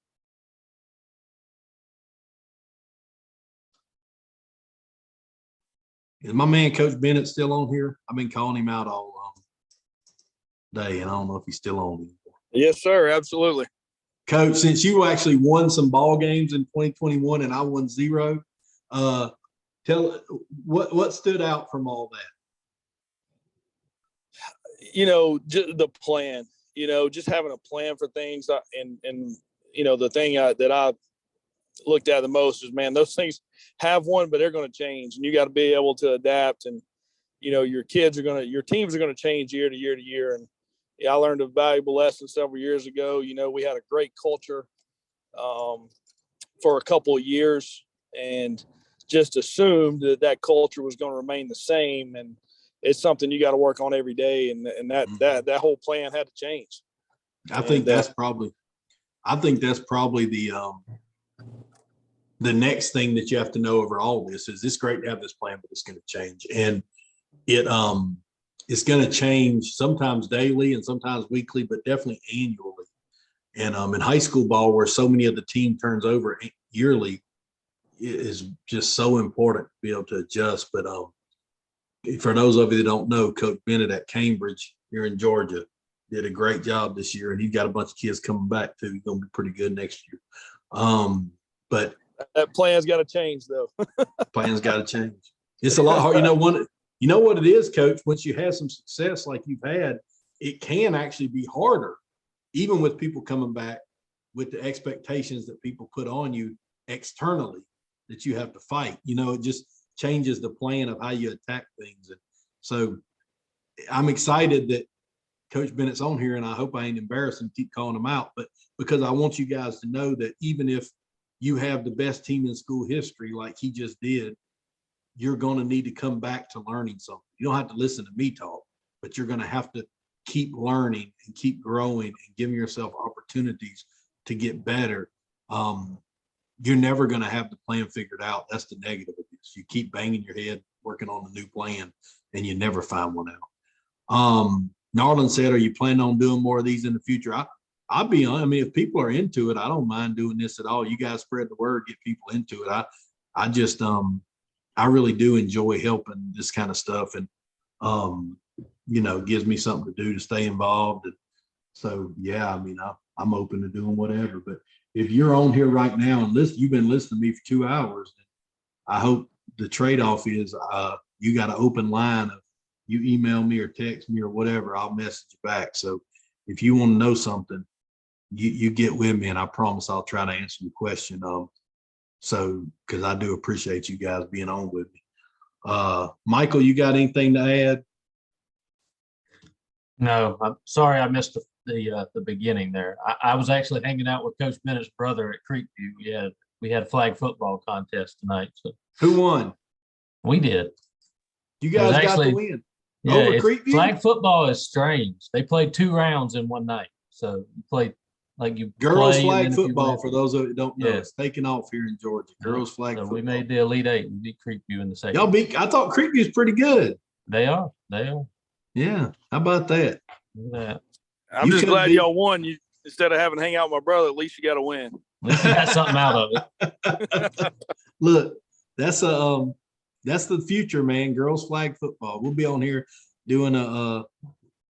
Is my man Coach Bennett still on here? I've been calling him out all day, and I don't know if he's still on anymore. Yes, sir. Absolutely. Coach, since you actually won some ball games in 2021 and I won 0, tell what stood out from all that. The plan. just having a plan for things. And the thing that I looked at the most is, man, those things have one, but they're going to change, and you got to be able to adapt. And your teams are going to change year to year to year. And I learned a valuable lesson several years ago. We had a great culture for a couple of years, and just assumed that culture was going to remain the same. And it's something you got to work on every day. And that whole plan had to change. I think that's probably the next thing that you have to know over all this is it's great to have this plan, but it's going to change. And it's going to change sometimes daily and sometimes weekly, but definitely annually. And in high school ball, where so many of the team turns over yearly, it is just so important to be able to adjust. But for those of you that don't know, Coach Bennett at Cambridge here in Georgia did a great job this year, and he's got a bunch of kids coming back too. He's going to be pretty good next year. But that plan's got to change, though. Plan's got to change. It's a lot hard. You know what it is, Coach? Once you have some success like you've had, it can actually be harder, even with people coming back, with the expectations that people put on you externally that you have to fight. It just changes the plan of how you attack things. And so I'm excited that Coach Bennett's on here, and I hope I ain't embarrassing to keep calling him out, but because I want you guys to know that even if you have the best team in school history like he just did, you're going to need to come back to learning something. You don't have to listen to me talk, but you're going to have to keep learning and keep growing and giving yourself opportunities to get better. You're never going to have the plan figured out. That's the negative of this. You keep banging your head, working on a new plan, and you never find one out. Narland said, are you planning on doing more of these in the future? I'll be honest. I mean, if people are into it, I don't mind doing this at all. You guys spread the word, get people into it. I just, I really do enjoy helping this kind of stuff, and, gives me something to do to stay involved. And so, yeah, I mean, I'm open to doing whatever, but if you're on here right now and you've been listening to me for 2 hours, I hope the trade-off is you got an open line of you email me or text me or whatever, I'll message you back. So if you want to know something, you get with me, and I promise I'll try to answer your question. So, because I do appreciate you guys being on with me. Michael, you got anything to add? No, I'm sorry I missed the beginning there. I was actually hanging out with Coach Bennett's brother at Creekview. We had a flag football contest tonight. So Who won? we did. You guys got actually- the win. Yeah, Over Creekview? flag football is strange. They played 2 rounds in one night. So you play like you Girls play, and flag then if you football, win- for those of you that don't know, Yeah. it's taking off here in Georgia. Girls flag So football. we made the Elite Eight and beat Creekview in the second. Y'all I thought Creekview's pretty good. They are. Yeah. How about that? Look at that. I'm You just could glad be- y'all won. Instead of having to hang out with my brother, at least you got to win. At least you got something out of it. Look, that's the future, man. Girls flag football. We'll be on here doing a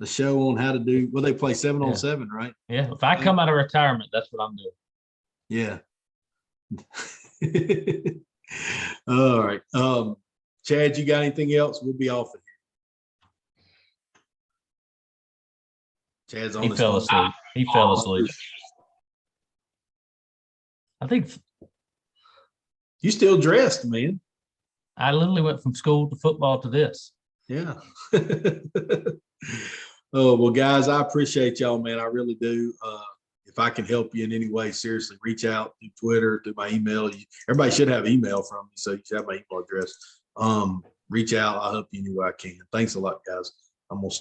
show on how to do. Well, they play 7-on-7, right? Yeah. If I come out of retirement, that's what I'm doing. Yeah. All right. Chad, you got anything else? We'll be off of here. Chad's on He his fell phone. asleep. He fell asleep. I think You still dressed, man. I literally went from school to football to this. Yeah. Oh, well, guys, I appreciate y'all, man. I really do. If I can help you in any way, seriously, reach out through Twitter, through my email. Everybody should have email from me, so you should have my email address. Reach out. I'll help you any way I can. Thanks a lot, guys. I'm gonna